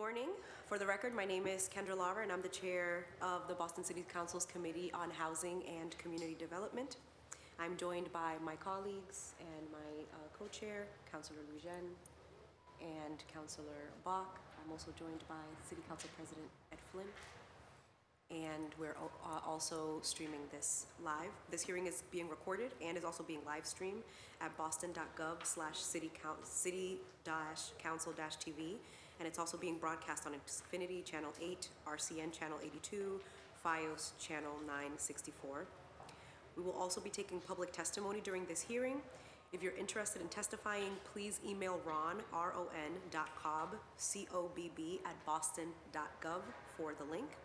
morning. For the record, my name is Kendra Lara, and I'm the chair of the Boston City Council's Committee on Housing and Community Development. I'm joined by my colleagues and my co-chair, Councilor Lujan and Councilor Bach. I'm also joined by City Council President Ed Flynn. And we're also streaming this live. This hearing is being recorded and is also being live streamed at boston.gov/city-council-tv. And it's also being broadcast on Xfinity Channel 8, RCN Channel 82, FiOS Channel 964. We will also be taking public testimony during this hearing. If you're interested in testifying, please email Ron, ron.cobb, COBB, @boston.gov for the link.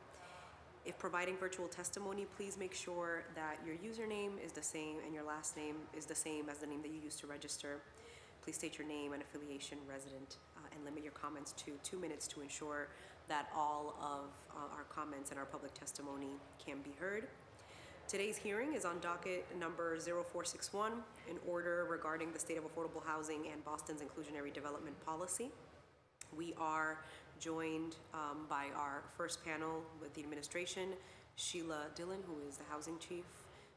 If providing virtual testimony, please make sure that your username is the same and your last name is the same as the name that you used to register. Please state your name and affiliation, resident, and limit your comments to 2 minutes to ensure that all of our comments and our public testimony can be heard. Today's hearing is on docket number 0461, an order regarding the state of affordable housing and Boston's inclusionary development policy. We are joined by our first panel with the administration, Sheila Dillon, who is the housing chief,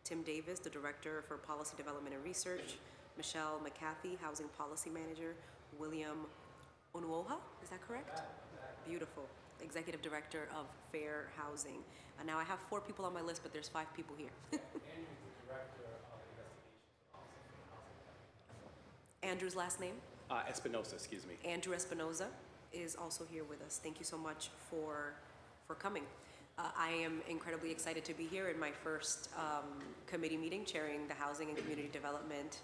Tim Davis, the director for policy development and research, Michelle Mccarthy, housing policy manager, William Onuoha, is that correct? Beautiful, executive director of Fair Housing. And now I have 4 people on my list, but there's 5 people here. Andrew's last name? Espinosa, excuse me. Andrew Espinoza is also here with us. Thank you so much for coming. I am incredibly excited to be here in my first committee meeting, chairing the Housing and Community Development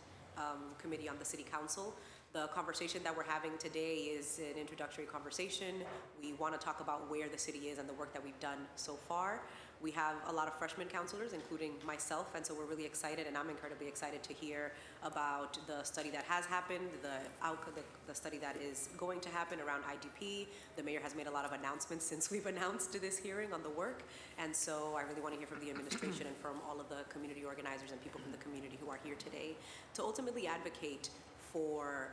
Committee on the City Council. The conversation that we're having today is an introductory conversation. We want to talk about where the city is and the work that we've done so far. We have a lot of freshman councilors, including myself, and so we're really excited, and I'm incredibly excited to hear about the study that has happened, the study that is going to happen around IDP. The mayor has made a lot of announcements since we've announced this hearing on the work, and so I really want to hear from the administration and from all of the community organizers and people from the community who are here today to ultimately advocate for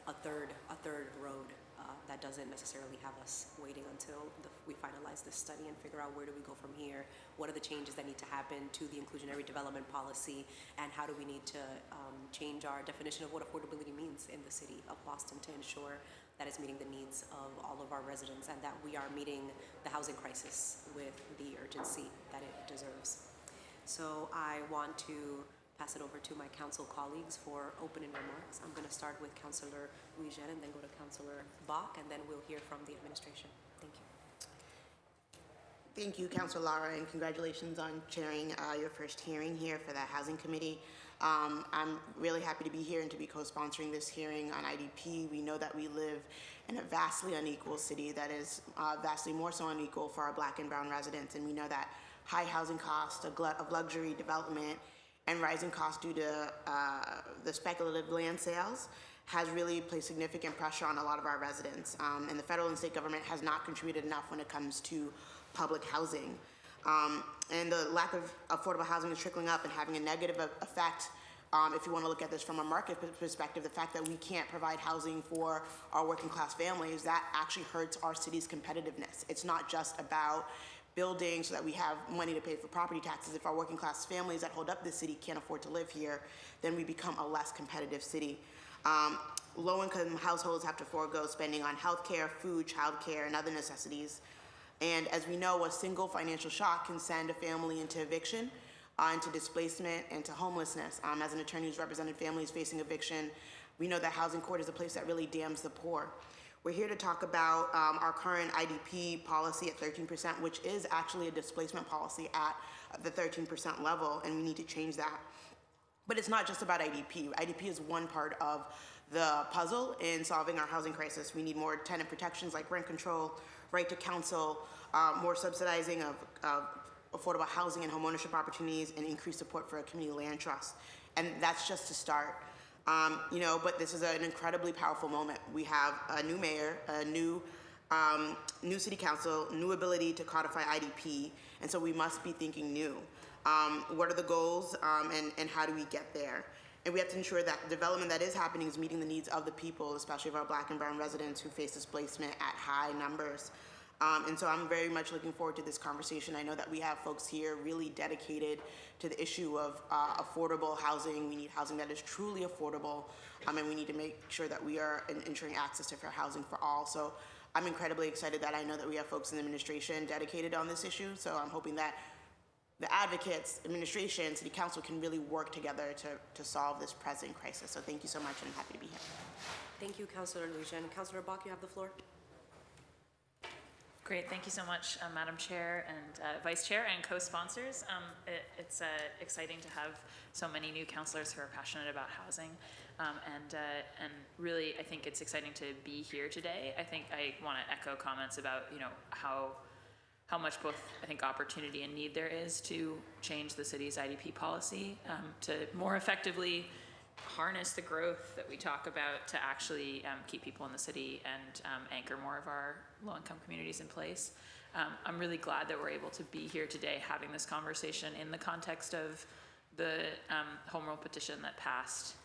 a third road that doesn't necessarily have us waiting until we finalize this study and figure out where do we go from here, what are the changes that need to happen to the inclusionary development policy, and how do we need to change our definition of what affordability means in the city of Boston to ensure that it's meeting the needs of all of our residents and that we are meeting the housing crisis with the urgency that it deserves. So I want to pass it over to my council colleagues for opening remarks. I'm going to start with Councilor Lujan and then go to Councilor Bach, and then we'll hear from the administration. Thank you. Thank you, Councilor Lara, and congratulations on chairing your first hearing here for the Housing Committee. I'm really happy to be here and to be co-sponsoring this hearing on IDP. We know that we live in a vastly unequal city that is vastly more so unequal for our Black and brown residents, and we know that high housing costs, a glut of luxury development, and rising costs due to the speculative land sales has really placed significant pressure on a lot of our residents. And the federal and state government has not contributed enough when it comes to public housing. And the lack of affordable housing is trickling up and having a negative effect. If you want to look at this from a market perspective, the fact that we can't provide housing for our working class families, that actually hurts our city's competitiveness. It's not just about building so that we have money to pay for property taxes. If our working class families that hold up this city can't afford to live here, then we become a less competitive city. Low-income households have to forego spending on healthcare, food, childcare, and other necessities. And as we know, a single financial shock can send a family into eviction, into displacement, into homelessness. As an attorney who's represented families facing eviction, we know that housing court is a place that really damns the poor. We're here to talk about our current IDP policy at 13%, which is actually a displacement policy at the 13% level, and we need to change that. But it's not just about IDP. IDP is one part of the puzzle in solving our housing crisis. We need more tenant protections like rent control, right to counsel, more subsidizing of affordable housing and homeownership opportunities, and increased support for a community land trust. And that's just to start. But this is an incredibly powerful moment. We have a new mayor, a new city council, new ability to codify IDP, and so we must be thinking new. What are the goals, and how do we get there? And we have to ensure that the development that is happening is meeting the needs of the people, especially of our Black and brown residents who face displacement at high numbers. And so I'm very much looking forward to this conversation. I know that we have folks here really dedicated to the issue of affordable housing. We need housing that is truly affordable, and we need to make sure that we are ensuring access to fair housing for all. So I'm incredibly excited that I know that we have folks in the administration dedicated on this issue. So I'm hoping that the advocates, administration, city council can really work together to solve this present crisis. So thank you so much, and I'm happy to be here. Thank you, Councilor Lujan. Councilor Bach, you have the floor. Great, thank you so much, Madam Chair and Vice Chair and co-sponsors. It's exciting to have so many new councilors who are passionate about housing, and really, I think it's exciting to be here today. I think I want to echo comments about how much both I think opportunity and need there is to change the city's IDP policy to more effectively harness the growth that we talk about to actually keep people in the city and anchor more of our low-income communities in place. I'm really glad that we're able to be here today having this conversation in the context of the home rule petition that passed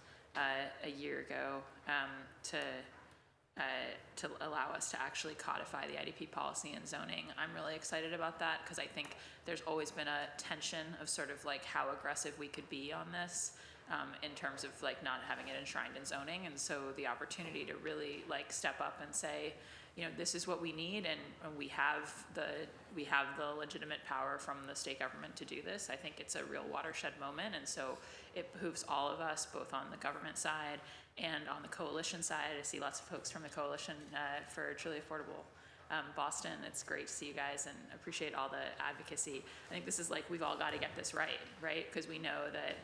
a year ago to allow us to actually codify the IDP policy and zoning. I'm really excited about that because I think there's always been a tension of sort of like how aggressive we could be on this in terms of like not having it enshrined in zoning. And so the opportunity to really like step up and say, you know, this is what we need, and we have the legitimate power from the state government to do this. I think it's a real watershed moment, and so it behooves all of us, both on the government side and on the coalition side. I see lots of folks from the coalition for Truly Affordable Boston. It's great to see you guys and appreciate all the advocacy. I think this is like, we've all got to get this right? Because we know that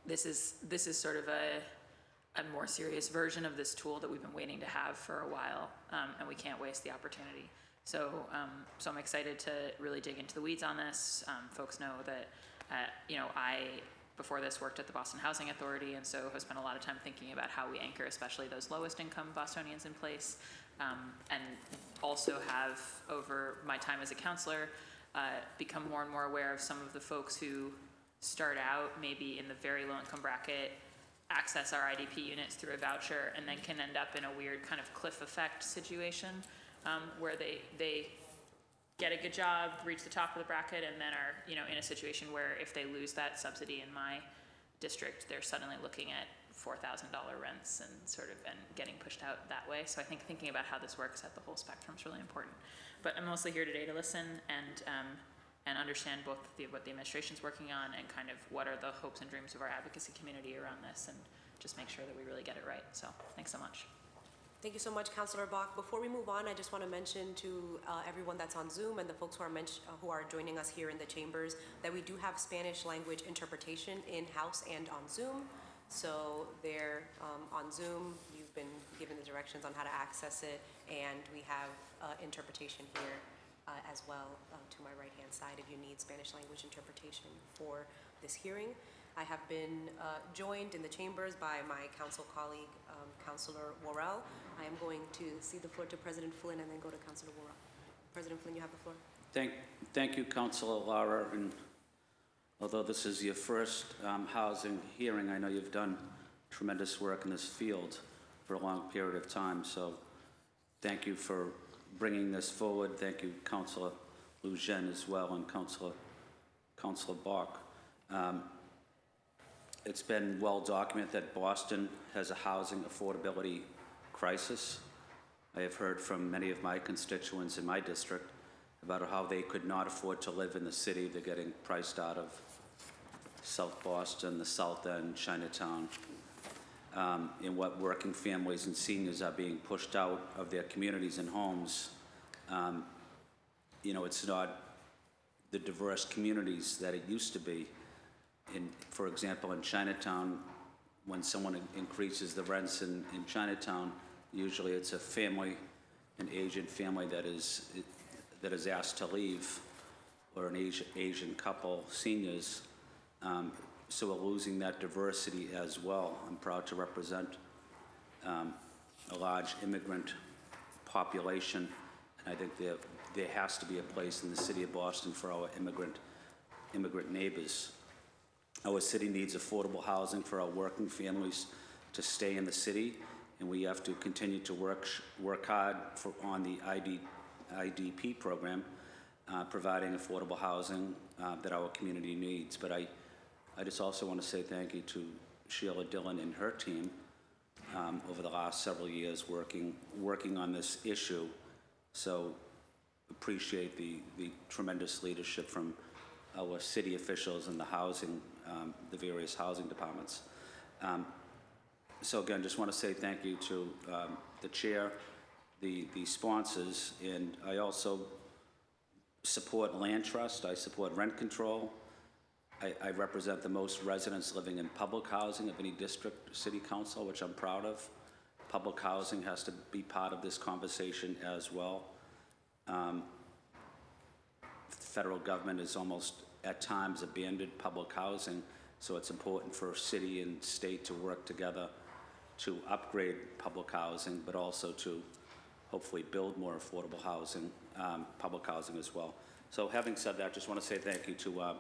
this is sort of a more serious version of this tool that we've been waiting to have for a while, and we can't waste the opportunity. So I'm excited to really dig into the weeds on this. Folks know that, I, before this, worked at the Boston Housing Authority, and so have spent a lot of time thinking about how we anchor especially those lowest income Bostonians in place, and also have, over my time as a counselor, become more and more aware of some of the folks who start out maybe in the very low income bracket, access our IDP units through a voucher, and then can end up in a weird kind of cliff effect situation where they get a good job, reach the top of the bracket, and then are in a situation where if they lose that subsidy in my district, they're suddenly looking at $4,000 rents and getting pushed out that way. So I think thinking about how this works at the whole spectrum is really important. But I'm mostly here today to listen and understand both what the administration's working on and kind of what are the hopes and dreams of our advocacy community around this, and just make sure that we really get it right. So thanks so much. Thank you so much, Councilor Bach. Before we move on, I just want to mention to everyone that's on Zoom and the folks who are joining us here in the chambers that we do have Spanish language interpretation in-house and on Zoom. So there on Zoom, you've been given the directions on how to access it, and we have interpretation here as well to my right-hand side if you need Spanish language interpretation for this hearing. I have been joined in the chambers by my council colleague, Councilor Worrell. I am going to cede the floor to President Flynn and then go to Councilor Worrell. President Flynn, you have the floor. Thank you, Councilor Lara. And although this is your first housing hearing, I know you've done tremendous work in this field for a long period of time. So thank you for bringing this forward. Thank you, Councilor Lujan as well, and Councilor Bach. It's been well documented that Boston has a housing affordability crisis. I have heard from many of my constituents in my district about how they could not afford to live in the city. They're getting priced out of South Boston, the South End, Chinatown, and what working families and seniors are being pushed out of their communities and homes. It's not the diverse communities that it used to be. For example, in Chinatown, when someone increases the rents in Chinatown, usually it's a family, an Asian family that is asked to leave, or an Asian couple, seniors. So we're losing that diversity as well. I'm proud to represent a large immigrant population, and I think there has to be a place in the city of Boston for our immigrant neighbors. Our city needs affordable housing for our working families to stay in the city, and we have to continue to work hard on the IDP program, providing affordable housing that our community needs. But I just also want to say thank you to Sheila Dillon and her team over the last several years working on this issue. So appreciate the tremendous leadership from our city officials and the housing, the various housing departments. So again, just want to say thank you to the chair, the sponsors, and I also support land trust. I support rent control. I represent the most residents living in public housing of any district city council, which I'm proud of. Public housing has to be part of this conversation as well. Federal government has almost at times abandoned public housing, so it's important for city and state to work together to upgrade public housing, but also to hopefully build more affordable housing, public housing as well. So having said that, just want to say thank you to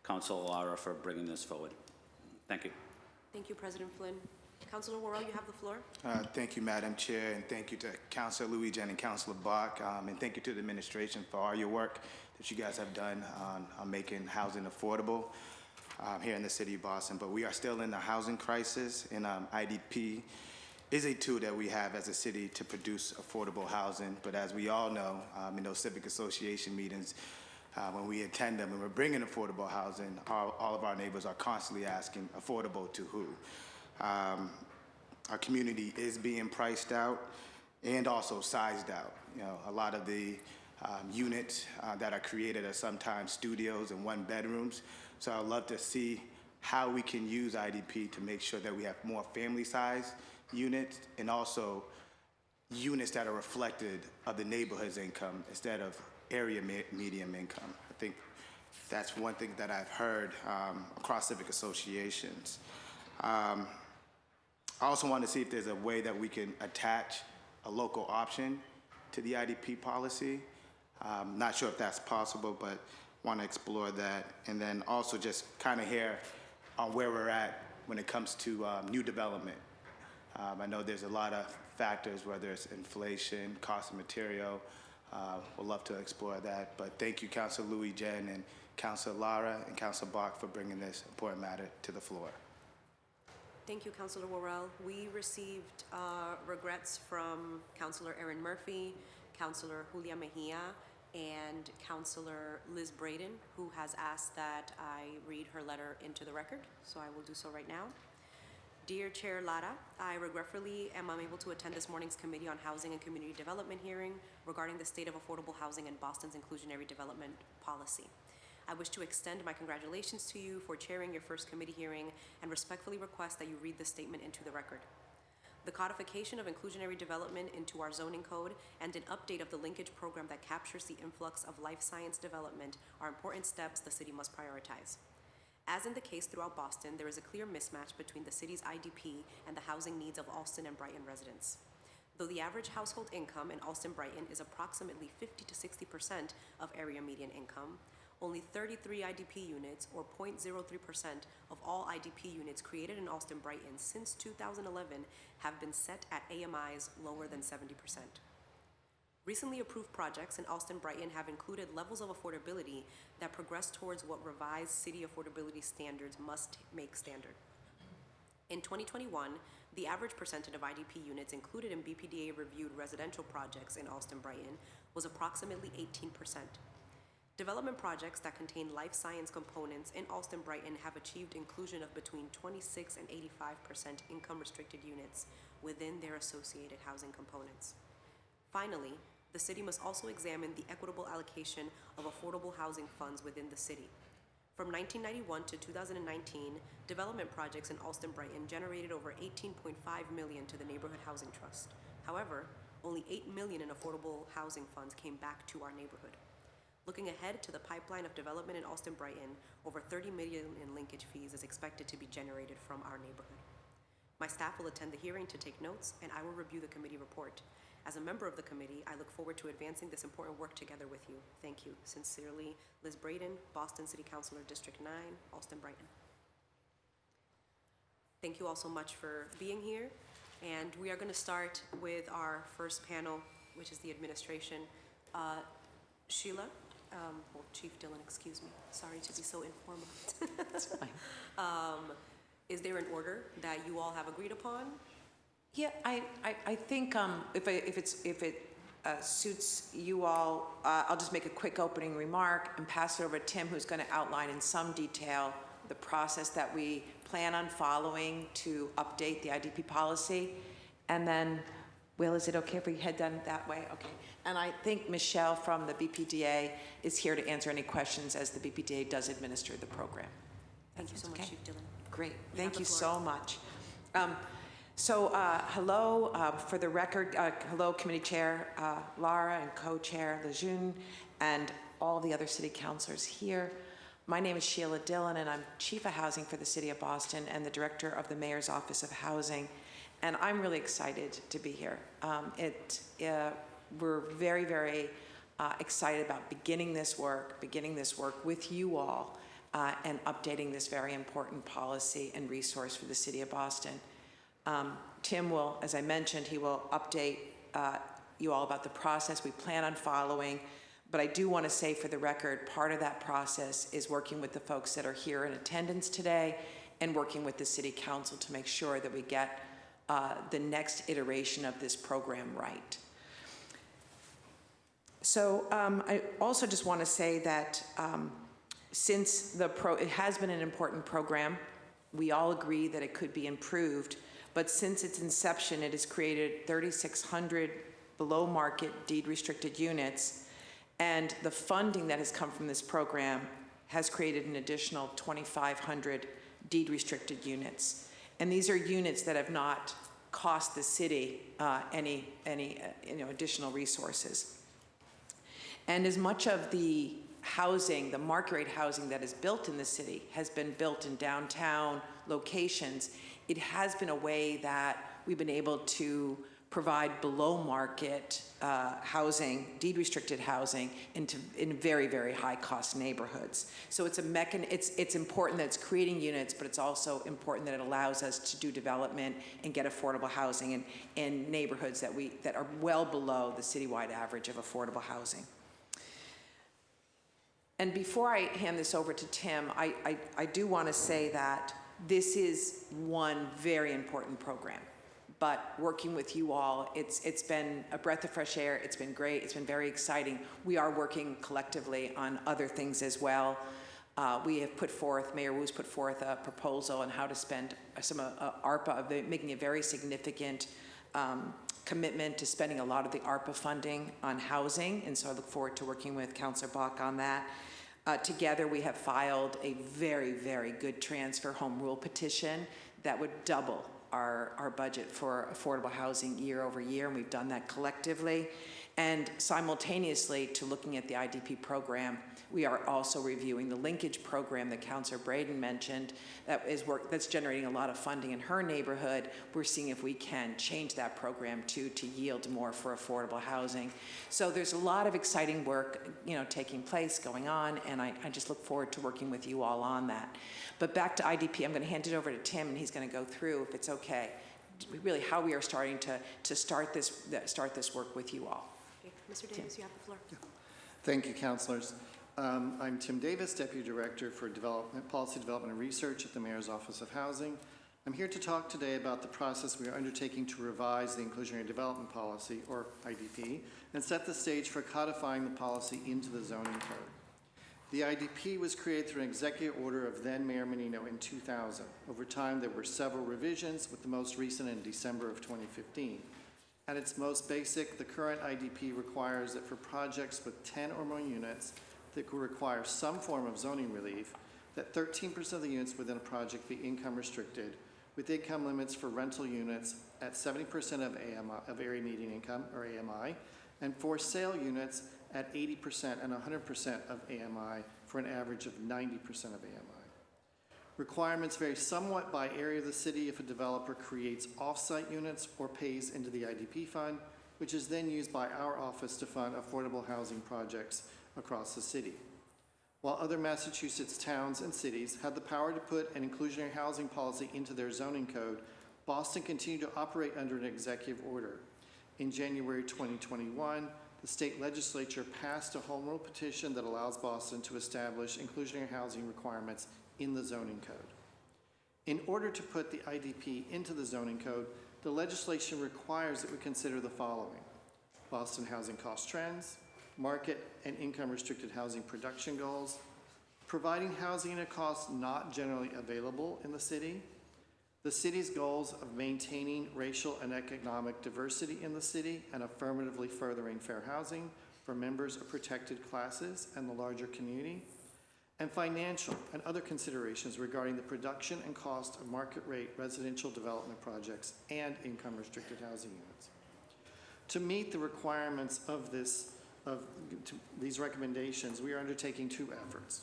Councilor Lara for bringing this forward. Thank you. Thank you, President Flynn. Councilor Worrell, you have the floor. Thank you, Madam Chair, and thank you to Councilor Louis-Jen and Councilor Bach, and thank you to the administration for all your work that you guys have done on making housing affordable here in the city of Boston. But we are still in the housing crisis, and IDP is a tool that we have as a city to produce affordable housing. But as we all know, in those civic association meetings, when we attend them and we're bringing affordable housing, all of our neighbors are constantly asking, affordable to who? Our community is being priced out and also sized out. You know, a lot of the units that are created are sometimes studios and one bedrooms. So I'd love to see how we can use IDP to make sure that we have more family-sized units and also units that are reflected of the neighborhood's income instead of area medium income. I think that's one thing that I've heard across civic associations. I also want to see if there's a way that we can attach a local option to the IDP policy. Not sure if that's possible, but want to explore that. And then also just kind of hear on where we're at when it comes to new development. I know there's a lot of factors, whether it's inflation, cost of material. We'd love to explore that. But thank you, Councilor Louis-Jen and Councilor Lara and Councilor Bach for bringing this important matter to the floor. Thank you, Councilor Worrell. We received regrets from Councilor Erin Murphy, Councilor Julia Mejia, and Councilor Liz Braden, who has asked that I read her letter into the record, so I will do so right now. Dear Chair Lara, I regretfully am unable to attend this morning's Committee on Housing and Community Development hearing regarding the state of affordable housing and Boston's inclusionary development policy. I wish to extend my congratulations to you for chairing your first committee hearing and respectfully request that you read this statement into the record. The codification of inclusionary development into our zoning code and an update of the linkage program that captures the influx of life science development are important steps the city must prioritize. As in the case throughout Boston, there is a clear mismatch between the city's IDP and the housing needs of Allston and Brighton residents. Though the average household income in Allston-Brighton is approximately 50 to 60% of area median income, only 33 IDP units, or 0.03% of all IDP units created in Allston-Brighton since 2011 have been set at AMIs lower than 70%. Recently approved projects in Allston-Brighton have included levels of affordability that progress towards what revised city affordability standards must make standard. In 2021, the average percentage of IDP units included in BPDA-reviewed residential projects in Allston-Brighton was approximately 18%. Development projects that contain life science components in Allston-Brighton have achieved inclusion of between 26 and 85% income-restricted units within their associated housing components. Finally, the city must also examine the equitable allocation of affordable housing funds within the city. From 1991 to 2019, development projects in Allston-Brighton generated over $18.5 million to the Neighborhood Housing Trust. However, only $8 million in affordable housing funds came back to our neighborhood. Looking ahead to the pipeline of development in Allston-Brighton, over $30 million in linkage fees is expected to be generated from our neighborhood. My staff will attend the hearing to take notes, and I will review the committee report. As a member of the committee, I look forward to advancing this important work together with you. Thank you. Sincerely, Liz Braden, Boston City Councilor, District 9, Allston-Brighton. Thank you all so much for being here. And we are going to start with our first panel, which is the administration. Sheila, or Chief Dillon, excuse me. Sorry to be so informal. That's fine. Is there an order that you all have agreed upon? Yeah, I think if it suits you all, I'll just make a quick opening remark and pass it over to Tim, who's going to outline in some detail the process that we plan on following to update the IDP policy. And then, Will, is it okay if we head down that way? Okay. And I think Michelle from the BPDA is here to answer any questions as the BPDA does administer the program. Thank you so much, Okay. Chief Dillon. Great, have thank the you floor. so much. Hello, for the record, hello Committee Chair Lara and Co-Chair Lejeune and all the other city councilors here. My name is Sheila Dillon and I'm Chief of Housing for the City of Boston and the Director of the Mayor's Office of Housing. And I'm really excited to be here. We're very, very excited about beginning this work with you all and updating this very important policy and resource for the City of Boston. Tim will, as I mentioned, he will update you all about the process we plan on following. But I do want to say for the record, part of that process is working with the folks that are here in attendance today and working with the City Council to make sure that we get the next iteration of this program right. So I also just want to say that since it has been an important program, we all agree that it could be improved, but since its inception, it has created 3,600 below market deed restricted units, and the funding that has come from this program has created an additional 2,500 deed restricted units. And these are units that have not cost the city any additional resources. And as much of the housing, the market rate housing that is built in the city has been built in downtown locations, it has been a way that we've been able to provide below market housing, deed restricted housing in very, very high cost neighborhoods. So it's it's important that it's creating units, but it's also important that it allows us to do development and get affordable housing in neighborhoods that are well below the citywide average of affordable housing. And before I hand this over to Tim, I do want to say that this is one very important program. But working with you all, it's been a breath of fresh air. It's been great. It's been very exciting. We are working collectively on other things as well. We have Mayor Wu's put forth a proposal on how to spend some ARPA, making a very significant commitment to spending a lot of the ARPA funding on housing. And so I look forward to working with Councilor Bach on that. Together, we have filed a very, very good transfer home rule petition that would double our budget for affordable housing year over year, and we've done that collectively. And simultaneously to looking at the IDP program, we are also reviewing the linkage program that Councilor Braden mentioned that's generating a lot of funding in her neighborhood. We're seeing if we can change that program to yield more for affordable housing. So there's a lot of exciting work taking place, going on, and I just look forward to working with you all on that. But back to IDP, I'm going to hand it over to Tim, and he's going to go through, if it's okay, really how we are starting to start this work with you all. Okay. Mr. Davis, you have the floor. Thank you, councilors. I'm Tim Davis, Deputy Director for Policy Development and Research at the Mayor's Office of Housing. I'm here to talk today about the process we are undertaking to revise the Inclusionary Development Policy, or IDP, and set the stage for codifying the policy into the zoning code. The IDP was created through an executive order of then Mayor Menino in 2000. Over time, there were several revisions, with the most recent in December of 2015. At its most basic, the current IDP requires that for projects with 10 or more units that could require some form of zoning relief, that 13% of the units within a project be income restricted, with income limits for rental units at 70% of AMI, of area median income, or AMI, and for sale units at 80% and 100% of AMI, for an average of 90% of AMI. Requirements vary somewhat by area of the city if a developer creates off-site units or pays into the IDP fund, which is then used by our office to fund affordable housing projects across the city. While other Massachusetts towns and cities had the power to put an inclusionary housing policy into their zoning code, Boston continued to operate under an executive order. In January 2021, the state legislature passed a home rule petition that allows Boston to establish inclusionary housing requirements in the zoning code. In order to put the IDP into the zoning code, the legislation requires that we consider the following: Boston housing cost trends, market and income restricted housing production goals, providing housing at a cost not generally available in the city's goals of maintaining racial and economic diversity in the city and affirmatively furthering fair housing for members of protected classes and the larger community, and financial and other considerations regarding the production and cost of market rate residential development projects and income restricted housing units. To meet the requirements of these recommendations, we are undertaking two efforts.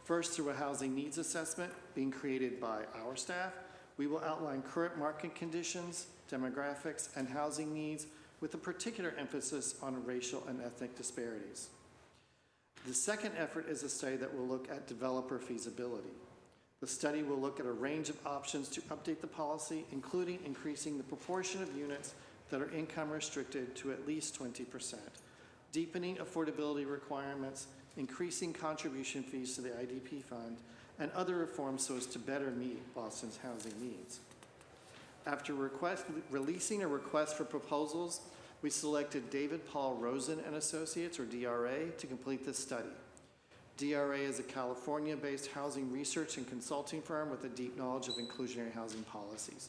First, through a housing needs assessment being created by our staff, we will outline current market conditions, demographics, and housing needs with a particular emphasis on racial and ethnic disparities. The second effort is a study that will look at developer feasibility. The study will look at a range of options to update the policy, including increasing the proportion of units that are income restricted to at least 20%, deepening affordability requirements, increasing contribution fees to the IDP fund, and other reforms so as to better meet Boston's housing needs. After releasing a request for proposals, we selected David Paul Rosen and Associates, or DRA, to complete this study. DRA is a California-based housing research and consulting firm with a deep knowledge of inclusionary housing policies.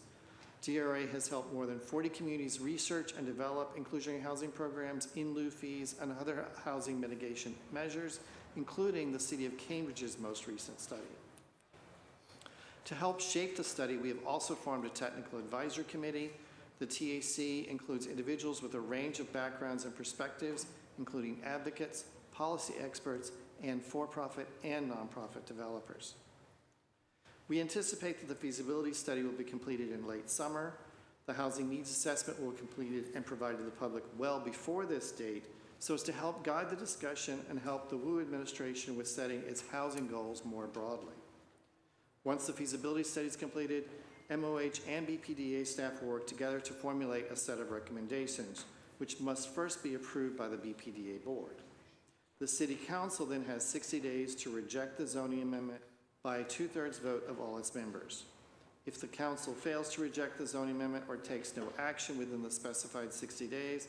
DRA has helped more than 40 communities research and develop inclusionary housing programs, in lieu fees, and other housing mitigation measures, including the City of Cambridge's most recent study. To help shape the study, we have also formed a technical advisory committee. The TAC includes individuals with a range of backgrounds and perspectives, including advocates, policy experts, and for-profit and nonprofit developers. We anticipate that the feasibility study will be completed in late summer. The housing needs assessment will be completed and provided to the public well before this date, so as to help guide the discussion and help the Wu administration with setting its housing goals more broadly. Once the feasibility study is completed, MOH and BPDA staff will work together to formulate a set of recommendations, which must first be approved by the BPDA board. The City Council then has 60 days to reject the zoning amendment by a 2/3 vote of all its members. If the council fails to reject the zoning amendment or takes no action within the specified 60 days,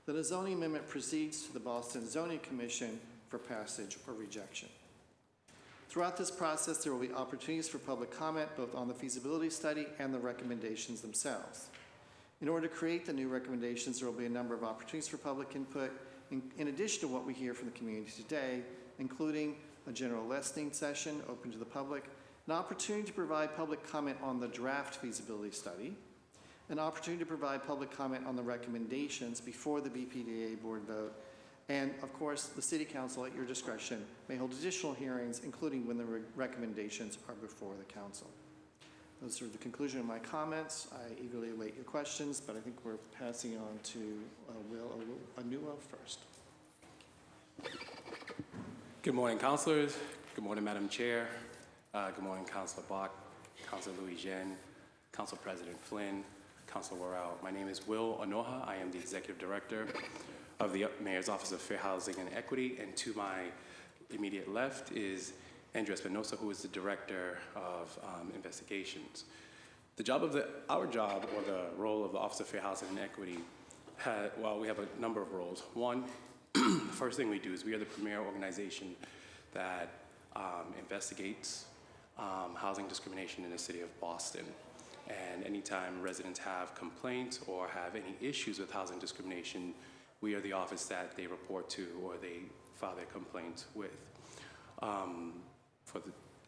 then a zoning amendment proceeds to the Boston Zoning Commission for passage or rejection. Throughout this process, there will be opportunities for public comment both on the feasibility study and the recommendations themselves. In order to create the new recommendations, there will be a number of opportunities for public input, in addition to what we hear from the community today, including a general listening session open to the public, an opportunity to provide public comment on the draft feasibility study, an opportunity to provide public comment on the recommendations before the BPDA board vote, and of course, the City Council, at your discretion, may hold additional hearings, including when the recommendations are before the council. Those are the conclusion of my comments. I eagerly await your questions, but I think we're passing on to Will Anuo first. Good morning, councilors. Good morning, Madam Chair. Good morning, Councilor Bach, Councilor Louis Jen, Council President Flynn, Councilor Worrell. My name is Will Onoha. I am the Executive Director of the Mayor's Office of Fair Housing and Equity, and to my immediate left is Andrew Espinosa, who is the Director of Investigations. Our job, or the role of the Office of Fair Housing and Equity, we have a number of roles. One, the first thing we do is we are the premier organization that investigates housing discrimination in the city of Boston. And anytime residents have complaints or have any issues with housing discrimination, we are the office that they report to or they file their complaints with.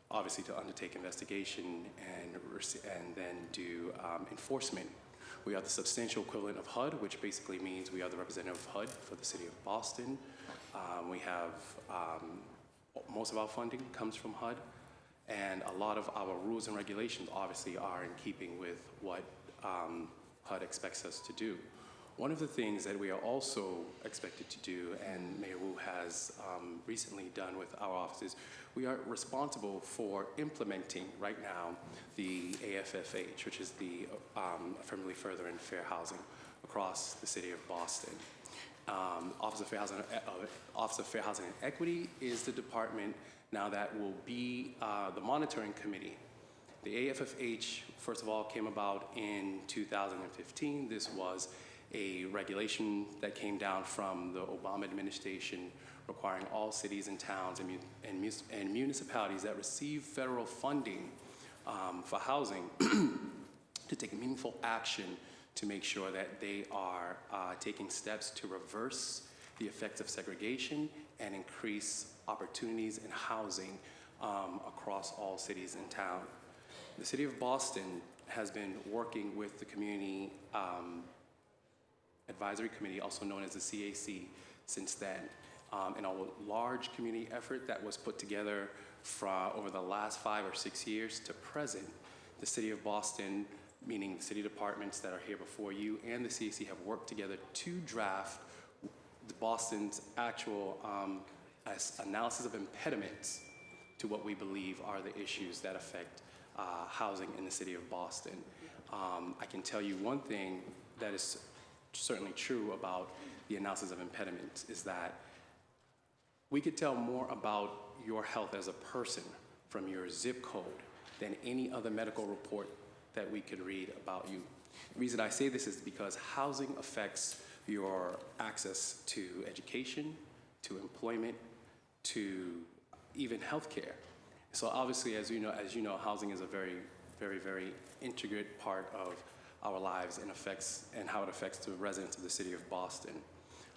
Obviously to undertake investigation and then do enforcement. We are the substantial equivalent of HUD, which basically means we are the representative of HUD for the city of Boston. We have, most of our funding comes from HUD, and a lot of our rules and regulations obviously are in keeping with what HUD expects us to do. One of the things that we are also expected to do, and Mayor Wu has recently done with our offices, we are responsible for implementing right now the AFFH, which is the Affirmatively Further and Fair Housing across the city of Boston. Office of Fair Housing and Equity is the department now that will be the monitoring committee. The AFFH, first of all, came about in 2015. This was a regulation that came down from the Obama administration requiring all cities and towns and municipalities that receive federal funding for housing to take meaningful action to make sure that they are taking steps to reverse the effects of segregation and increase opportunities in housing across all cities and towns. The City of Boston has been working with the Community Advisory Committee, also known as the CAC, since then. In a large community effort that was put together over the last 5 or 6 years to present, the City of Boston, meaning the city departments that are here before you, and the CAC have worked together to draft Boston's actual analysis of impediments to what we believe are the issues that affect housing in the city of Boston. I can tell you one thing that is certainly true about the analysis of impediments is that we could tell more about your health as a person from your zip code than any other medical report that we could read about you. The reason I say this is because housing affects your access to education, to employment, to even healthcare. So obviously, as you know, housing is a very, very, very integrate part of our lives and how it affects the residents of the city of Boston.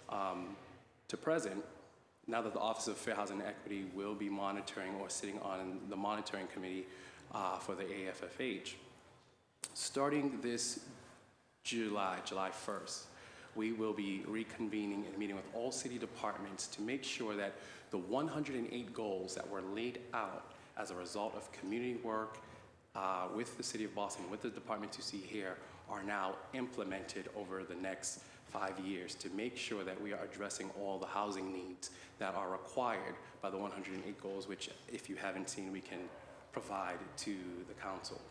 To present, now that the Office of Fair Housing and Equity will be monitoring or sitting on the monitoring committee for the AFFH, starting this July 1st, we will be reconvening and meeting with all city departments to make sure that the 108 goals that were laid out as a result of community work with the City of Boston, with the departments you see here, are now implemented over the next 5 years to make sure that we are addressing all the housing needs that are required by the 108 goals, which, if you haven't seen, we can provide to the council.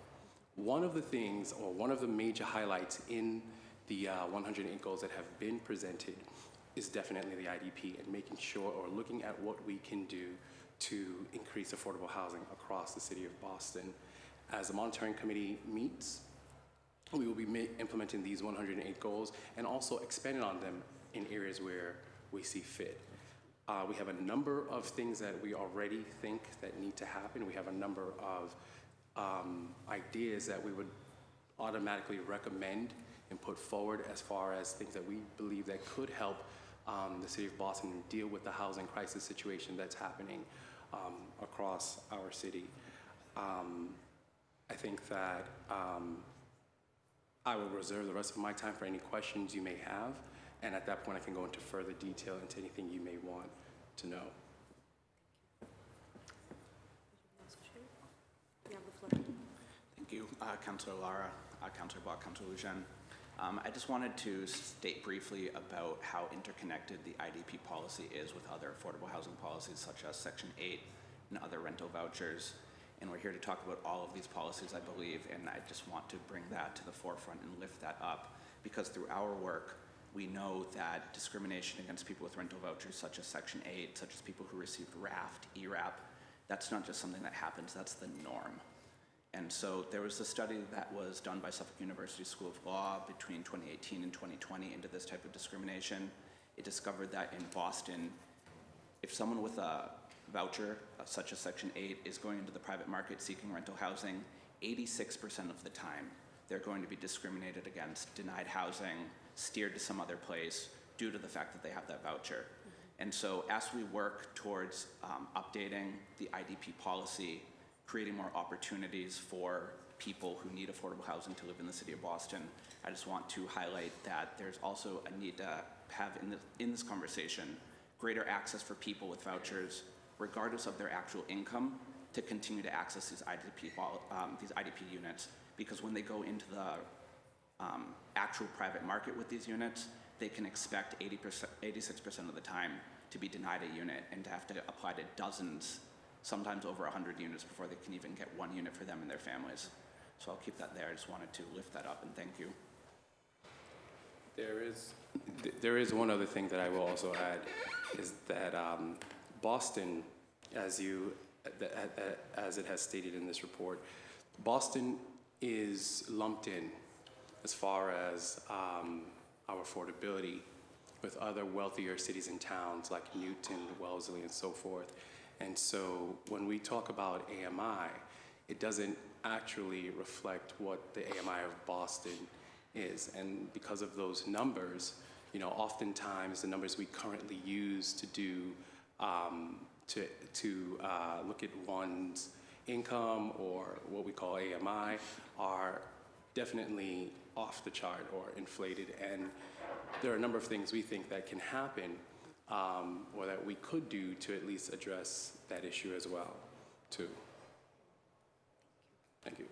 One of the things, or one of the major highlights in the 108 goals that have been presented is definitely the IDP and making sure or looking at what we can do to increase affordable housing across the city of Boston. As the monitoring committee meets, we will be implementing these 108 goals and also expanding on them in areas where we see fit. We have a number of things that we already think that need to happen. We have a number of ideas that we would automatically recommend and put forward as far as things that we believe that could help the city of Boston deal with the housing crisis situation that's happening across our city. I think that I will reserve the rest of my time for any questions you may have, and at that point I can go into further detail into anything you may want to know. You have the floor. Thank you, Councilor Lara, Councilor Bach, Councilor Lujan. I just wanted to state briefly about how interconnected the IDP policy is with other affordable housing policies such as Section 8 and other rental vouchers. And we're here to talk about all of these policies, I believe, and I just want to bring that to the forefront and lift that up, because through our work, we know that discrimination against people with rental vouchers such as Section 8, such as people who received RAFT, ERAP, that's not just something that happens, that's the norm. And so there was a study that was done by Suffolk University School of Law between 2018 and 2020 into this type of discrimination. It discovered that in Boston, if someone with a voucher, such as Section 8, is going into the private market seeking rental housing, 86% of the time, they're going to be discriminated against, denied housing, steered to some other place due to the fact that they have that voucher. And so as we work towards updating the IDP policy, creating more opportunities for people who need affordable housing to live in the city of Boston, I just want to highlight that there's also a need to have in this conversation greater access for people with vouchers, regardless of their actual income, to continue to access these IDP units, because when they go into the actual private market with these units, they can expect 86% of the time to be denied a unit and to have to apply to dozens, sometimes over 100 units before they can even get one unit for them and their families. So I'll keep that there. I just wanted to lift that up and thank you. There is one other thing that I will also add, is that Boston, as it has stated in this report, Boston is lumped in as far as our affordability with other wealthier cities and towns like Newton, Wellesley, and so forth. And so when we talk about AMI, it doesn't actually reflect what the AMI of Boston is. And because of those numbers, oftentimes the numbers we currently use to do to look at one's income, or what we call AMI, are definitely off the chart or inflated. And there are a number of things we think that can happen, or that we could do to at least address that issue as well, too. Thank you.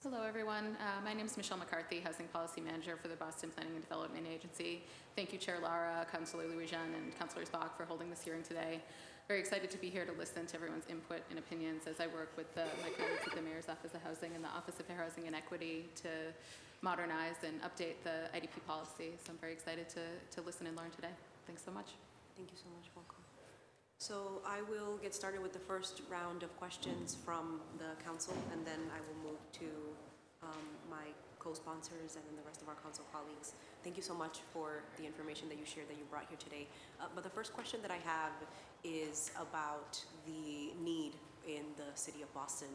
Hello, everyone. My name is Michelle McCarthy, Housing Policy Manager for the Boston Planning and Development Agency. Thank you, Chair Lara, Councilor Louis-Jean, and Councilors Bach for holding this hearing today. Very excited to be here to listen to everyone's input and opinions as I work with my colleagues at the Mayor's Office of Housing and the Office of Fair Housing and Equity to modernize and update the IDP policy. So I'm very excited to listen and learn today. Thanks so much. Thank you so much. Welcome. So I will get started with the first round of questions from the council, and then I will move to my co-sponsors and then the rest of our council colleagues. Thank you so much for the information that you shared, that you brought here today. But the first question that I have is about the need in the city of Boston.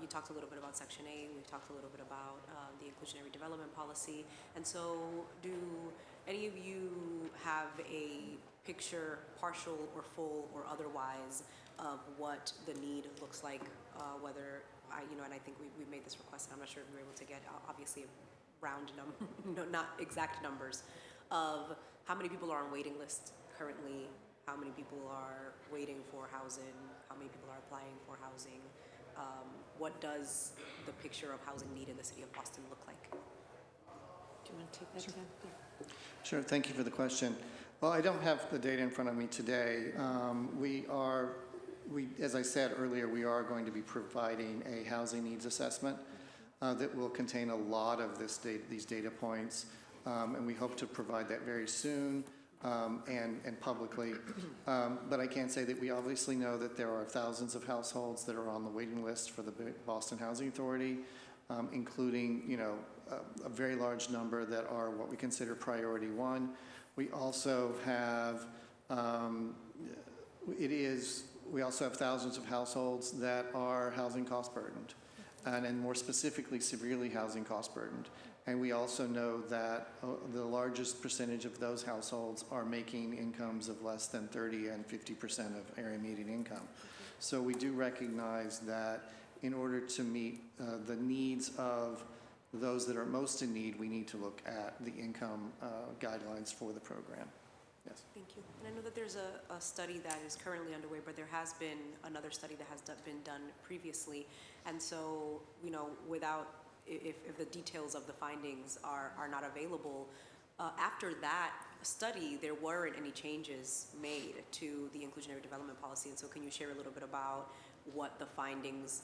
You talked a little bit about Section 8. We've talked a little bit about the inclusionary development policy. And so do any of you have a picture, partial or full or otherwise, of what the need looks like, whether, and I think we made this request, and I'm not sure if we were able to get, obviously, a round number, not exact numbers, of how many people are on waiting lists currently, how many people are waiting for housing, how many people are applying for housing. What does the picture of housing need in the city of Boston look like? Do you want to take that, Tim? Yeah. Sure, thank you for the question. Well, I don't have the data in front of me today. As I said earlier, we are going to be providing a housing needs assessment that will contain a lot of these data points, and we hope to provide that very soon and publicly. But I can say that we obviously know that there are thousands of households that are on the waiting list for the Boston Housing Authority, including a very large number that are what we consider priority one. We also have thousands of households that are housing cost burdened, and more specifically, severely housing cost burdened. And we also know that the largest percentage of those households are making incomes of less than 30 and 50% of area median income. So we do recognize that in order to meet the needs of those that are most in need, we need to look at the income guidelines for the program. Yes. Thank you. And I know that there's a study that is currently underway, but there has been another study that has been done previously. And so, if the details of the findings are not available, after that study, there weren't any changes made to the inclusionary development policy. And so can you share a little bit about what findings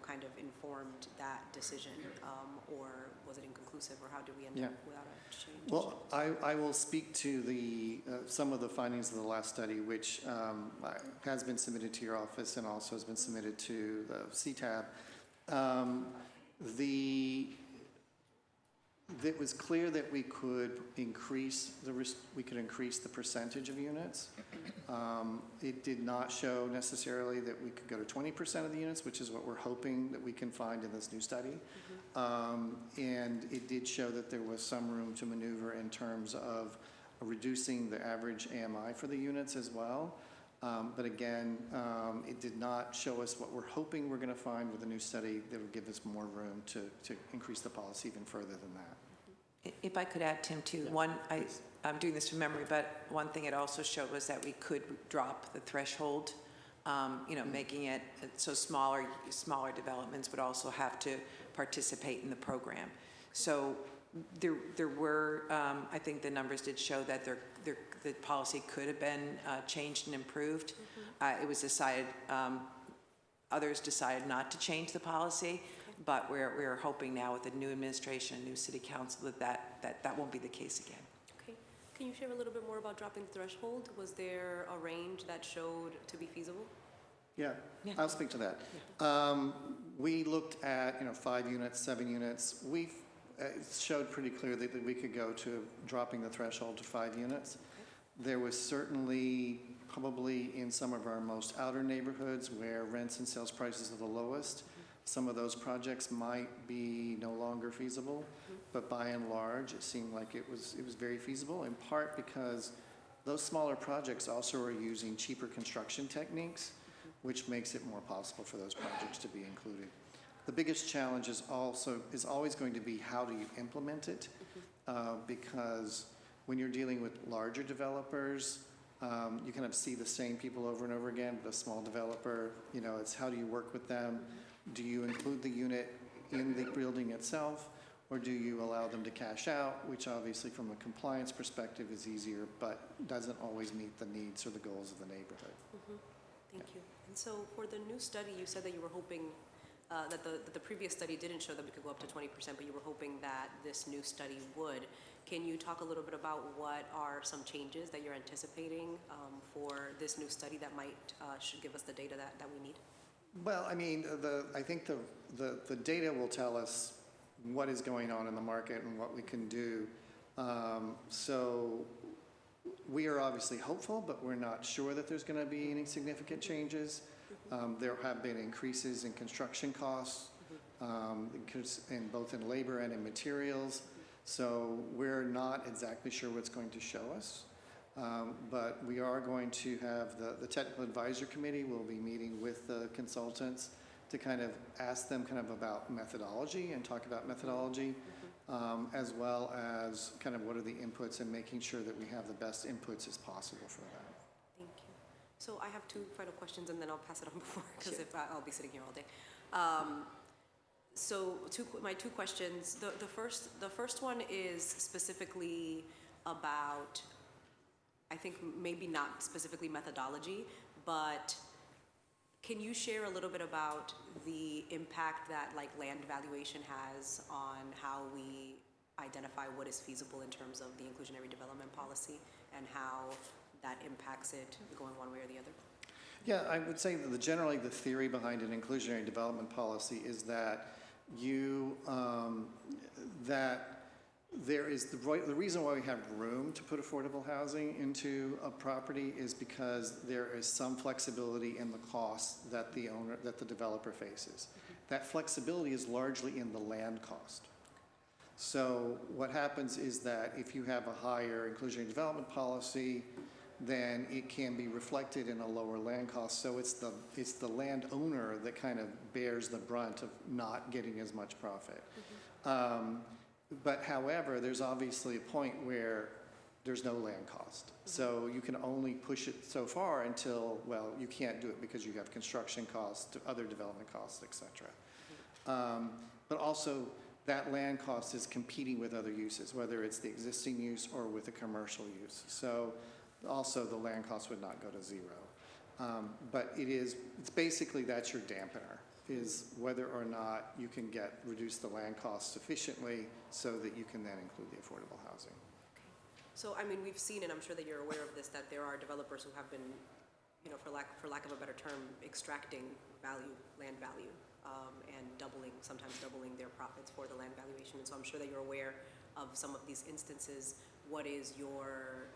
kind of informed that decision, or was it inconclusive, or how do we end up without a change? Well, I will speak to some of the findings of the last study, which has been submitted to your office and also has been submitted to the CTAB. It was clear that we could increase the percentage of units. It did not show necessarily that we could go to 20% of the units, which is what we're hoping that we can find in this new study. And it did show that there was some room to maneuver in terms of reducing the average AMI for the units as well. But again, it did not show us what we're hoping we're going to find with a new study that would give us more room to increase the policy even further than that. If I could add, Tim, too, I'm doing this from memory, but one thing it also showed was that we could drop the threshold making it so smaller developments would also have to participate in the program. So there were, I think the numbers did show that the policy could have been changed and improved. It was decided, others decided not to change the policy, but we're hoping now with the new administration, new city council, that won't be the case again. Okay. Can you share a little bit more about dropping the threshold? Was there a range that showed to be feasible? Yeah, I'll speak to that. We looked at, 5 units, 7 units. We've showed pretty clearly that we could go to dropping the threshold to 5 units. There was certainly probably in some of our most outer neighborhoods where rents and sales prices are the lowest, some of those projects might be no longer feasible, but by and large, it seemed like it was very feasible, in part because those smaller projects also are using cheaper construction techniques, which makes it more possible for those projects to be included. The biggest challenge is always going to be how do you implement it, because when you're dealing with larger developers, you kind of see the same people over and over again. With a small developer, it's how do you work with them? Do you include the unit in the building itself, or do you allow them to cash out, which obviously from a compliance perspective is easier, but doesn't always meet the needs or the goals of the neighborhood. Thank you. And so for the new study, you said that you were hoping that the previous study didn't show that we could go up to 20%, but you were hoping that this new study would. Can you talk a little bit about what are some changes that you're anticipating for this new study that might should give us the data that we need? Well, I mean, I think the data will tell us what is going on in the market and what we can do. So we are obviously hopeful, but we're not sure that there's going to be any significant changes. There have been increases in construction costs, in both in labor and in materials. So we're not exactly sure what's going to show us. But we are going to have the technical advisor committee will be meeting with the consultants to kind of ask them kind of about methodology and talk about methodology, as well as kind of what are the inputs and making sure that we have the best inputs as possible for that. Thank you. So I have 2 final questions and then I'll pass it on before, because if I'll be sitting here all day. So my 2 questions. The first one is specifically about, I think maybe not specifically methodology, but can you share a little bit about the impact that land valuation has on how we identify what is feasible in terms of the inclusionary development policy and how that impacts it going one way or the other? Yeah, I would say that generally the theory behind an inclusionary development policy is that the reason why we have room to put affordable housing into a property is because there is some flexibility in the costs that the developer faces. That flexibility is largely in the land cost. So what happens is that if you have a higher inclusionary development policy, then it can be reflected in a lower land cost. So it's the landowner that kind of bears the brunt of not getting as much profit. But however, there's obviously a point where there's no land cost. So you can only push it so far until, well, you can't do it because you have construction costs, other development costs, et cetera. But also that land cost is competing with other uses, whether it's the existing use or with a commercial use. So also the land cost would not go to 0. But it's basically that's your dampener, is whether or not you can reduce the land cost sufficiently so that you can then include the affordable housing. Okay. So, I mean, we've seen, and I'm sure that you're aware of this, that there are developers who have been, for lack of a better term, extracting land value, and sometimes doubling their profits for the land valuation. And so I'm sure that you're aware of some of these instances. What is your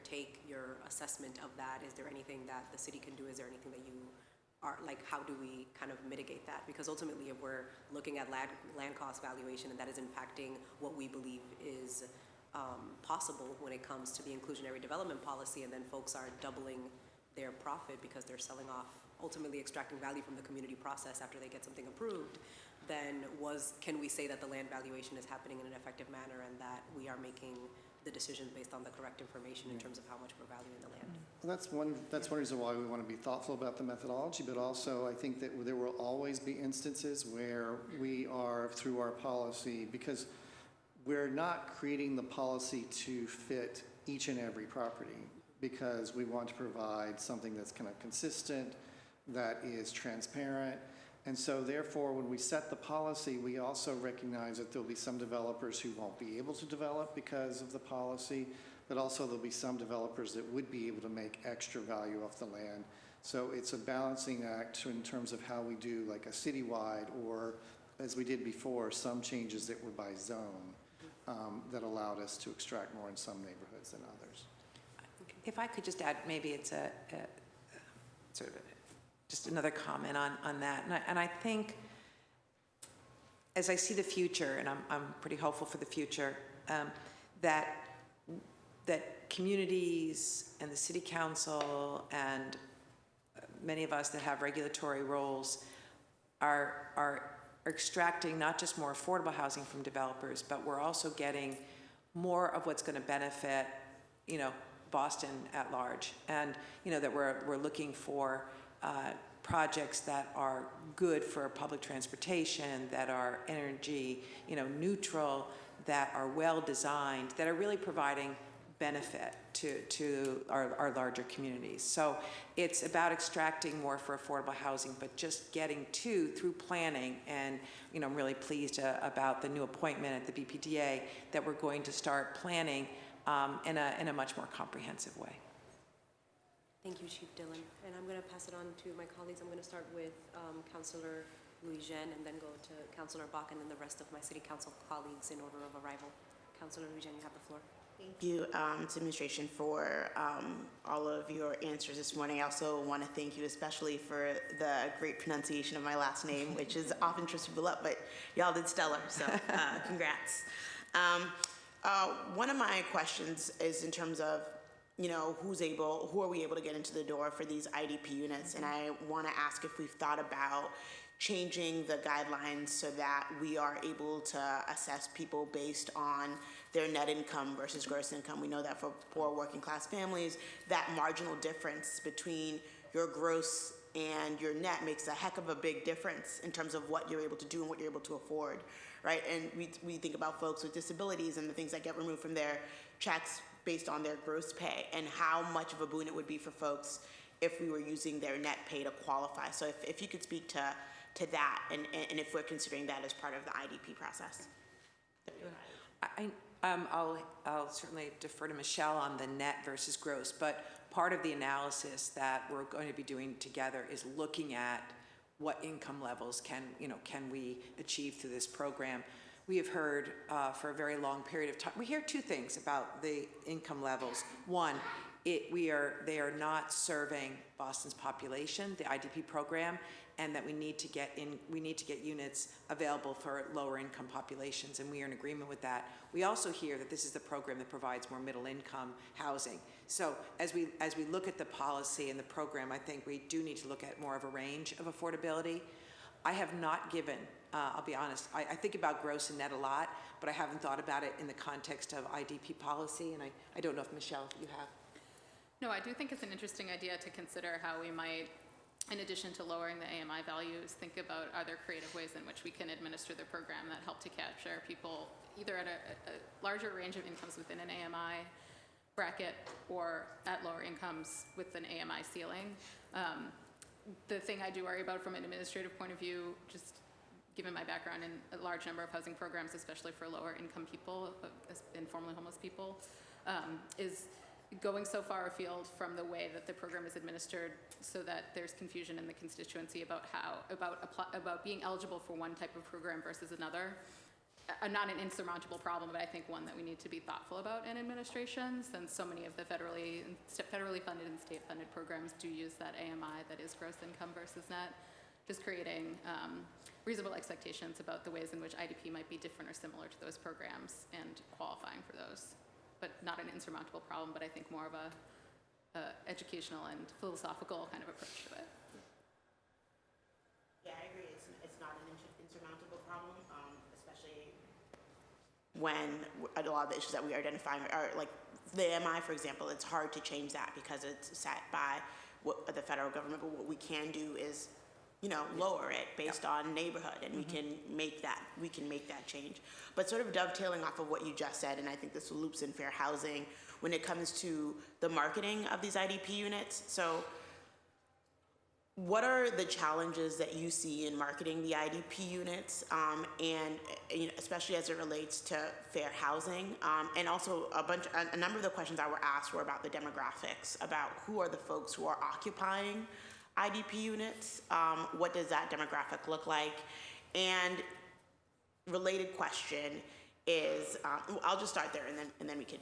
take, your assessment of that? Is there anything that the city can do? Is there anything that you are, how do we kind of mitigate that? Because ultimately, if we're looking at land cost valuation and that is impacting what we believe is possible when it comes to the inclusionary development policy, and then folks are doubling their profit because they're selling off, ultimately extracting value from the community process after they get something approved, then can we say that the land valuation is happening in an effective manner and that we are making the decisions based on the correct information in terms of how much we're valuing the land? Well, that's one reason why we want to be thoughtful about the methodology, but also I think that there will always be instances where we are, through our policy, because we're not creating the policy to fit each and every property, because we want to provide something that's kind of consistent, that is transparent. And so therefore, when we set the policy, we also recognize that there'll be some developers who won't be able to develop because of the policy, but also there'll be some developers that would be able to make extra value off the land. So it's a balancing act in terms of how we do like a citywide, or as we did before, some changes that were by zone that allowed us to extract more in some neighborhoods than others. If I could just add, maybe it's a sort of just another comment on that. And I think, as I see the future, and I'm pretty hopeful for the future, that communities and the city council and many of us that have regulatory roles are extracting not just more affordable housing from developers, but we're also getting more of what's going to benefit, Boston at large. And, that we're looking for projects that are good for public transportation, that are energy, neutral, that are well designed, that are really providing benefit to our larger communities. So it's about extracting more for affordable housing, but just getting through planning. And I'm really pleased about the new appointment at the BPDA, that we're going to start planning in a much more comprehensive way. Thank you, Chief Dillon. And I'm going to pass it on to my colleagues. I'm going to start with Councilor Louis-Jean and then go to Councilor Bach and then the rest of my city council colleagues in order of arrival. Councilor Louis-Jean, you have the floor. Thank you to administration for all of your answers this morning. I also want to thank you especially for the great pronunciation of my last name, which is often trips people up, but y'all did stellar, so congrats. One of my questions is in terms of, who are we able to get into the door for these IDP units? And I want to ask if we've thought about changing the guidelines so that we are able to assess people based on their net income versus gross income. We know that for poor working class families, that marginal difference between your gross and your net makes a heck of a big difference in terms of what you're able to do and what you're able to afford, right? And we think about folks with disabilities and the things that get removed from their checks based on their gross pay, and how much of a boon it would be for folks if we were using their net pay to qualify. So if you could speak to that, and if we're considering that as part of the IDP process. I'll certainly defer to Michelle on the net versus gross, but part of the analysis that we're going to be doing together is looking at what income levels can we achieve through this program. We have heard for a very long period of time, we hear two things about the income levels. One, they are not serving Boston's population, the IDP program, and that we need to get units available for lower income populations, and we are in agreement with that. We also hear that this is the program that provides more middle income housing. So as we look at the policy and the program, I think we do need to look at more of a range of affordability. I have not given, I'll be honest, I think about gross and net a lot, but I haven't thought about it in the context of IDP policy, and I don't know if, Michelle, you have. No, I do think it's an interesting idea to consider how we might, in addition to lowering the AMI values, think about are there creative ways in which we can administer the program that help to capture people either at a larger range of incomes within an AMI bracket or at lower incomes with an AMI ceiling. The thing I do worry about from an administrative point of view, just given my background in a large number of housing programs, especially for lower income people, informally homeless people, is going so far afield from the way that the program is administered so that there's confusion in the constituency about about being eligible for one type of program versus another. Not an insurmountable problem, but I think one that we need to be thoughtful about in administration, since so many of the federally funded and state funded programs do use that AMI that is gross income versus net, just creating reasonable expectations about the ways in which IDP might be different or similar to those programs and qualifying for those. But not an insurmountable problem, but I think more of a educational and philosophical kind of approach to it. Yeah, I agree. It's not an insurmountable when a lot of the issues that we are identifying are like the AMI, for example. It's hard to change that because it's set by the federal government, but what we can do is, you know, lower it based on neighborhood, and we can make that change. But sort of dovetailing off of what you just said, and I think this loops in fair housing when it comes to the marketing of these IDP units. So what are the challenges that you see in marketing the IDP units, and you know, especially as it relates to fair housing? And also a number of the questions that were asked were about the demographics, about who are the folks who are occupying IDP units, what does that demographic look like? And related question is, I'll just start there and then we can.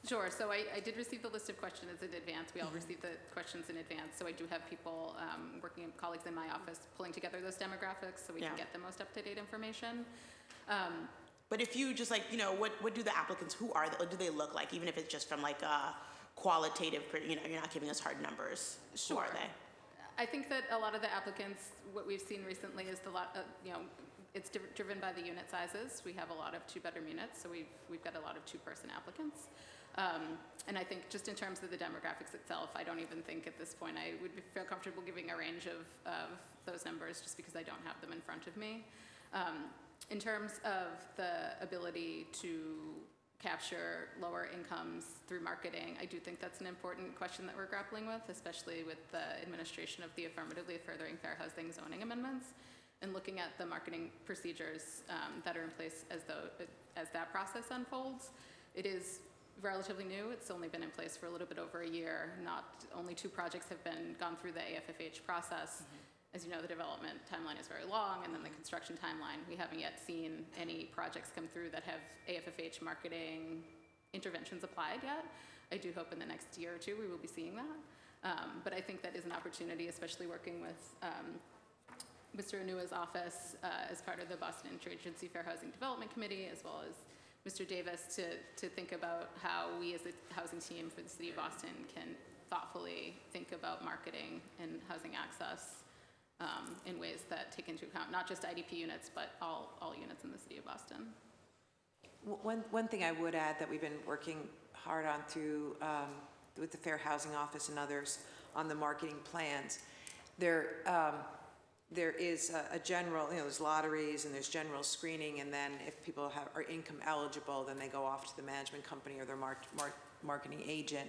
Sure. So I did receive the list of questions in advance. We all received the questions in advance. So I do have people colleagues in my office pulling together those demographics so we can get the most up-to-date information. But if you just like, you know, what do the applicants, who are they, what do they look like? Even if it's just from like a qualitative, you know, you're not giving us hard numbers. Sure. Who are they? I think that a lot of the applicants, what we've seen recently is you know, it's driven by the unit sizes. We have a lot of 2-bedroom units, so we've got a lot of 2-person applicants. And I think just in terms of the demographics itself, I don't even think at this point I would feel comfortable giving a range of those numbers just because I don't have them in front of me. In terms of the ability to capture lower incomes through marketing, I do think that's an important question that we're grappling with, especially with the administration of the affirmatively furthering fair housing zoning amendments, and looking at the marketing procedures that are in place as that process unfolds. It is relatively new. It's only been in place for a little bit over a year. Not only 2 projects have gone through the AFFH process. As you know, the development timeline is very long, and then the construction timeline. We haven't yet seen any projects come through that have AFFH marketing interventions applied yet. I do hope in the next year or 2 we will be seeing that. But I think that is an opportunity, especially working with Mr. Anua's office as part of the Boston Interagency Fair Housing Development Committee, as well as Mr. Davis, to think about how we as a housing team for the city of Boston can thoughtfully think about marketing and housing access in ways that take into account not just IDP units, but all units in the city of Boston. One thing I would add that we've been working hard on through with the Fair Housing Office and others on the marketing plans, there is a general, you know, there's lotteries and there's general screening, and then if people are income eligible, then they go off to the management company or their marketing agent.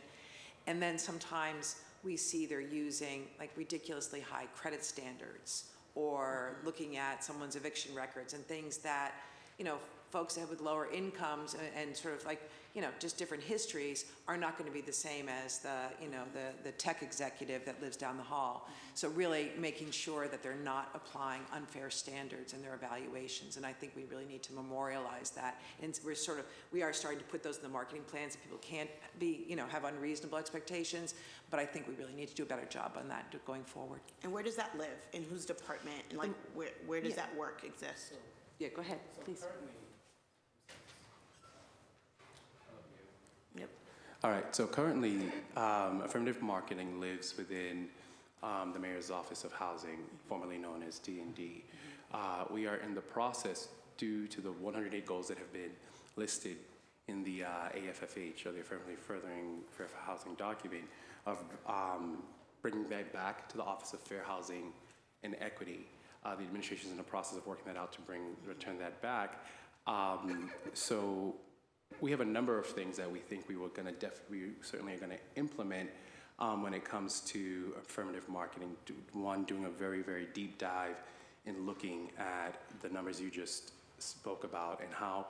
And then sometimes we see they're using like ridiculously high credit standards or looking at someone's eviction records and things that, you know, folks that have with lower incomes and sort of like, you know, just different histories are not going to be the same as the, you know, the tech executive that lives down the hall. So really making sure that they're not applying unfair standards in their evaluations. And I think we really need to memorialize that. And we are starting to put those in the marketing plans so people can't be, you know, have unreasonable expectations. But I think we really need to do a better job on that going forward. And where does that live? In whose department? And like, where does that work exist? Yeah, go ahead, please. Yep. All right, so currently, affirmative marketing lives within the Mayor's Office of Housing, formerly known as D&D. We are in the process, due to the 108 goals that have been listed in the AFFH, or the Affirmatively Furthering Fair Housing document, of bringing that back to the Office of Fair Housing and Equity. The administration is in the process of working that out to return that back. So we have a number of things that we think we certainly are going to implement when it comes to affirmative marketing. One, doing a very, very deep dive in looking at the numbers you just spoke about and how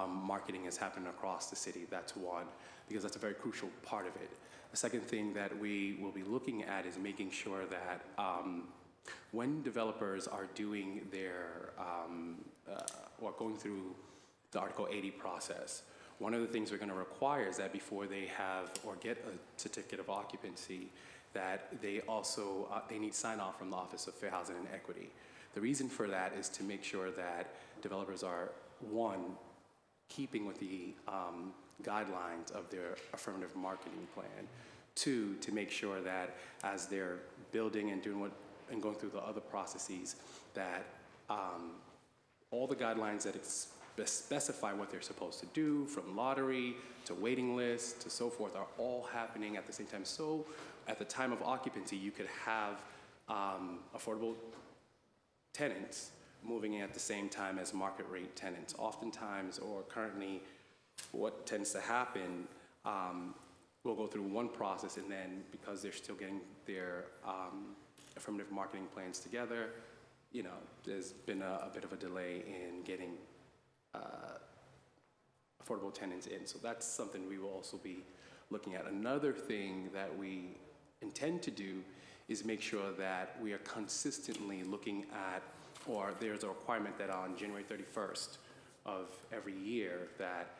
marketing is happening across the city. That's one, because that's a very crucial part of it. The second thing that we will be looking at is making sure that when developers are doing their, or going through the Article 80 process, one of the things we're going to require is that before they have or get a certificate of occupancy, that they also, they need sign off from the Office of Fair Housing and Equity. The reason for that is to make sure that developers are, one, keeping with the guidelines of their affirmative marketing plan. Two, to make sure that as they're building and doing and going through the other processes, that all the guidelines that specify what they're supposed to do, from lottery to waiting lists to so forth, are all happening at the same time. So at the time of occupancy, you could have affordable tenants moving in at the same time as market rate tenants. Oftentimes, or currently, what tends to happen, we'll go through one process, and then because they're still getting their affirmative marketing plans together, you know, there's been a bit of a delay in getting affordable tenants in. So that's something we will also be looking at. Another thing that we intend to do is make sure that we are consistently looking at, or there's a requirement that on January 31st of every year that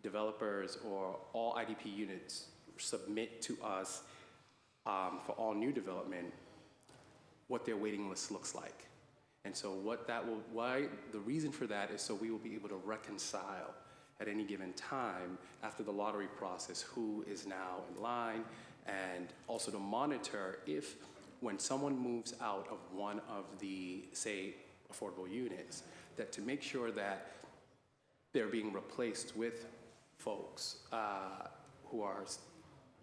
developers or all IDP units submit to us for all new development what their waiting list looks like. And so the reason for that is so we will be able to reconcile at any given time after the lottery process who is now in line, and also to monitor if when someone moves out of one of the, say, affordable units, that to make sure that they're being replaced with folks who are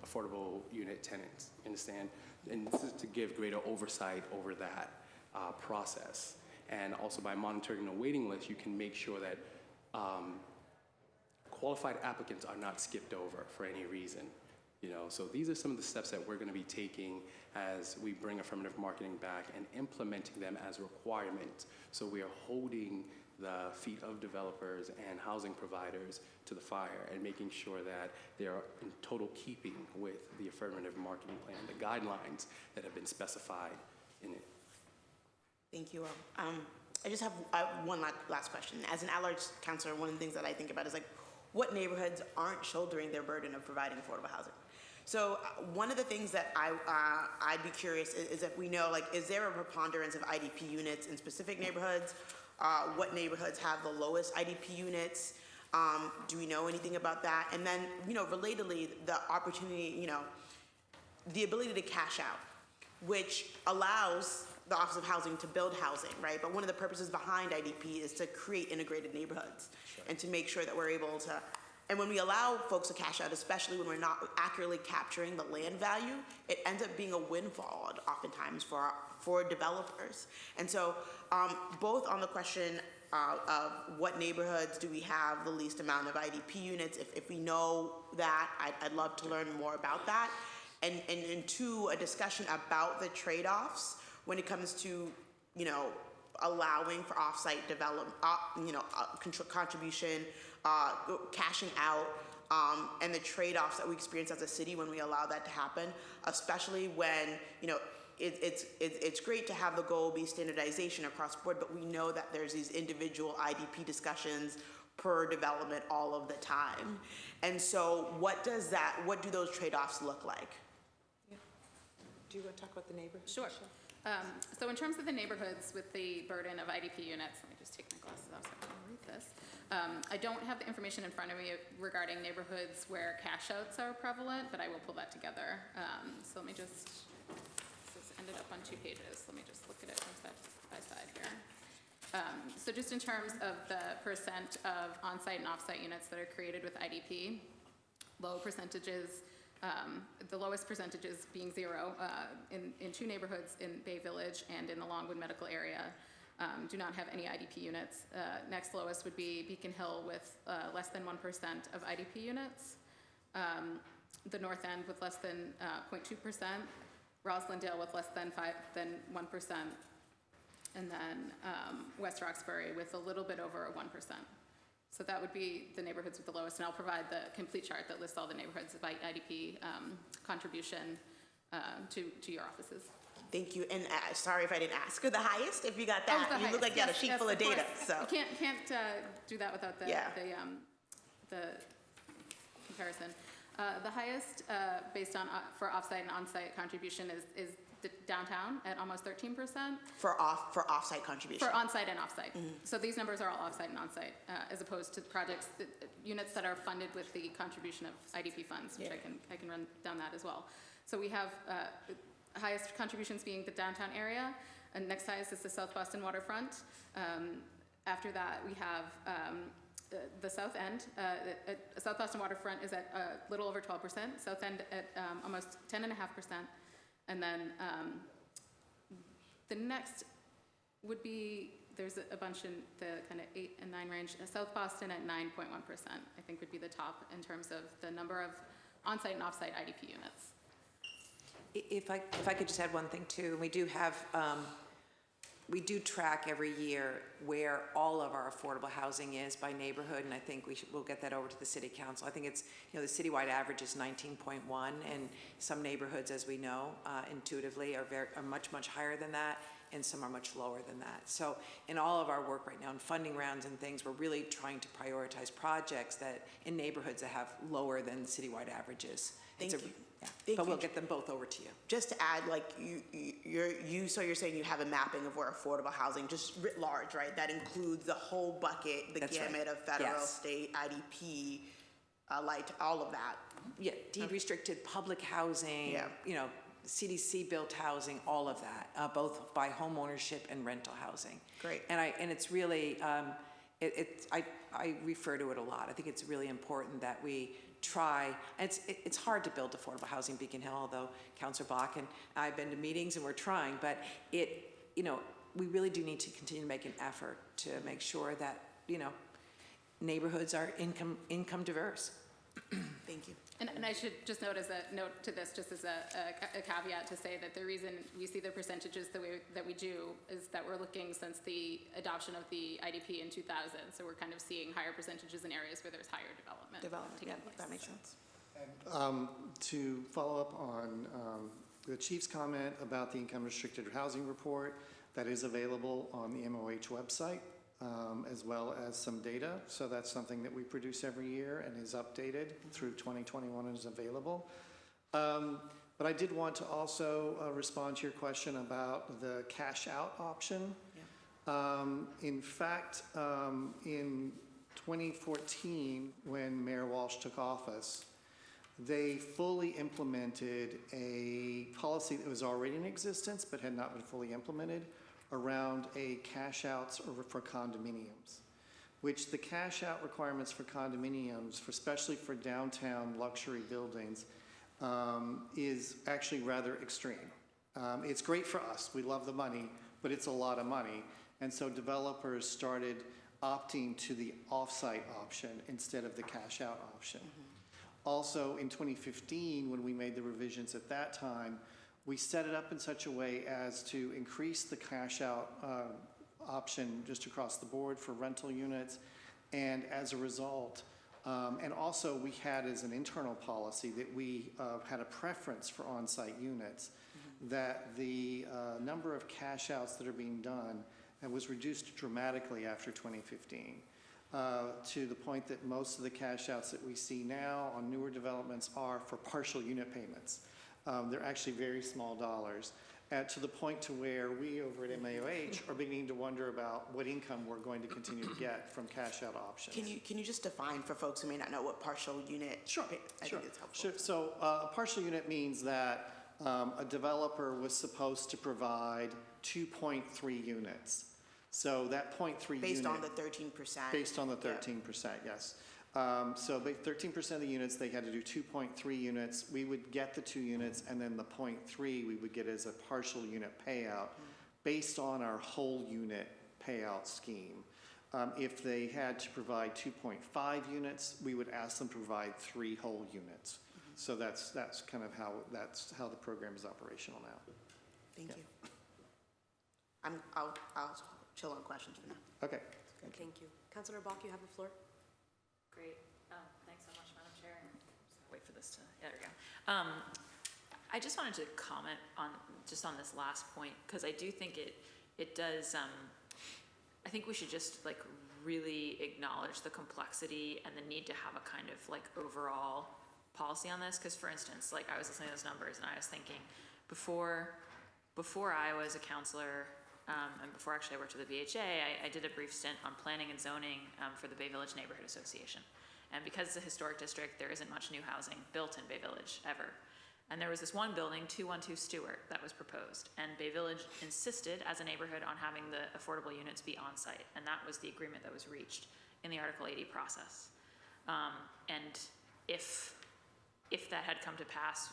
affordable unit tenants, understand? And this is to give greater oversight over that process. And also by monitoring the waiting list, you can make sure that qualified applicants are not skipped over for any reason. You know, so these are some of the steps that we're going to be taking as we bring affirmative marketing back and implementing them as requirements. So we are holding the feet of developers and housing providers to the fire and making sure that they are in total keeping with the affirmative marketing plan, the guidelines that have been specified in it. Thank you. I just have one last question. As an at-large counselor, one of the things that I think about is like, what neighborhoods aren't shouldering their burden of providing affordable housing? So one of the things that I'd be curious is if we know, like, is there a preponderance of IDP units in specific neighborhoods? What neighborhoods have the lowest IDP units? Do we know anything about that? And then, you know, relatedly, the opportunity, you know, the ability to cash out, which allows the Office of Housing to build housing, right? But one of the purposes behind IDP is to create integrated neighborhoods and to make sure that we're able to, and when we allow folks to cash out, especially when we're not accurately capturing the land value, it ends up being a windfall oftentimes for developers. And so both on the question of what neighborhoods do we have the least amount of IDP units, if we know that, I'd love to learn more about that. And two, a discussion about the trade-offs when it comes to, you know, allowing for off-site development, contribution, cashing out, and the trade-offs that we experience as a city when we allow that to happen, especially when, you know, it's great to have the goal be standardization across the board, but we know that there's these individual IDP discussions per development all of the time. And so what do those trade-offs look like? Yeah. Do you want to talk about the neighborhood? Sure. So in terms of the neighborhoods with the burden of IDP units, let me just take my glasses off so I can read this. I don't have the information in front of me regarding neighborhoods where cash outs are prevalent, but I will pull that together. So let me just, this ended up on 2 pages. Let me just look at it from side by side here. So just in terms of the percent of on-site and off-site units that are created with IDP, low percentages, the lowest percentages being 0 in 2 neighborhoods in Bay Village and in the Longwood Medical Area do not have any IDP units. Next lowest would be Beacon Hill with less than 1% of IDP units. The North End with less than 0.2%. Roslindale with less than 1%. And then West Roxbury with a little bit over 1%. So that would be the neighborhoods with the lowest, and I'll provide the complete chart that lists all the neighborhoods by IDP contribution to your offices. Thank you, and sorry if I didn't ask. The highest, if you got that, Oh, you look like you had a sheet full of data. So you can't do that without the comparison. The highest, based on for offsite and onsite contribution, is downtown at almost 13%. For offsite contribution. For onsite and offsite. Mm-hmm. So these numbers are all offsite and onsite, as opposed to projects, units that are funded with the contribution of IDP funds, which I can run down that as well. So we have highest contributions being the downtown area, and next highest is the South Boston waterfront. After that, we have the south end, South Boston waterfront is at a little over 12%, south end at almost 10.5%, and then the next would be, there's a bunch in the kind of 8 and 9 range. South Boston at 9.1%, I think would be the top in terms of the number of on-site and off-site IDP units. If I could just add one thing too, we do have, we do track every year where all of our affordable housing is by neighborhood, and I think we'll get that over to the city council. I think it's, the citywide average is 19.1, and some neighborhoods, as we know, intuitively are much, much higher than that, and some are much lower than that. So in all of our work right now, in funding rounds and things, we're really trying to prioritize projects that in neighborhoods that have lower than citywide averages. Thank you. Yeah. Thank But we'll you. get them both over to you. Just to add, like, so you're saying you have a mapping of where affordable housing, just writ large, right? That includes the whole bucket, the That's right. gamut of federal, Yes. state, IDP, like all of that. Yeah, deed restricted public housing, Yeah. CDC built housing, all of that, both by home ownership and rental housing. Great. And it's really, I refer to it a lot. I think it's really important that we try, and it's hard to build affordable housing in Beacon Hill, although Councilor Bach and I've been to meetings and we're trying, but we really do need to continue to make an effort to make sure that, neighborhoods are income diverse. Thank you. And I should just note to this, just as a caveat, to say that the reason we see the percentages the way that we do is that we're looking since the adoption of the IDP in 2000. So we're kind of seeing higher percentages in areas where there's higher development. Yeah, taking place. that makes sense. To follow up on the chief's comment about the income restricted housing report, that is available on the MOH website, as well as some data. So that's something that we produce every year and is updated through 2021 and is available. But I did want to also respond to your question about the cash out option. Yeah. In fact, in 2014, when Mayor Walsh took office, they fully implemented a policy that was already in existence but had not been fully implemented around a cash outs for condominiums, which the cash out requirements for condominiums, especially for downtown luxury buildings, is actually rather extreme. It's great for us, we love the money, but it's a lot of money. And so developers started opting to the off-site option instead of the cash out option. Also in 2015, when we made the revisions at that time, we set it up in such a way as to increase the cash out option just across the board for rental units. And as a result, and also we had as an internal policy that we had a preference for on-site units, that the number of cash outs that are being done was reduced dramatically after 2015. To the point that most of the cash outs that we see now on newer developments are for partial unit payments. They're actually very small dollars, to the point to where we over at MAOH are beginning to wonder about what income we're going to continue to get from cash out options. Can you just define for folks who may not know what partial unit? Sure, I think it's helpful. Sure. So a partial unit means that a developer was supposed to provide 2.3 units. So that 0.3 Based unit, on the 13%. based on the 13%, yes. So 13% of the units, they had to do 2.3 units. We would get the 2 units, and then the 0.3 we would get as a partial unit payout based on our whole unit payout scheme. If they had to provide 2.5 units, we would ask them to provide 3 whole units. So that's kind of how the program is operational now. Thank you. I'll chill on questions for now. Okay. Thank you. Councilor Bach, you have the floor. Great. Thanks so much, Madam Chair. Wait for this to, there we go. I just wanted to comment on this last point, because I do think it does, I think we should just really acknowledge the complexity and the need to have a kind of overall policy on this. Because for instance, I was listening to those numbers and I was thinking, before I was a counselor, and before actually I worked at the BHA, I did a brief stint on planning and zoning for the Bay Village Neighborhood Association. And because it's a historic district, there isn't much new housing built in Bay Village ever. And there was this one building, 212 Stewart, that was proposed. And Bay Village insisted as a neighborhood on having the affordable units be on site. And that was the agreement that was reached in the Article 80 process. And if that had come to pass,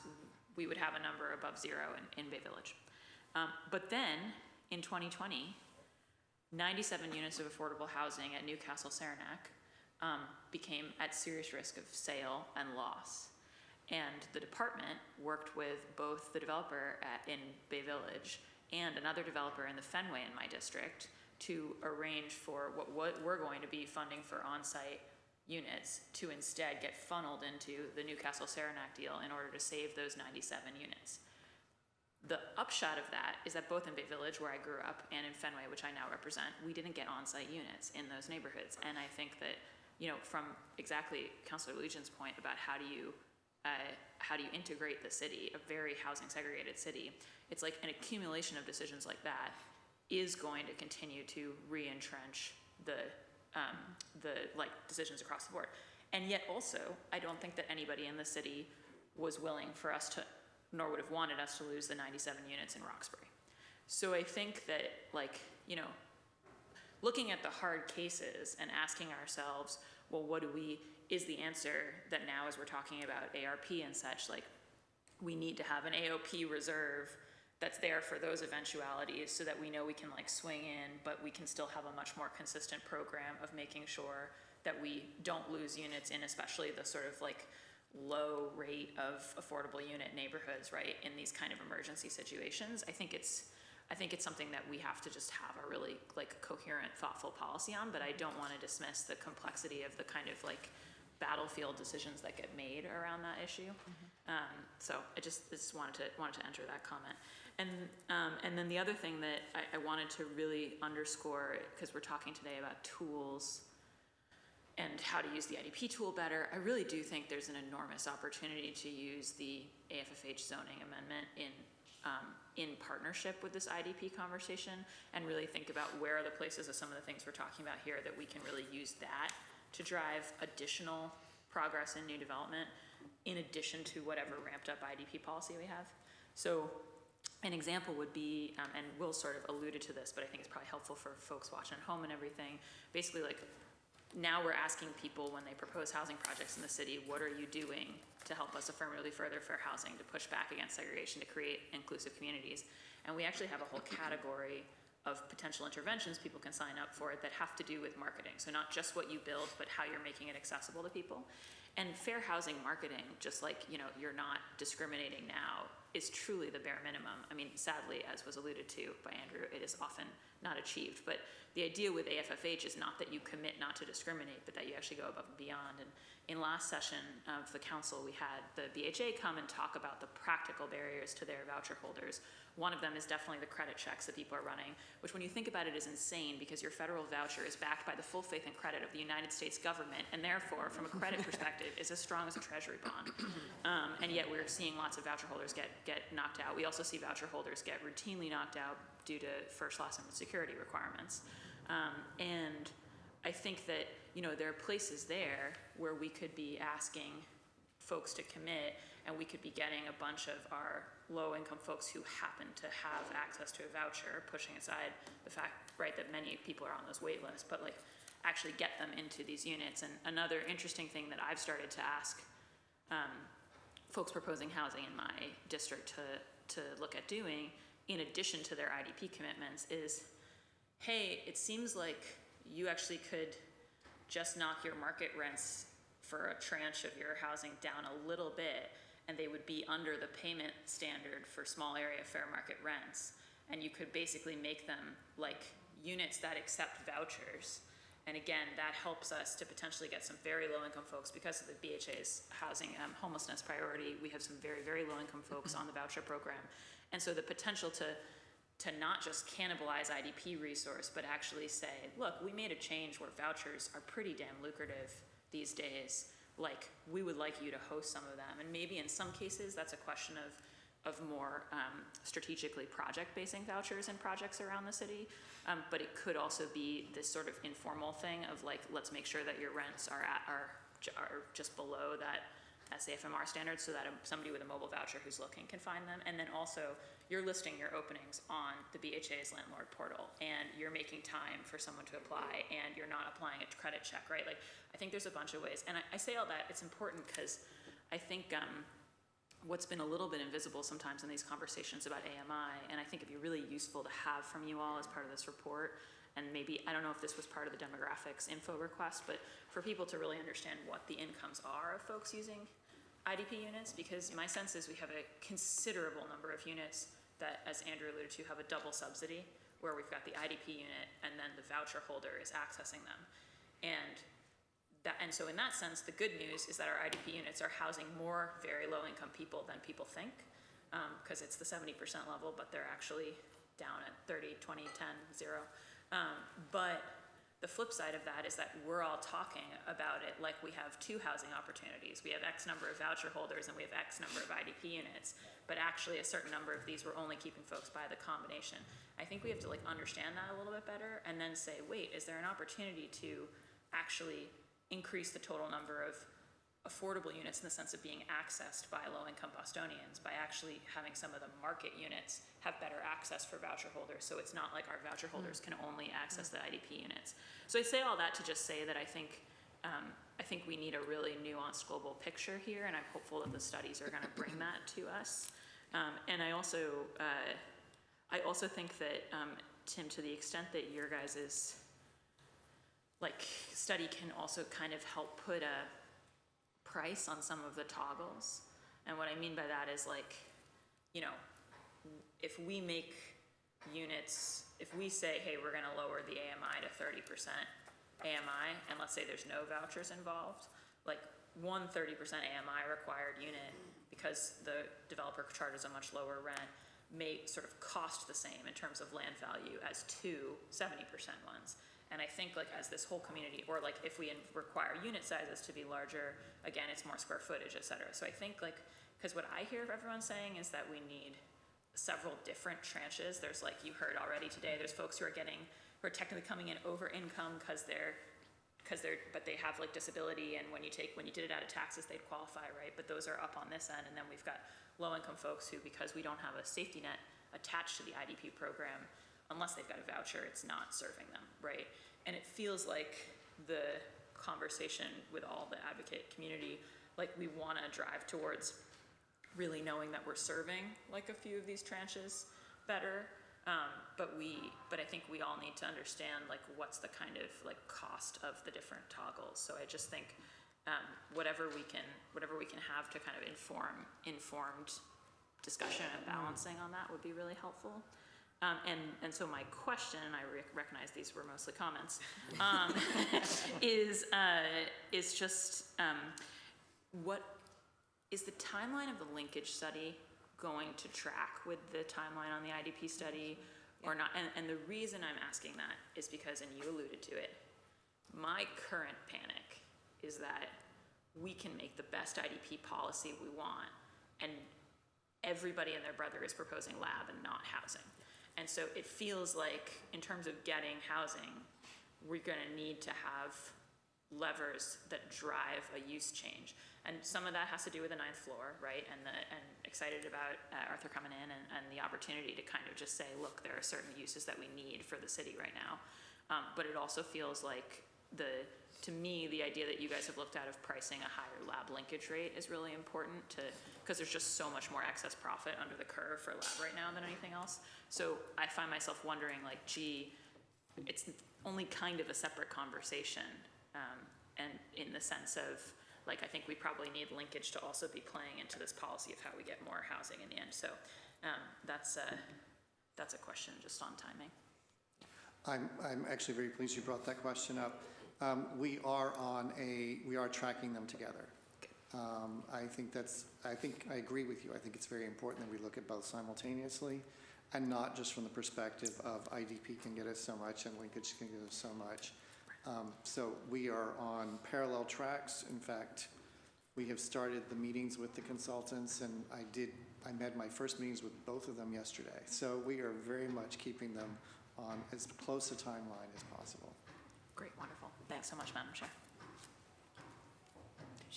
we would have a number above zero in Bay Village. But then, in 2020, 97 units of affordable housing at Newcastle Saranac became at serious risk of sale and loss. And the department worked with both the developer in Bay Village and another developer in the Fenway in my district to arrange for what were going to be funding for on-site units to instead get funneled into the Newcastle Saranac deal in order to save those 97 units. The upshot of that is that both in Bay Village, where I grew up, and in Fenway, which I now represent, we didn't get on-site units in those neighborhoods. And I think that, from exactly Councilor Legion's point about how do you integrate the city, a very housing segregated city, it's like an accumulation of decisions like that is going to continue to re-entrench the decisions across the board. And yet also, I don't think that anybody in the city was willing for us to, nor would have wanted us to lose the 97 units in Roxbury. So I think that, looking at the hard cases and asking ourselves, well, is the answer that now as we're talking about ARP and such, we need to have an AOP reserve that's there for those eventualities so that we know we can swing in, but we can still have a much more consistent program of making sure that we don't lose units in especially the sort of low rate of affordable unit neighborhoods, right, in these kind of emergency situations. I think it's something that we have to just have a really coherent, thoughtful policy on, but I don't want to dismiss the complexity of the kind of battlefield decisions that get made around that issue. So I just wanted to enter that comment. And then the other thing that I wanted to really underscore, because we're talking today about tools and how to use the IDP tool better, I really do think there's an enormous opportunity to use the AFFH zoning amendment in partnership with this IDP conversation, and really think about where are the places of some of the things we're talking about here that we can really use that to drive additional progress in new development in addition to whatever ramped up IDP policy we have. So an example would be, and Will sort of alluded to this, but I think it's probably helpful for folks watching at home and everything, basically now we're asking people when they propose housing projects in the city, what are you doing to help us affirmatively further fair housing, to push back against segregation, to create inclusive communities? And we actually have a whole category of potential interventions people can sign up for that have to do with marketing. So not just what you build, but how you're making it accessible to people. And fair housing marketing, just you're not discriminating now, is truly the bare minimum. I mean, sadly, as was alluded to by Andrew, it is often not achieved. But the idea with AFFH is not that you commit not to discriminate, but that you actually go above and beyond. And in last session of the council, we had the BHA come and talk about the practical barriers to their voucher holders. One of them is definitely the credit checks that people are running, which when you think about it is insane, because your federal voucher is backed by the full faith and credit of the United States government, and therefore, from a credit perspective, is as strong as a treasury bond. And yet we're seeing lots of voucher holders get knocked out. We also see voucher holders get routinely knocked out due to first, last, and security requirements. And I think that, there are places there where we could be asking folks to commit, and we could be getting a bunch of our low-income folks who happen to have access to a voucher, pushing aside the fact, right, that many people are on those wait lists, but actually get them into these units. And another interesting thing that I've started to ask folks proposing housing in my district to look at doing, in addition to their IDP commitments, is, hey, it seems like you actually could just knock your market rents for a tranche of your housing down a little bit, and they would be under the payment standard for small area fair market rents. And you could basically make them units that accept vouchers. And again, that helps us to potentially get some very low-income folks, because of the BHA's housing homelessness priority. We have some very, very low-income folks on the voucher program. And so the potential to not just cannibalize IDP resource, but actually say, look, we made a change where vouchers are pretty damn lucrative these days. We would like you to host some of them. And maybe in some cases, that's a question of more strategically project-basing vouchers in projects around the city. But it could also be this sort of informal thing of let's make sure that your rents are just below that SAFMR standards so that somebody with a mobile voucher who's looking can find them. And then also, you're listing your openings on the BHA's landlord portal, and you're making time for someone to apply, and you're not applying a credit check, right? Like, I think there's a bunch of ways. And I say all that, it's important because I think what's been a little bit invisible sometimes in these conversations about AMI, and I think it'd be really useful to have from you all as part of this report, and maybe, I don't know if this was part of the demographics info request, but for people to really understand what the incomes are of folks using IDP units, because my sense is we have a considerable number of units that, as Andrew alluded to, have a double subsidy, where we've got the IDP unit and then the voucher holder is accessing them. And so in that sense, the good news is that our IDP units are housing more very low-income people than people think, because it's the 70% level, but they're actually down at 30, 20, 10, 0. But the flip side of that is that we're all talking about it like we have two housing opportunities. We have X number of voucher holders and we have X number of IDP units, but actually a certain number of these we're only keeping folks by the combination. I think we have to understand that a little bit better and then say, wait, is there an opportunity to actually increase the total number of affordable units in the sense of being accessed by low-income Bostonians by actually having some of the market units have better access for voucher holders, so it's not like our voucher holders can only access the IDP units. So I say all that to just say that I think we need a really nuanced global picture here, and I'm hopeful that the studies are going to bring that to us. And I also think that, Tim, to the extent that your guys' study can also kind of help put a price on some of the toggles. And what I mean by that is if we make units, if we say, hey, we're gonna lower the AMI to 30% AMI, and let's say there's no vouchers involved, one 30% AMI required unit, because the developer charges a much lower rent, may sort of cost the same in terms of land value as two 70% ones. And I think as this whole community, or if we require unit sizes to be larger, again, it's more square footage, et cetera. So I think because what I hear everyone saying is that we need several different tranches. There's you heard already today, there's folks who are technically coming in over income but they have disability, and when you did it out of taxes, they'd qualify, right? But those are up on this end, and then we've got low income folks who, because we don't have a safety net attached to the IDP program, unless they've got a voucher, it's not serving them, right? And it feels like the conversation with all the advocate community, we want to drive towards really knowing that we're serving a few of these tranches better, but I think we all need to understand what's the kind of cost of the different toggles. So I just think whatever we can have to kind of informed discussion and balancing on that would be really helpful. And so my question, and I recognize these were mostly comments, is just what is the timeline of the linkage study going to track with the timeline on the IDP study or not? And the reason I'm asking that is because, and you alluded to it, my current panic is that we can make the best IDP policy we want, and everybody and their brother is proposing lab and not housing. And so it feels like, in terms of getting housing, we're going to need to have levers that drive a use change. And some of that has to do with the 9th floor, right? And excited about Arthur coming in and the opportunity to kind of just say, look, there are certain uses that we need for the city right now. But it also feels like to me, the idea that you guys have looked at of pricing a higher lab linkage rate is really important because there's just so much more excess profit under the curve for lab right now than anything else. So I find myself wondering, gee, it's only kind of a separate conversation, and in the sense of, I think we probably need linkage to also be playing into this policy of how we get more housing in the end. So that's a question just on timing. I'm actually very pleased you brought that question up. We are tracking them together. I think I agree with you. I think it's very important that we look at both simultaneously, and not just from the perspective of IDP can get us so much and linkage can get us so much. So we are on parallel tracks. In fact, we have started the meetings with the consultants, and I met my first meetings with both of them yesterday. So we are very much keeping them on as close a timeline as possible. Great, wonderful. Thanks so much, Madam Chair.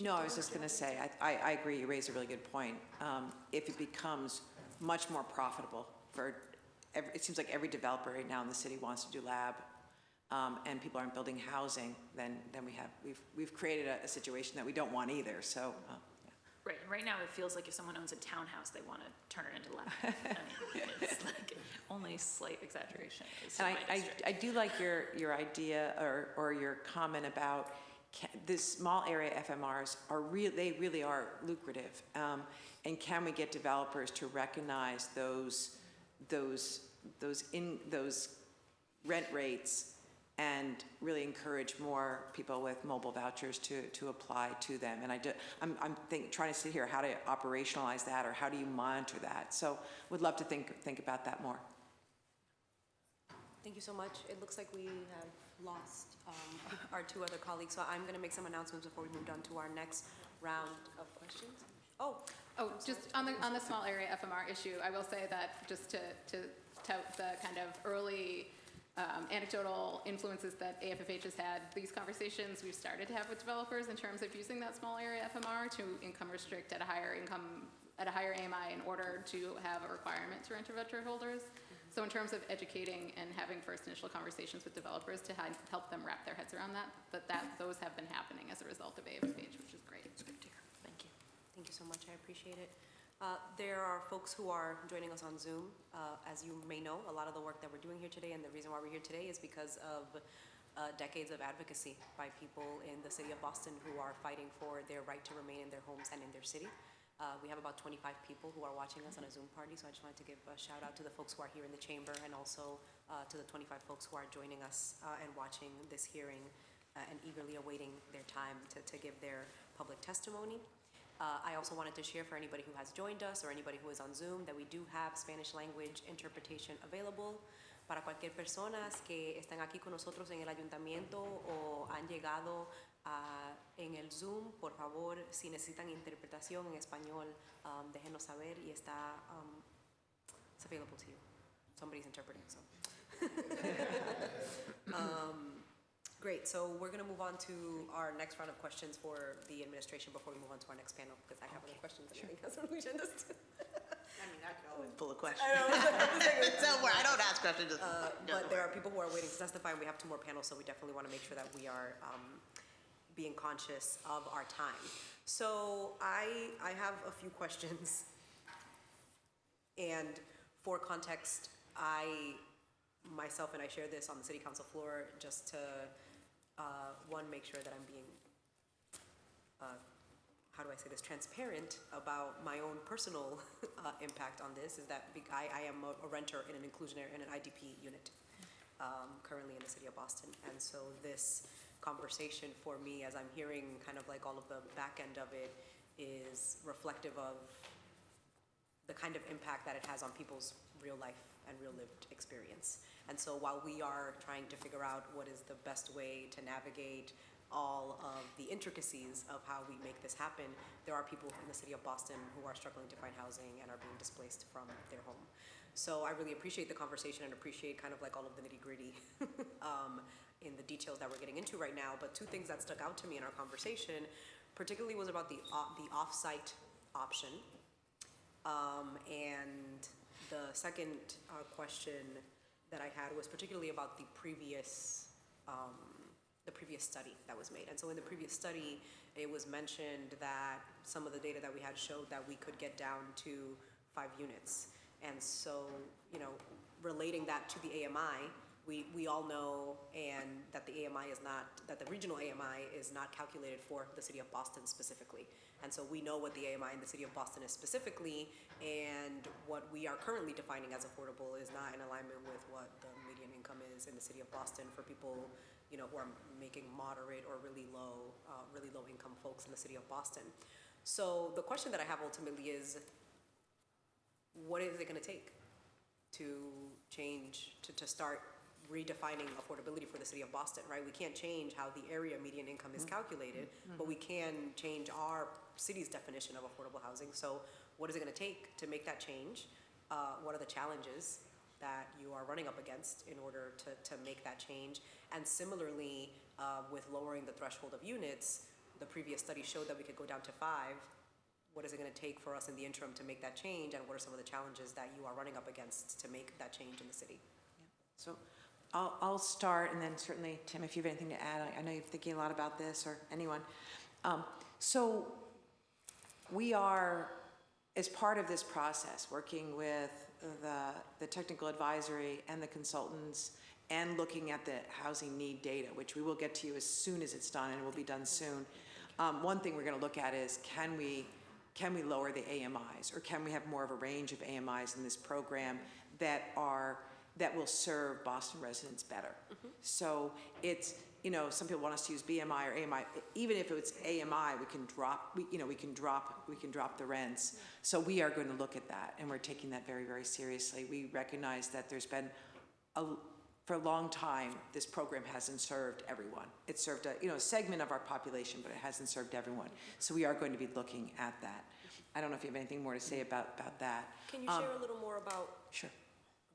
No, I was just going to say, I agree, you raise a really good point. If it becomes much more profitable for, it seems like every developer right now in the city wants to do lab, and people aren't building housing, then we've created a situation that we don't want either, so, yeah. Right, and right now it feels like if someone owns a townhouse, they want to turn it into lab. I mean, it's like only slight exaggeration. And I do like your idea or your comment about the small area FMRs they really are lucrative. And can we get developers to recognize those rent rates and really encourage more people with mobile vouchers to apply to them? And I'm trying to see here how to operationalize that, or how do you monitor that? So would love to think about that more. Thank you so much. It looks like we have lost our two other colleagues, so I'm going to make some announcements before we move on to our next round of questions. Oh, just on the small area FMR issue, I will say that just to tout the kind of early anecdotal influences that AFFH has had, these conversations we've started to have with developers in terms of using that small area FMR to income restrict at a higher AMI in order to have a requirement to rent to retro holders. So in terms of educating and having first initial conversations with developers to help them wrap their heads around those have been happening as a result of AFFH, which is great. It's good to hear. Thank you. thank you so much. I appreciate it. There are folks who are joining us on Zoom. As you may know, a lot of the work that we're doing here today, and the reason why we're here today, is because of decades of advocacy by people in the city of Boston who are fighting for their right to remain in their homes and in their city. We have about 25 people who are watching us on a Zoom party, so I just wanted to give a shout out to the folks who are here in the chamber, and also to the 25 folks who are joining us and watching this hearing and eagerly awaiting their time to give their public testimony. I also wanted to share for anybody who has joined us or anybody who is on Zoom that we do have Spanish language interpretation available para cualquier personas que están aquí con nosotros en el ayuntamiento o han llegado en el Zoom. Por favor, si necesitan interpretación en español, déjenos saber y está it's available to you. Somebody's interpreting, so. Great, so we're going to move on to our next round of questions for the administration before we move on to our next panel, because I have other questions that I think Councilor Lujan does too. I mean, I can always pull a question. I know, Don't worry, I don't ask questions. but there are people who are waiting to testify, and we have two more panels, so we definitely want to make sure that we are being conscious of our time. So I have a few questions, and for context, I myself and I share this on the city council floor just to one, make sure that I'm being how do I say this, transparent about my own personal impact on this, is that I am a renter in an inclusionary, in an IDP unit currently in the city of Boston. And so this conversation for me, as I'm hearing kind of like all of the back end of it, is reflective of the kind of impact that it has on people's real life and real lived experience. And so while we are trying to figure out what is the best way to navigate all of the intricacies of how we make this happen, there are people in the city of Boston who are struggling to find housing and are being displaced from their home. So I really appreciate the conversation and appreciate kind of like all of the nitty-gritty in the details that we're getting into right now. But two things that stuck out to me in our conversation particularly was about the off-site option. And the second question that I had was particularly about the previous study that was made. And so in the previous study, it was mentioned that some of the data that we had showed that we could get down to 5 units. And so, you know, relating that to the AMI, we all know and that the AMI is not, that the regional AMI is not calculated for the city of Boston specifically. And so we know what the AMI in the city of Boston is specifically, and what we are currently defining as affordable is not in alignment with what the median income is in the city of Boston for people, you know, who are making moderate or really low income folks in the city of Boston. So the question that I have ultimately is, what is it going to take to change, to start redefining affordability for the city of Boston, right? We can't change how the area median income is calculated, but we can change our city's definition of affordable housing. So what is it going to take to make that change? What are the challenges that you are running up against in order to make that change? And similarly, with lowering the threshold of units, the previous study showed that we could go down to 5. What is it going to take for us in the interim to make that change, and what are some of the challenges that you are running up against to make that change in the city? So I'll start, and then certainly, Tim, if you have anything to add, I know you're thinking a lot about this, or anyone. So we are, as part of this process, working with the technical advisory and the consultants and looking at the housing need data, which we will get to you as soon as it's done, and it will be done soon. One thing we're going to look at is can we lower the AMIs, or can we have more of a range of AMIs in this program that will serve Boston residents better? So it's, some people want us to use BMI or AMI. Even if it's AMI, we can drop the rents. So we are going to look at that, and we're taking that very, very seriously. We recognize that there's been for a long time, this program hasn't served everyone. It served a segment of our population, but it hasn't served everyone. So we are going to be looking at that. I don't know if you have anything more to say about that. Can you share a little more about Sure.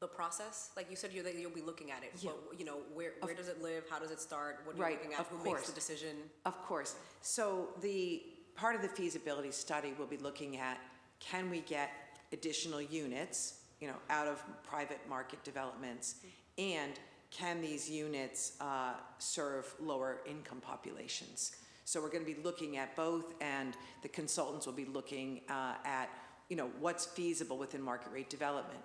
the process? Like you said, you'll be looking at it. Yeah. But, where does it live? How does it start? What are you Right, looking at? of Who course. makes the decision? Of course. So the part of the feasibility study will be looking at, can we get additional units, out of private market developments, and can these units serve lower income populations? So we're going to be looking at both, and the consultants will be looking at, what's feasible within market rate development.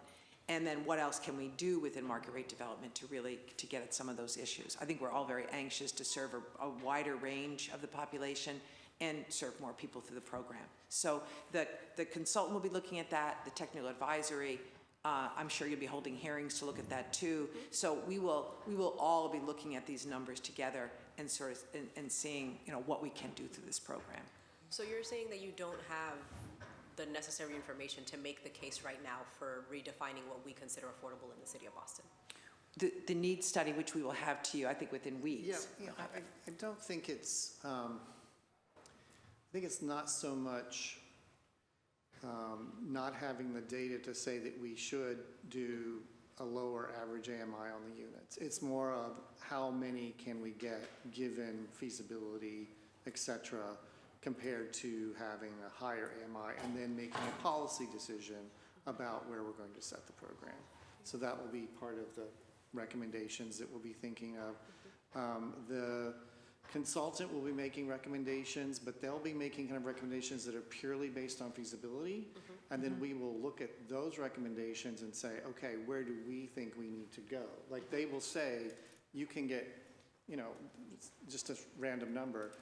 And then what else can we do within market rate development to get at some of those issues? I think we're all very anxious to serve a wider range of the population and serve more people through the program. So the consultant will be looking at that, the technical advisory. I'm sure you'll be holding hearings to look at that too. So we will all be looking at these numbers together and sort of and seeing what we can do through this program. So you're saying that you don't have the necessary information to make the case right now for redefining what we consider affordable in the city of Boston? The need study, which we will have to you, I think, within weeks. Yeah, I don't think it's, I think it's not so much not having the data to say that we should do a lower average AMI on the units. It's more of how many can we get given feasibility, et cetera, compared to having a higher AMI and then making a policy decision about where we're going to set the program. So that will be part of the recommendations that we'll be thinking of. The consultant will be making recommendations, but they'll be making kind of recommendations that are purely based on feasibility. And then we will look at those recommendations and say, okay, where do we think we need to go? Like they will say, you can get, just a random number,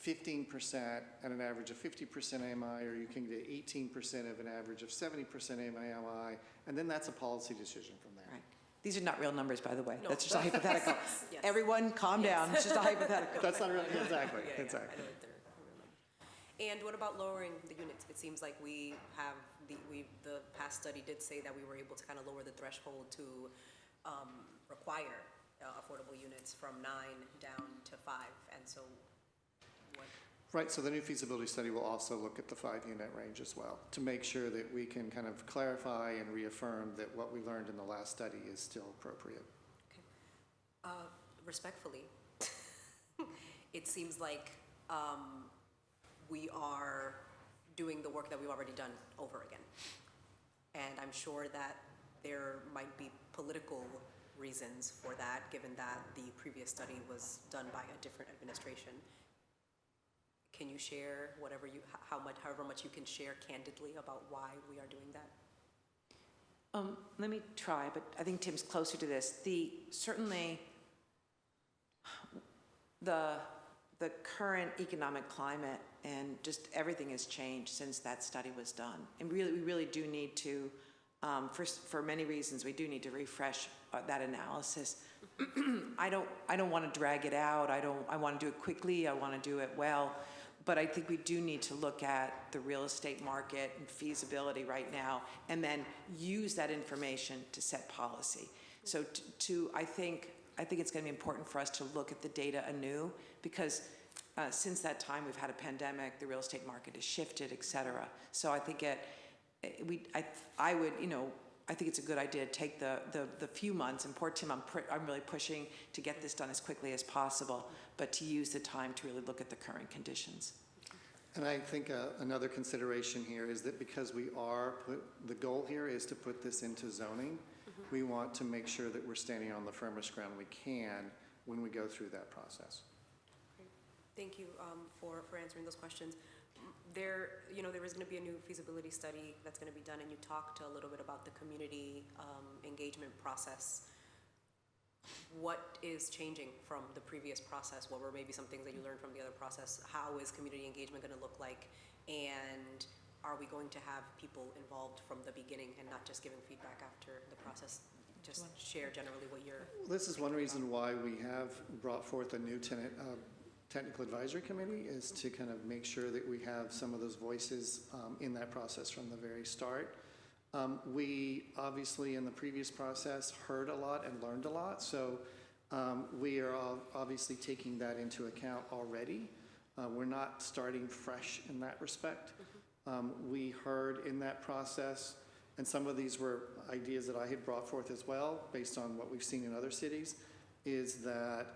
15% at an average of 50% AMI, or you can get 18% of an average of 70% AMI, and then that's a policy decision from there. Right. These are not real numbers, by the way. No. That's just a hypothetical. Yes. Everyone, calm down. It's just a hypothetical. That's not really, exactly, Yeah, I exactly. know what they're remembering. And what about lowering the units? It seems like we have the past study did say that we were able to kind of lower the threshold to require affordable units from 9 down to 5. And so what? Right, so the new feasibility study will also look at the 5-unit range as well, to make sure that we can kind of clarify and reaffirm that what we learned in the last study is still appropriate. Okay. Respectfully, it seems like we are doing the work that we've already done over again. And I'm sure that there might be political reasons for that, given that the previous study was done by a different administration. Can you share however much you can share candidly about why we are doing that? Let me try, but I think Tim's closer to this. Certainly, the current economic climate and just everything has changed since that study was done. And we really do need to, for many reasons, we do need to refresh that analysis. I don't want to drag it out. I want to do it quickly. I want to do it well. But I think we do need to look at the real estate market and feasibility right now, and then use that information to set policy. So I think it's going to be important for us to look at the data anew, because since that time we've had a pandemic, the real estate market has shifted, et cetera. So I think I would I think it's a good idea to take the few months, and poor Tim, I'm really pushing to get this done as quickly as possible, but to use the time to really look at the current conditions. And I think another consideration here is that because the goal here is to put this into zoning, we want to make sure that we're standing on the firmest ground we can when we go through that process. Great. Thank you for answering those questions. There is going to be a new feasibility study that's going to be done, and you talked a little bit about the community engagement process. What is changing from the previous process? What were maybe some things that you learned from the other process? How is community engagement going to look like? And are we going to have people involved from the beginning and not just giving feedback after the process? Just share generally what you're... This is one reason why we have brought forth a new technical advisory committee, is to kind of make sure that we have some of those voices in that process from the very start. We obviously in the previous process heard a lot and learned a lot, so we are obviously taking that into account already. We're not starting fresh in that respect. We heard in that process, and some of these were ideas that I had brought forth as well, based on what we've seen in other cities, is that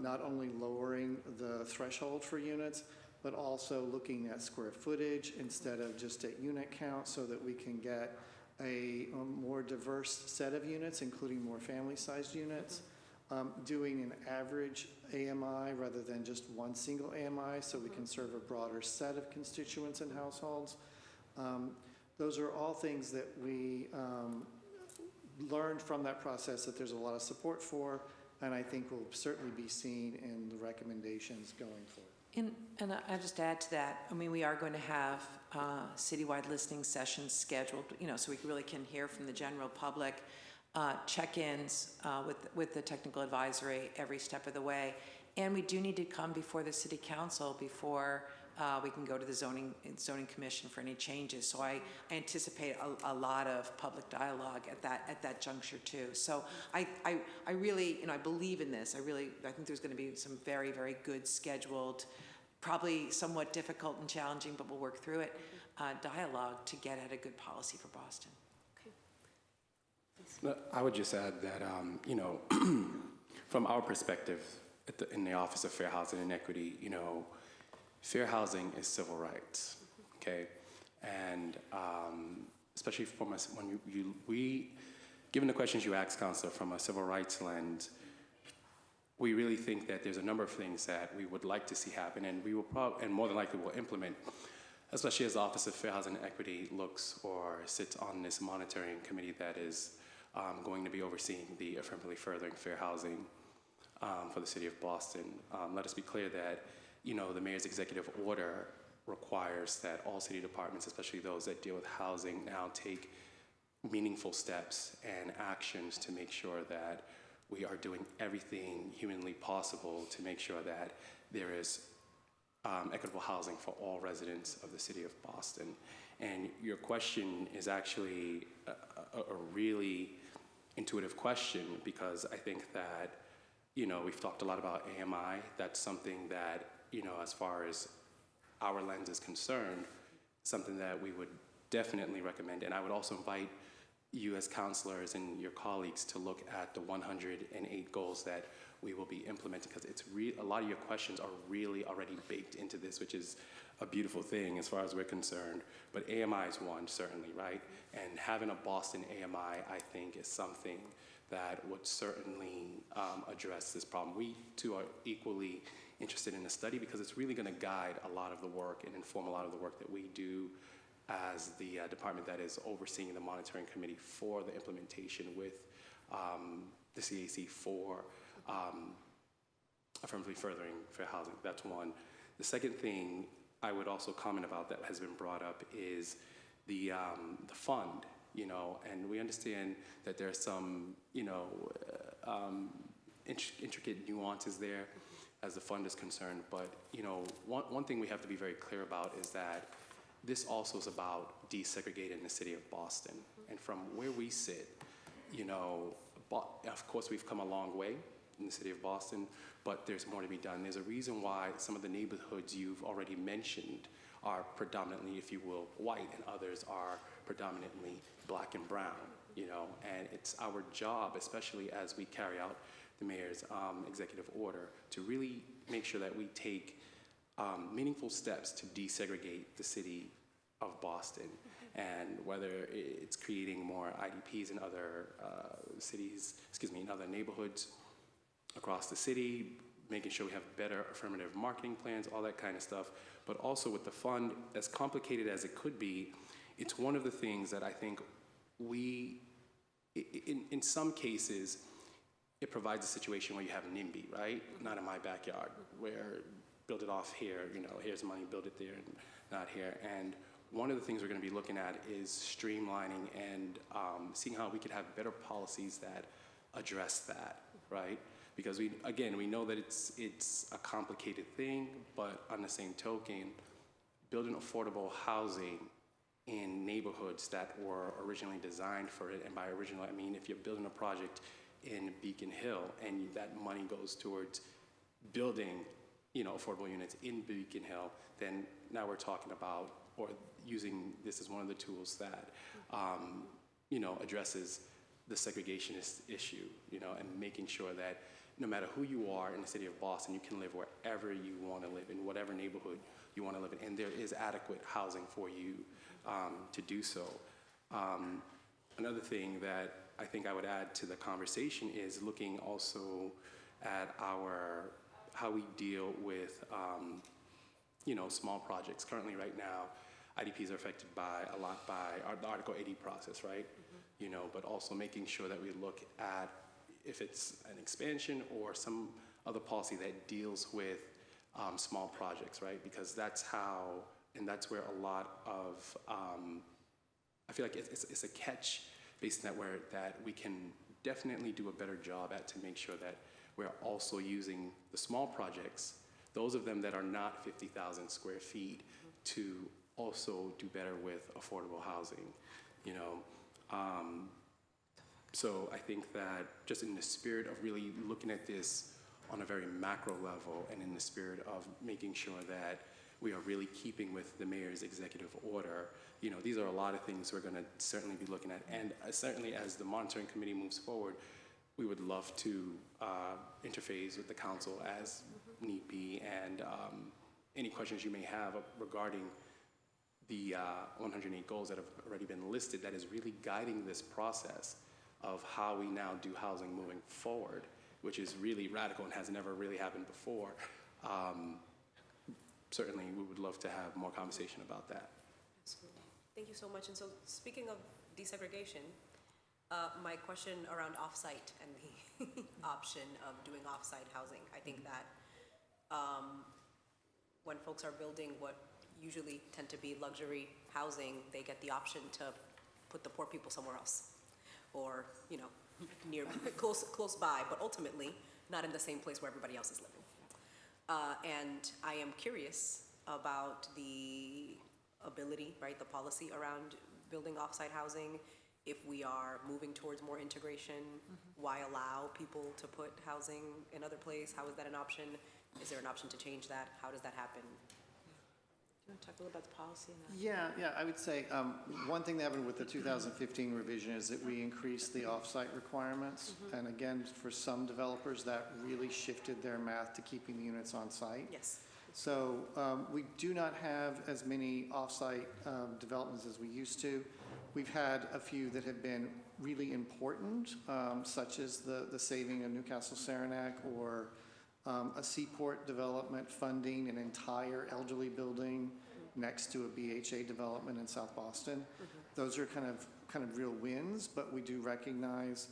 not only lowering the threshold for units, but also looking at square footage instead of just at unit count, so that we can get a more diverse set of units, including more family-sized units. Doing an average AMI rather than just one single AMI, so we can serve a broader set of constituents and households. Those are all things that we learned from that process that there's a lot of support for, and I think will certainly be seen in the recommendations going forward. And I'll just add to that, I mean, we are going to have citywide listening sessions scheduled, so we really can hear from the general public, check-ins with the technical advisory every step of the way. And we do need to come before the city council before we can go to the zoning commission for any changes. So I anticipate a lot of public dialogue at that juncture too. So I really, I believe in this. I think there's going to be some very, very good scheduled, probably somewhat difficult and challenging, but we'll work through it, dialogue to get at a good policy for Boston. Okay. I would just add that, from our perspective in the Office of Fair Housing and Equity, fair housing is civil rights, okay? And especially from us, when given the questions you asked, Councilor, from a civil rights lens, we really think that there's a number of things that we would like to see happen, and we will and more than likely will implement, especially as the Office of Fair Housing and Equity looks or sits on this monitoring committee that is going to be overseeing the affirmatively furthering fair housing for the city of Boston. Let us be clear that, the mayor's executive order requires that all city departments, especially those that deal with housing, now take meaningful steps and actions to make sure that we are doing everything humanly possible to make sure that there is equitable housing for all residents of the city of Boston. And your question is actually a really intuitive question, because I think that, we've talked a lot about AMI. That's something that, as far as our lens is concerned, something that we would definitely recommend. And I would also invite you as counselors and your colleagues to look at the 108 goals that we will be implementing, because it's a lot of your questions are really already baked into this, which is a beautiful thing as far as we're concerned. But AMI is one, certainly, right? And having a Boston AMI, I think, is something that would certainly address this problem. We, too, are equally interested in the study, because it's really going to guide a lot of the work and inform a lot of the work that we do as the department that is overseeing the monitoring committee for the implementation with the CAC for affirmatively furthering fair housing. That's one. The second thing I would also comment about that has been brought up is the fund, and we understand that there's some, intricate nuances there as the fund is concerned, but, one thing we have to be very clear about is that this also is about desegregating the city of Boston. And from where we sit, of course we've come a long way in the city of Boston, but there's more to be done. There's a reason why some of the neighborhoods you've already mentioned are predominantly, if you will, white, and others are predominantly black and brown. you know, and it's our job, especially as we carry out the mayor's executive order, to really make sure that we take meaningful steps to desegregate the city of Boston. And whether it's creating more IDPs in other in other neighborhoods across the city, making sure we have better affirmative marketing plans, all that kind of stuff. But also with the fund, as complicated as it could be, it's one of the things that I think in some cases, it provides a situation where you have NIMBY, right? Not in my backyard, where build it off here, you know, here's money, build it there, and not here. And one of the things we're going to be looking at is streamlining and seeing how we could have better policies that address that, right? Because we know that it's a complicated thing, but on the same token, building affordable housing in neighborhoods that were originally designed for it, and by original, I mean if you're building a project in Beacon Hill and that money goes towards building, you know, affordable units in Beacon Hill, then now we're talking about, or using this as one of the tools that, you know, addresses the segregationist issue, you know, and making sure that no matter who you are in the city of Boston, you can live wherever you want to live, in whatever neighborhood you want to live in, and there is adequate housing for you to do so. Another thing that I think I would add to the conversation is looking also at how we deal with you know, small projects. Currently, right now, IDPs are affected a lot by the Article 80 process, right? You know, but also making sure that we look at if it's an expansion or some other policy that deals with small projects, right? Because that's how, and that's where a lot of, I feel like it's a catch based on that we can definitely do a better job at to make sure that we're also using the small projects, those of them that are not 50,000 square feet, to also do better with affordable housing, you know. So I think that just in the spirit of really looking at this on a very macro level, and in the spirit of making sure that we are really keeping with the mayor's executive order, you know, these are a lot of things we're going to certainly be looking at. And certainly as the monitoring committee moves forward, we would love to interface with the council as need be, and any questions you may have regarding the 108 goals that have already been listed, that is really guiding this process of how we now do housing moving forward, which is really radical and has never really happened before. Certainly, we would love to have more conversation about that. Absolutely. Thank you so much. And so, speaking of desegregation, my question around offsite and the option of doing offsite housing. I think that when folks are building what usually tend to be luxury housing, they get the option to put the poor people somewhere else, or, you know, near, close by, but ultimately not in the same place where everybody else is living. And I am curious about the ability, right, the policy around building offsite housing. If we are moving towards more integration, why allow people to put housing in other places? How is that an option? Is there an option to change that? How does that happen? Do you want to talk a little about the policy? Yeah, I would say one thing that happened with the 2015 revision is that we increased the off-site requirements. And again, for some developers, that really shifted their math to keeping the units on site. Yes. So we do not have as many off-site developments as we used to. We've had a few that have been really important, such as the saving of Newcastle Saranac, or a seaport development funding an entire elderly building next to a BHA development in South Boston. Those are kind of real wins, but we do recognize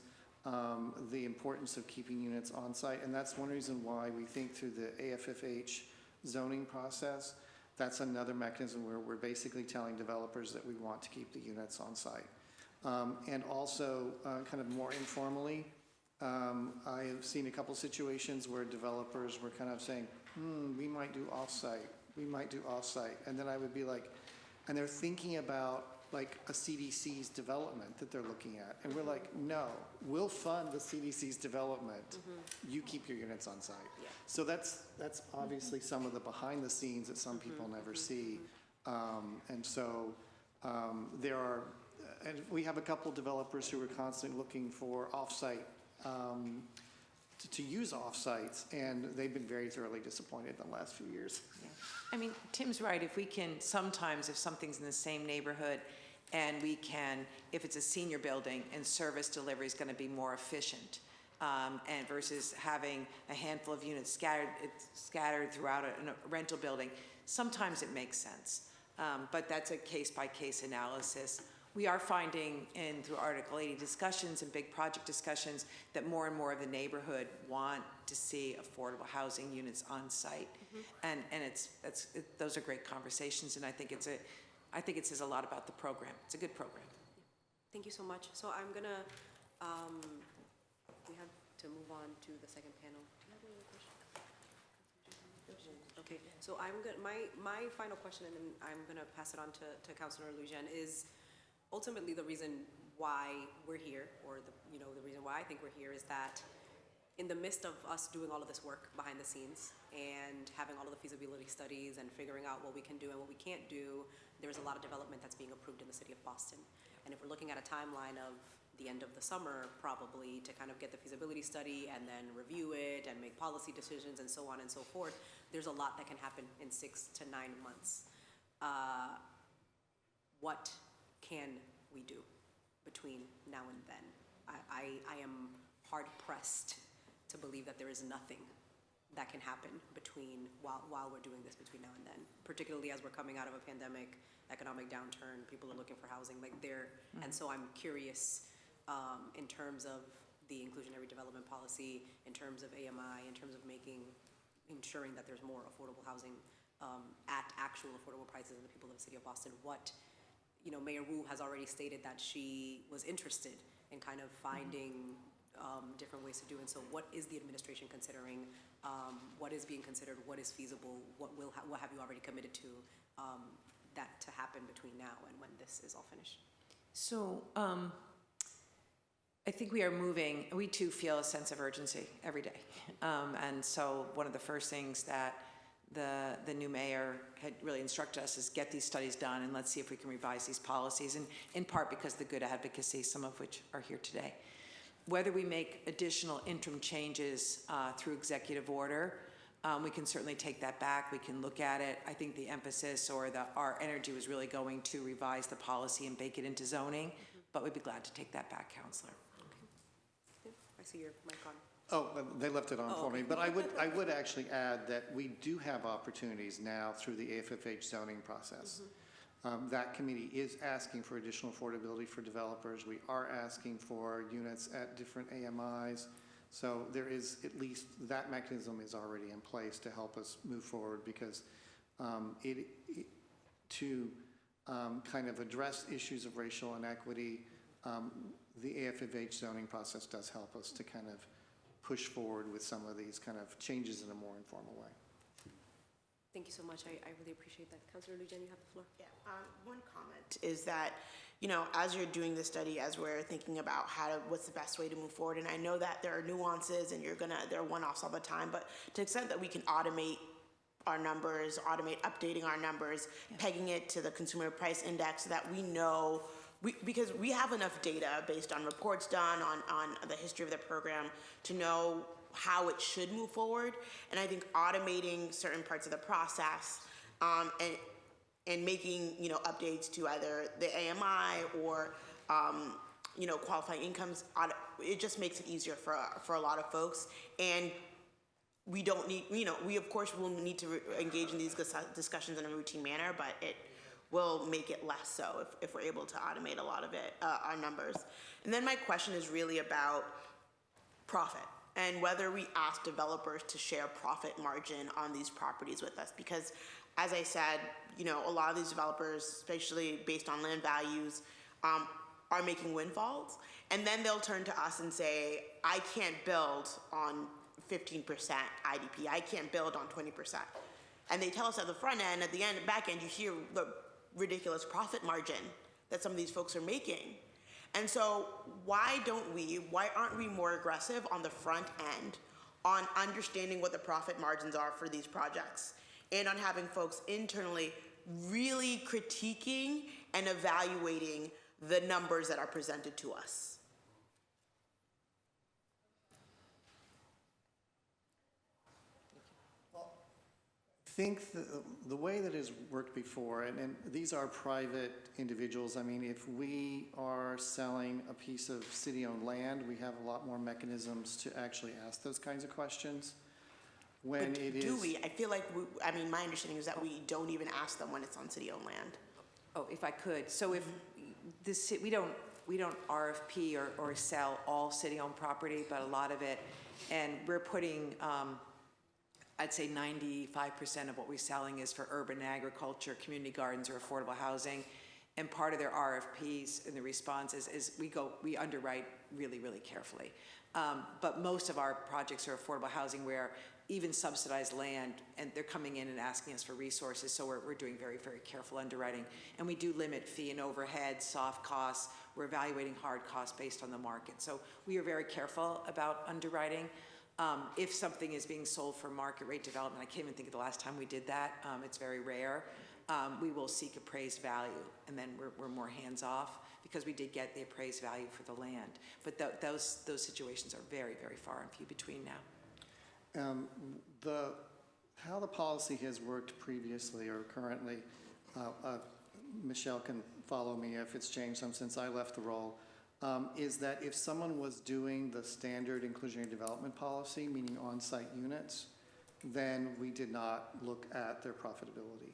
the importance of keeping units on site, and that's one reason why we think through the AFFH zoning process, that's another mechanism where we're basically telling developers that we want to keep the units on site. And also, kind of more informally, I have seen a couple situations where developers were kind of saying, we might do off-site, and then I would be like, and they're thinking about like a CDC's development that they're looking at, and we're like, no, we'll fund the CDC's development, you keep your units on site. Yeah. So that's obviously some of the behind the scenes that some people never see, and so there are, and we have a couple developers who are constantly looking for off-site, to use off-sites, and they've been very thoroughly disappointed in the last few years. Yeah. I mean, Tim's right. If we can, sometimes if something's in the same neighborhood and we can, if it's a senior building and service delivery is going to be more efficient, and versus having a handful of units scattered throughout a rental building, sometimes it makes sense. But that's a case-by-case analysis. We are finding through Article 80 discussions and big project discussions that more and more of the neighborhood want to see affordable housing units on site. And those are great conversations, and I think it says a lot about the program. It's a good program. Thank you so much. So I'm gonna, we have to move on to the second panel. Do you have any other questions? Okay, so my final question, and then I'm gonna pass it on to Councilor Lujan, is ultimately the reason why we're here, or the reason why I think we're here, is that in the midst of us doing all of this work behind the scenes and having all of the feasibility studies and figuring out what we can do and what we can't do, there's a lot of development that's being approved in the city of Boston. And if we're looking at a timeline of the end of the summer, probably, to kind of get the feasibility study and then review it and make policy decisions and so on and so forth, there's a lot that can happen in 6 to 9 months. What can we do between now and then? I am hard pressed to believe that there is nothing that can happen while we're doing this between now and then, particularly as we're coming out of a pandemic, economic downturn, people are looking for housing, and so I'm curious in terms of the inclusionary development policy, in terms of AMI, in terms of ensuring that there's more affordable housing at actual affordable prices in the people of the city of Boston. Mayor Wu has already stated that she was interested in kind of finding different ways to do. And so what is the administration considering? What is being considered? What is feasible? What have you already committed to that to happen between now and when this is all finished? So I think we too feel a sense of urgency every day. And so one of the first things that the new mayor had really instructed us is get these studies done and let's see if we can revise these policies, and in part because of the good advocacy, some of which are here today. Whether we make additional interim changes through executive order, we can certainly take that back. We can look at it. I think the emphasis or our energy was really going to revise the policy and bake it into zoning, but we'd be glad to take that back, Councillor. Okay. Yeah, I see your mic on. Oh, they left it on for me, but I would actually add that we do have opportunities now through the AFFH zoning process. That committee is asking for additional affordability for developers. We are asking for units at different AMIs. So there is, at least that mechanism is already in place to help us move forward, because to kind of address issues of racial inequity, the AFFH zoning process does help us to kind of push forward with some of these kind of changes in a more informal way. Thank you so much. I really appreciate that. Councilor Lujan, you have the floor. Yeah, one comment is that, as you're doing this study, as we're thinking about what's the best way to move forward, and I know that there are nuances and there are one-offs all the time, but to the extent that we can automate our numbers, automate updating our numbers, pegging it to the consumer price index so that we know, because we have enough data based on reports done on the history of the program to know how it should move forward. And I think automating certain parts of the process and making updates to either the AMI or qualifying incomes, it just makes it easier for a lot of folks. And we don't need, we of course will need to engage in these discussions in a routine manner, but it will make it less so if we're able to automate a lot of it, our numbers. And then my question is really about profit and whether we ask developers to share profit margin on these properties with us. Because as I said, a lot of these developers, especially based on land values, are making windfalls. And then they'll turn to us and say, I can't build on 15% IDP. I can't build on 20%. And they tell us at the front end, at the back end, you hear the ridiculous profit margin that some of these folks are making. And so why aren't we more aggressive on the front end on understanding what the profit margins are for these projects, and on having folks internally really critiquing and evaluating the numbers that are presented to us. I think the way that has worked before, and these are private individuals. I mean, if we are selling a piece of city-owned land, we have a lot more mechanisms to actually ask those kinds of questions. When But it do is, we? I feel like, I mean, my understanding is that we don't even ask them when it's on city-owned land. Oh, if I could, so if this, we don't RFP or sell all city-owned property, but a lot of it, and we're putting, I'd say 95% of what we're selling is for urban agriculture, community gardens, or affordable housing. And part of their RFPs and the response is we underwrite really, really carefully. But most of our projects are affordable housing where even subsidized land, and they're coming in and asking us for resources, so we're doing very, very careful underwriting. And we do limit fee and overhead, soft costs. We're evaluating hard costs based on the market. So we are very careful about underwriting. If something is being sold for market rate development, I can't even think of the last time we did that. It's very rare. We will seek appraised value, and then we're more hands-off because we did get the appraised value for the land. But those situations are very, very far and few between now. how the policy has worked previously or currently, Michelle can follow me if it's changed some since I left the role, is that if someone was doing the standard inclusionary development policy, meaning on-site units, then we did not look at their profitability.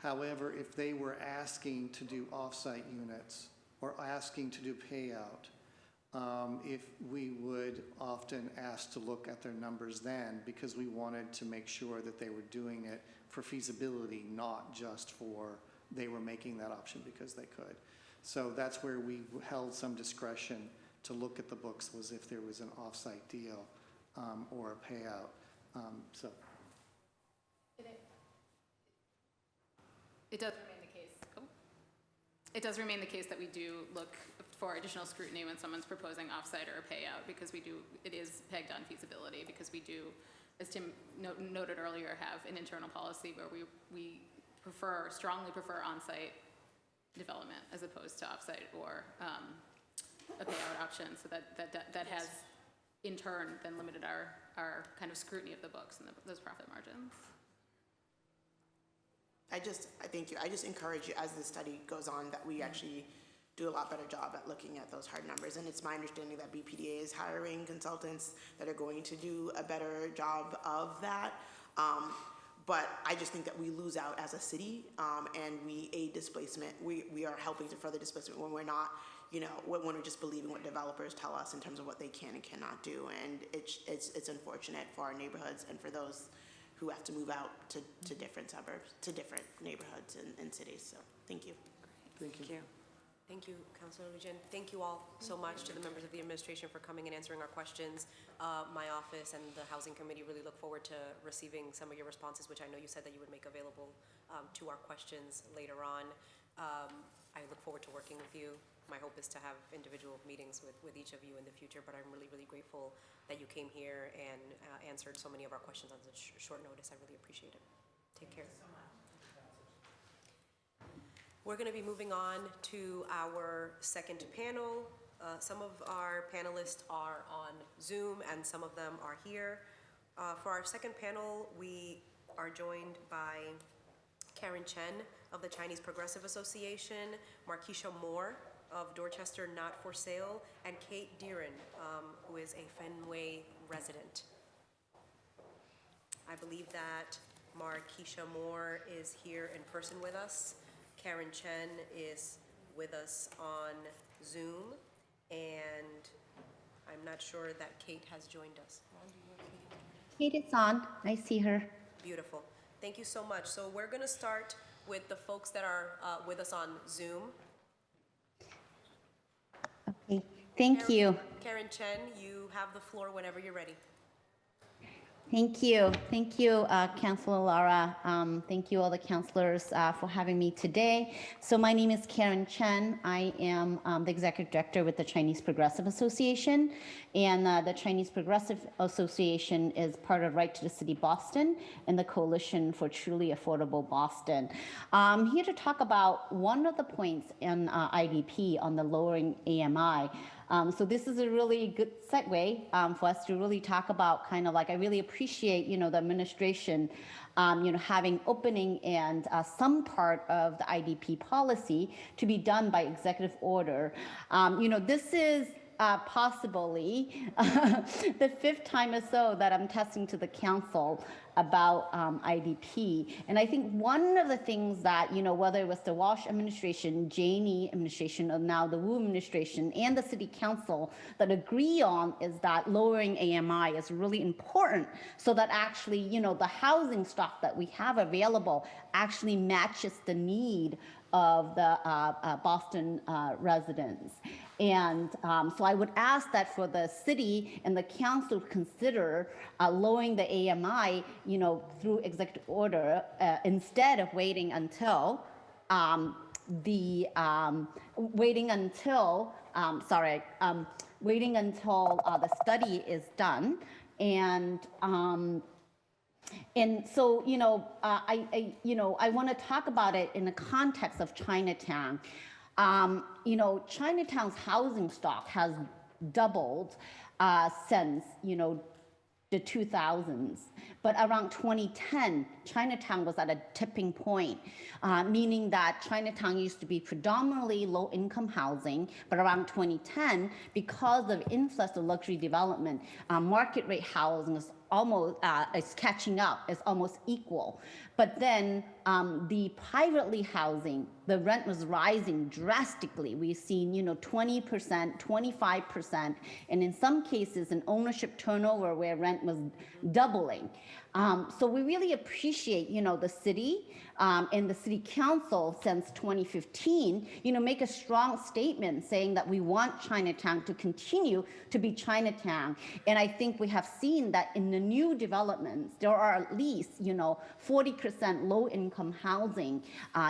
However, if they were asking to do off-site units or asking to do payout, if we would often ask to look at their numbers then, because we wanted to make sure that they were doing it for feasibility, not just for they were making that option because they could. So that's where we held some discretion to look at the books, was if there was an off-site deal or a payout. So. It does remain the case. Oh. It does remain the case that we do look for additional scrutiny when someone's proposing offsite or a payout, because we do, it is pegged on feasibility, because we do, as Tim noted earlier, have an internal policy where we strongly prefer on-site development as opposed to offsite or a payout option. So that has in turn then limited our kind of scrutiny of the books and those profit margins. I thank you. I just encourage you, as the study goes on, that we actually do a lot better job at looking at those hard numbers. And it's my understanding that BPDA is hiring consultants that are going to do a better job of that. But I just think that we lose out as a city, and we aid displacement. We are helping to further displacement when we're not, when we're just believing what developers tell us in terms of what they can and cannot do. And it's unfortunate for our neighborhoods and for those who have to move out to different suburbs, to different neighborhoods and cities. So thank you. Thank you. Thank you, Councilor Lujan. Thank you all so much to the members of the administration for coming and answering our questions. My office and the Housing Committee really look forward to receiving some of your responses, which I know you said that you would make available to our questions later on. I look forward to working with you. My hope is to have individual meetings with each of you in the future, but I'm really, really grateful that you came here and answered so many of our questions on such short notice. I really appreciate it. Take care. Thank you so much. We're going to be moving on to our second panel. Some of our panelists are on Zoom and some of them are here. For our second panel, we are joined by Karen Chen of the Chinese Progressive Association, Markeisha Moore of Dorchester Not For Sale, and Kate Deeren, who is a Fenway resident. I believe that Markeisha Moore is here in person with us. Karen Chen is with us on Zoom, and I'm not sure that Kate has joined us. Kate is on. I see her. Beautiful. Thank you so much. So we're going to start with the folks that are with us on Zoom. Okay. Thank you. Karen Chen, you have the floor whenever you're ready. Thank you. Thank you, Councilor Lara. Thank you, all the councilors, for having me today. So my name is Karen Chen. I am the Executive Director with the Chinese Progressive Association. And the Chinese Progressive Association is part of Right to the City Boston and the Coalition for Truly Affordable Boston. I'm here to talk about one of the points in IDP on the lowering AMI. So this is a really good segue for us to really talk about kind of like, I really appreciate, the administration, having opening and some part of the IDP policy to be done by executive order. This is possibly the 5th time or so that I'm testing to the council about IDP. And I think one of the things that, whether it was the Walsh administration, Janey administration, or now the Wu administration, and the city council that agree on is that lowering AMI is really important so that actually, the housing stock that we have available actually matches the need of the Boston residents. And so I would ask that for the city and the council to consider lowering the AMI, through executive order instead of waiting until waiting until the study is done. And so, I want to talk about it in the context of Chinatown. Chinatown's housing stock has doubled since, the 2000s. But around 2010, Chinatown was at a tipping point, meaning that Chinatown used to be predominantly low-income housing, but around 2010, because of influx of luxury development, market rate housing is almost is catching up, is almost equal. But then the privately housing, the rent was rising drastically. We've seen, 20%, 25%, and in some cases an ownership turnover where rent was doubling. So we really appreciate, the city and the city council since 2015, make a strong statement saying that we want Chinatown to continue to be Chinatown. And I think we have seen that in the new developments, there are at least, 40% low-income housing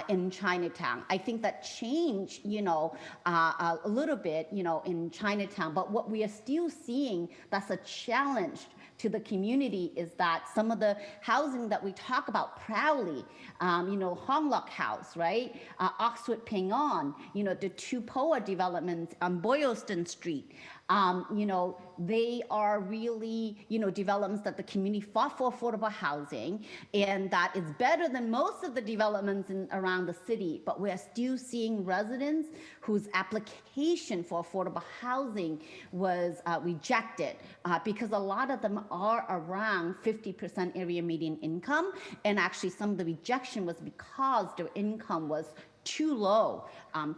in Chinatown. I think that changed, a little bit, in Chinatown. But what we are still seeing that's a challenge to the community is that some of the housing that we talk about proudly, Honglock House, right? Oxford Ping On, the two POA developments on Boylston Street. They are really, developments that the community fought for affordable housing, and that is better than most of the developments around the city. But we're still seeing residents whose application for affordable housing was rejected because a lot of them are around 50% area median income, and actually some of the rejection was because their income was too low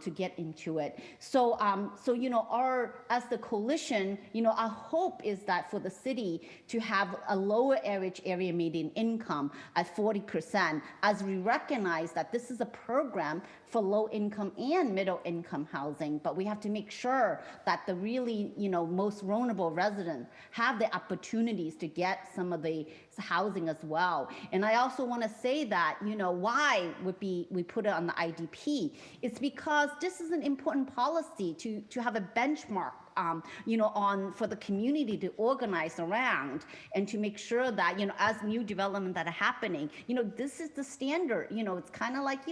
to get into it. So, as the coalition, our hope is that for the city to have a lower average area median income at 40%, as we recognize that this is a program for low income and middle income housing, but we have to make sure that the really, most vulnerable residents have the opportunities to get some of the housing as well. And I also want to say that, why we put it on the IDP. It's because this is an important policy to have a benchmark for the community to organize around and to make sure that, as new development that are happening, this is the standard, it's kind of like,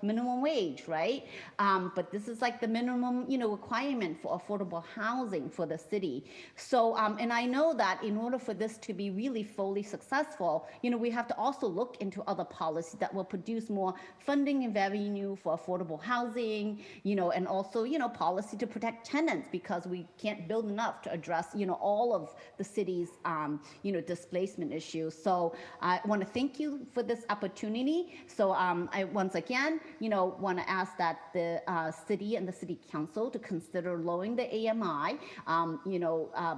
minimum wage, right? But this is like the minimum, requirement for affordable housing for the city. So, and I know that in order for this to be really fully successful, we have to also look into other policies that will produce more funding and revenue for affordable housing, and also, policy to protect tenants, because we can't build enough to address, all of the city's, displacement issues. So I want to thank you for this opportunity. So I once again, want to ask that the city and the city council to consider lowering the AMI,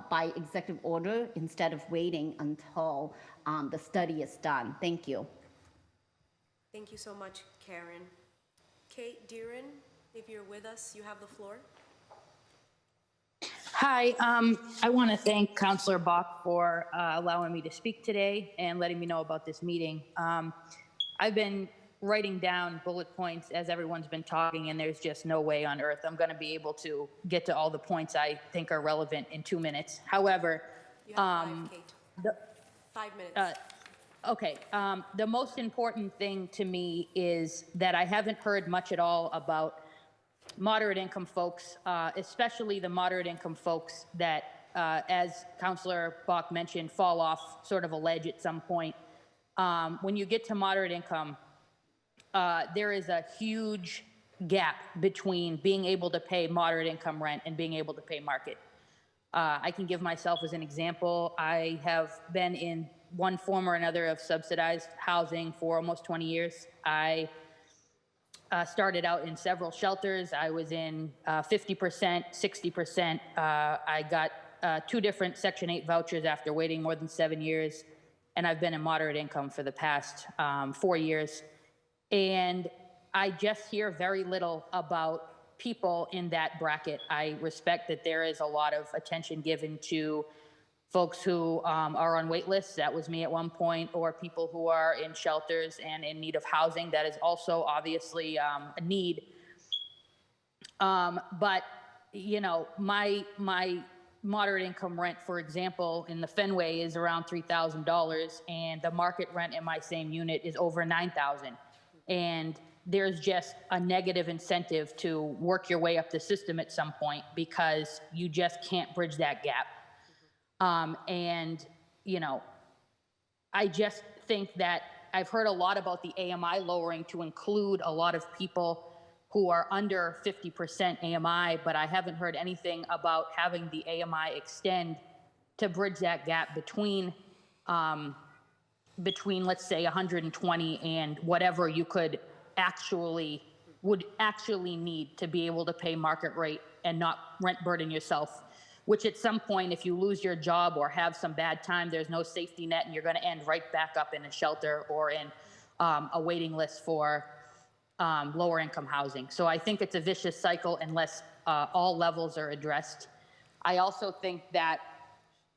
by executive order instead of waiting until the study is done. Thank you. Thank you so much, Karen. Kate Deeren, if you're with us, you have the floor. Hi, I want to thank Councilor Bach for allowing me to speak today and letting me know about this meeting. I've been writing down bullet points as everyone's been talking, and there's just no way on earth I'm going to be able to get to all the points I think are relevant in 2 minutes. However, You have 5, Kate. 5 minutes. okay, the most important thing to me is that I haven't heard much at all about moderate income folks, especially the moderate income folks that, as Councilor Bach mentioned, fall off sort of a ledge at some point. When you get to moderate income, there is a huge gap between being able to pay moderate income rent and being able to pay market. I can give myself as an example. I have been in one form or another of subsidized housing for almost 20 years. I started out in several shelters. I was in 50%, 60%. I got 2 different Section 8 vouchers after waiting more than 7 years. And I've been in moderate income for the past 4 years. And I just hear very little about people in that bracket. I respect that there is a lot of attention given to folks who are on wait lists. That was me at one point, or people who are in shelters and in need of housing. That is also obviously a need. But, you know, my moderate income rent, for example, in the Fenway is around $3,000, and the market rent in my same unit is over $9,000. And there's just a negative incentive to work your way up the system at some point because you just can't bridge that gap. And, you know, I just think that I've heard a lot about the AMI lowering to include a lot of people who are under 50% AMI, but I haven't heard anything about having the AMI extend to bridge that gap between, let's say, 120 and whatever you would actually need to be able to pay market rate and not rent burden yourself. Which at some point, if you lose your job or have some bad time, there's no safety net and you're going to end right back up in a shelter or in a waiting list for lower income housing. So I think it's a vicious cycle unless all levels are addressed. I also think that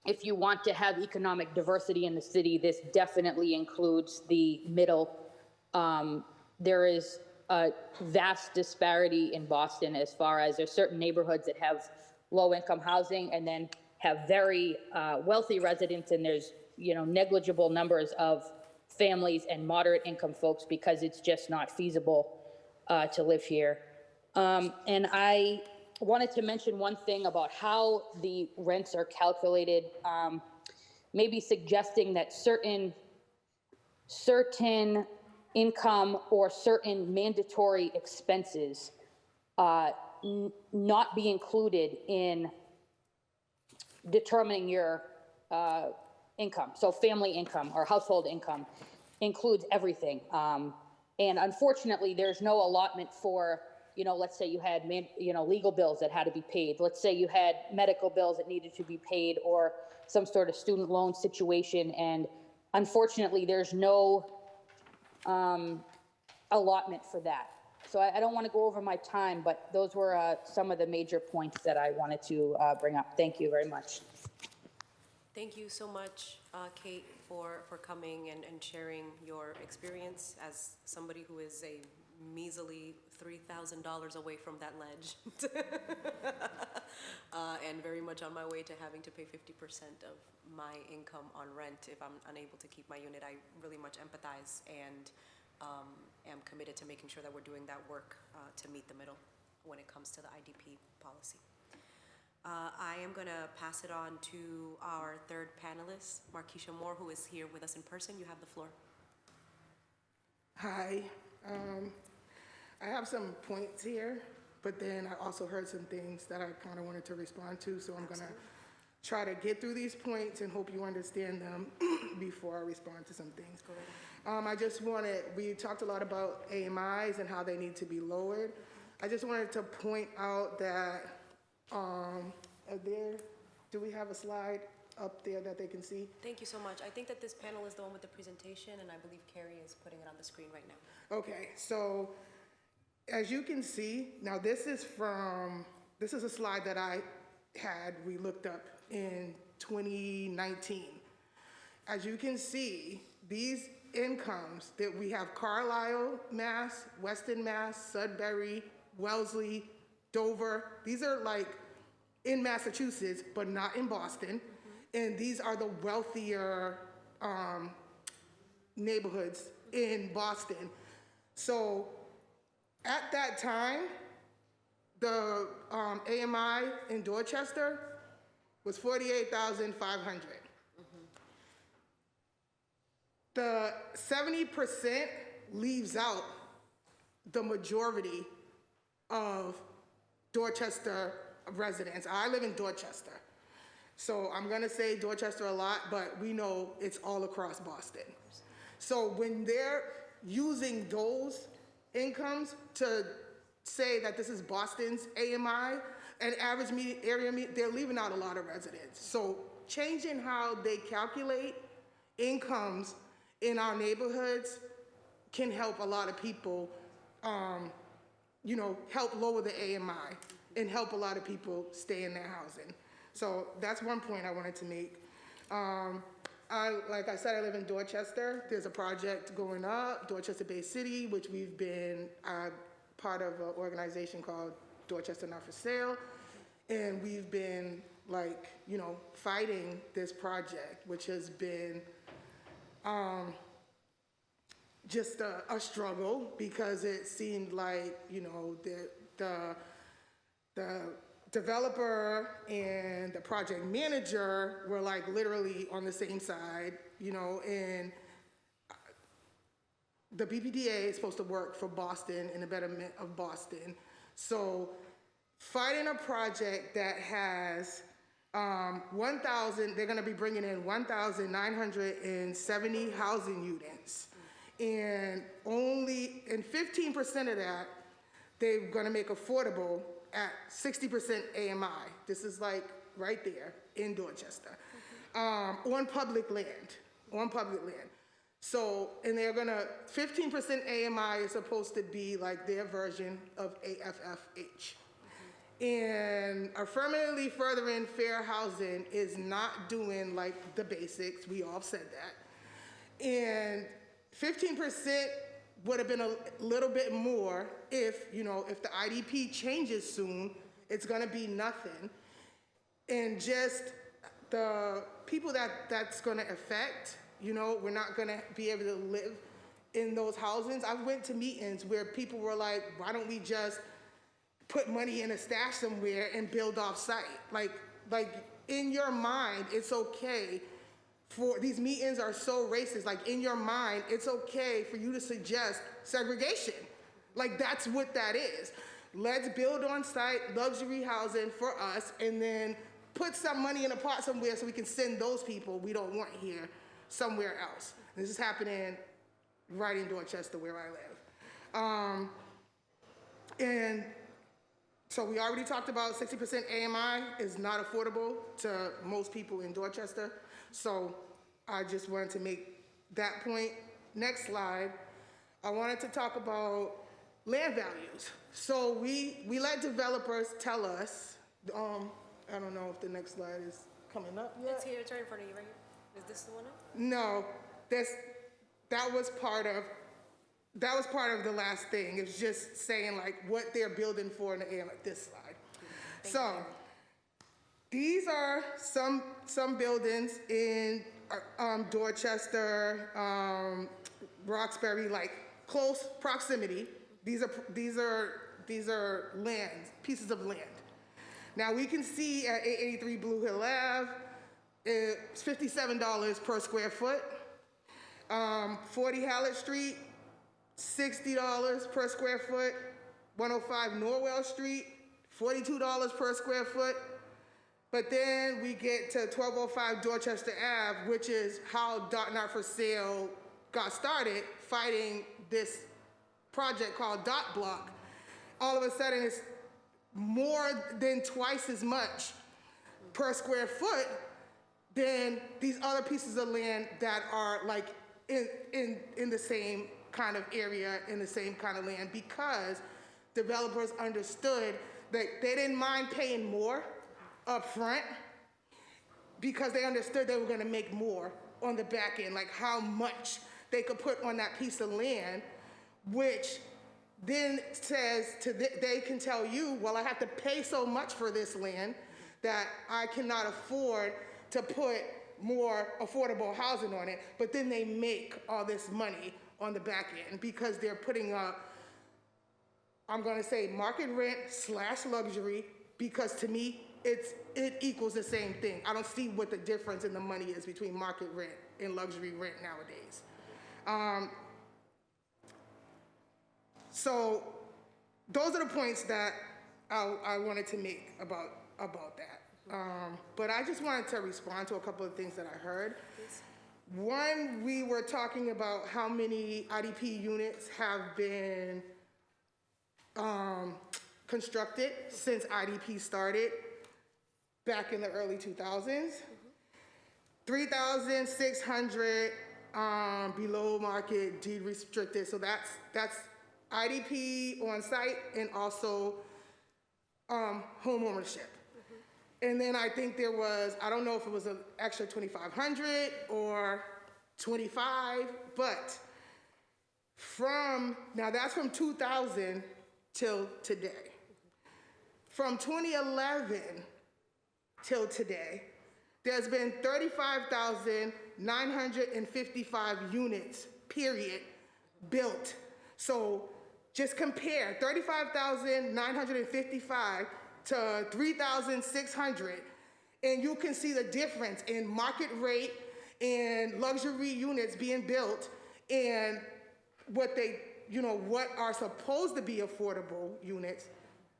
if you want to have economic diversity in the city, this definitely includes the middle. There is a vast disparity in Boston as far as there's certain neighborhoods that have low-income housing and then have very wealthy residents, and there's, you know, negligible numbers of families and moderate income folks because it's just not feasible to live here. And I wanted to mention one thing about how the rents are calculated, maybe suggesting that certain income or certain mandatory expenses not be included in determining your income. So family income or household income includes everything. And unfortunately, there's no allotment for, you know, let's say you had, legal bills that had to be paid. Let's say you had medical bills that needed to be paid or some sort of student loan situation. And unfortunately, there's no allotment for that. So I don't want to go over my time, but those were some of the major points that I wanted to bring up. Thank you very much. Thank you so much, Kate, for coming and sharing your experience as somebody who is a measly $3,000 away from that ledge. And very much on my way to having to pay 50% of my income on rent if I'm unable to keep my unit. I really much empathize and am committed to making sure that we're doing that work to meet the middle when it comes to the IDP policy. I am going to pass it on to our third panelist, Markeisha Moore, who is here with us in person. You have the floor. Hi. I have some points here, but then I also heard some things that I kind of wanted to respond to, so I'm going to try to get through these points and hope you understand them before I respond to some things. Go ahead. We talked a lot about AMIs and how they need to be lowered. I just wanted to point out that, do we have a slide up there that they can see? Thank you so much. I think that this panel is the one with the presentation, and I believe Carrie is putting it on the screen right now. Okay, so as you can see, now this is a slide that I we looked up in 2019. As you can see, these incomes that we have: Carlisle, Mass, Weston, Mass, Sudbury, Wellesley, Dover. These are like in Massachusetts, but not in Boston. And these are the wealthier neighborhoods in Boston. So at that time, the AMI in Dorchester was 48,500. The 70% leaves out the majority of Dorchester residents. I live in Dorchester, so I'm gonna say Dorchester a lot, but we know it's all across Boston. So when they're using those incomes to say that this is Boston's AMI and average area, they're leaving out a lot of residents. So changing how they calculate incomes in our neighborhoods can help a lot of people, help lower the AMI and help a lot of people stay in their housing. So that's one point I wanted to make. Like I said, I live in Dorchester. There's a project going up, Dorchester Bay City, which we've been part of an organization called Dorchester Not For Sale. And we've been fighting this project, which has been just a struggle, because it seemed like, the developer and the project manager were literally on the same side, and the BPDA is supposed to work for Boston and the betterment of Boston. So fighting a project that has 1,000, they're gonna be bringing in 1,970 housing units. And 15% of that, they're gonna make affordable at 60% AMI. This is right there in Dorchester, on public land. So, and they're gonna, 15% AMI is supposed to be their version of AFFH. And affirmatively furthering fair housing is not doing the basics. We all said that. And 15% would have been a little bit more if, if the IDP changes soon, it's gonna be nothing. And just the people that's gonna affect, we're not gonna be able to live in those housings. I went to meetings where people were like, why don't we just put money in a stash somewhere and build off site? Like in your mind, it's okay for, these meetings are so racist, in your mind, it's okay for you to suggest segregation. That's what that is. Let's build on site luxury housing for us, and then put some money in a pot somewhere so we can send those people we don't want here somewhere else. And this is happening right in Dorchester where I live. And so we already talked about 60% AMI is not affordable to most people in Dorchester. So I just wanted to make that point. Next slide. I wanted to talk about land values. So we let developers tell us, I don't know if the next slide is coming up yet. It's here, it's right in front of you, right here. Is this the one up? No, that was part of the last thing. It's just saying what they're building for in the air, this slide. So these are some buildings in Dorchester, Roxbury, close proximity. These are lands, pieces of land. Now we can see at 883 Blue Hill Ave, it's $57 per square foot. 40 Hallett Street, $60 per square foot. 105 Norwell Street, $42 per square foot. But then we get to 1205 Dorchester Ave, which is how Dot Not For Sale got started, fighting this project called Dot Block. All of a sudden, it's more than twice as much per square foot than these other pieces of land that are in the same kind of area, in the same kind of land, because developers understood that they didn't mind paying more up front because they understood they were going to make more on the back end, like how much they could put on that piece of land, which then says they can tell you, well, I have to pay so much for this land that I cannot afford to put more affordable housing on it, but then they make all this money on the back end because they're putting up, I'm gonna say market rent / luxury, because to me, it equals the same thing. I don't see what the difference in the money is between market rent and luxury rent nowadays. So those are the points that I wanted to make about that. But I just wanted to respond to a couple of things that I heard. One, we were talking about how many IDP units have been constructed since IDP started back in the early 2000s. 3,600 below market, deed restricted. So that's IDP on site and also home ownership. And then I think there was, I don't know if it was an extra 2,500 or 25, but now that's from 2000 till today. From 2011 till today, there's been 35,955 units, period, built. So just compare 35,955 to 3,600, and you can see the difference in market rate and luxury units being built and what what are supposed to be affordable units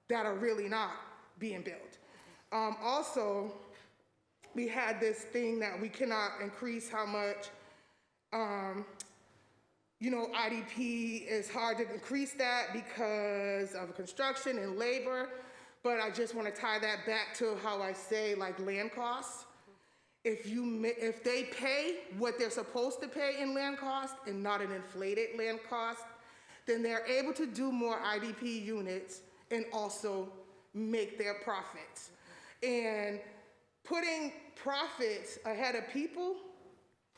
that are really not being built. Also, we had this thing that we cannot increase how much, IDP is hard to increase that because of construction and labor. But I just want to tie that back to how I say, like, land costs. If they pay what they're supposed to pay in land cost and not an inflated land cost, then they're able to do more IDP units and also make their profits. And putting profits ahead of people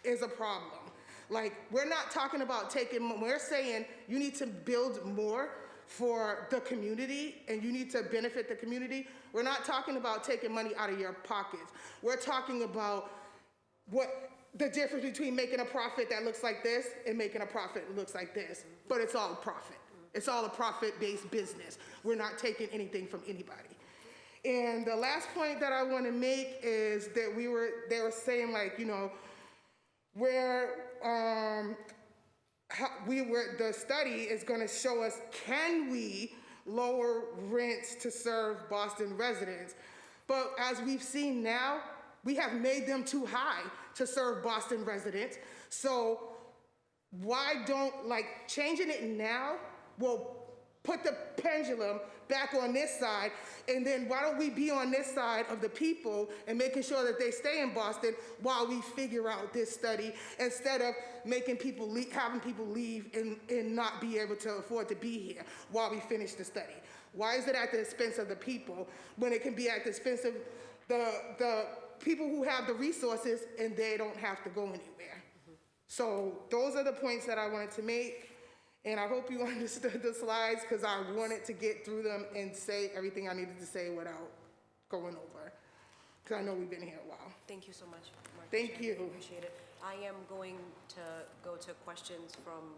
is a problem. Like, we're not talking about we're saying you need to build more for the community and you need to benefit the community. We're not talking about taking money out of your pockets. We're talking about what the difference between making a profit that looks like this and making a profit that looks like this, but it's all a profit. It's all a profit-based business. We're not taking anything from anybody. And the last point that I want to make is that they were saying, like, the study is going to show us, can we lower rents to serve Boston residents? But as we've seen now, we have made them too high to serve Boston residents. So why don't, changing it now will put the pendulum back on this side, and then why don't we be on this side of the people and making sure that they stay in Boston while we figure out this study, instead of making people having people leave and not be able to afford to be here while we finish the study? Why is it at the expense of the people when it can be at the expense of the people who have the resources and they don't have to go anywhere? So those are the points that I wanted to make. And I hope you understood the slides, because I wanted to get through them and say everything I needed to say without going over, because I know we've been here a while. Thank you so much, Mark. Thank you. Appreciate it. I am going to go to questions from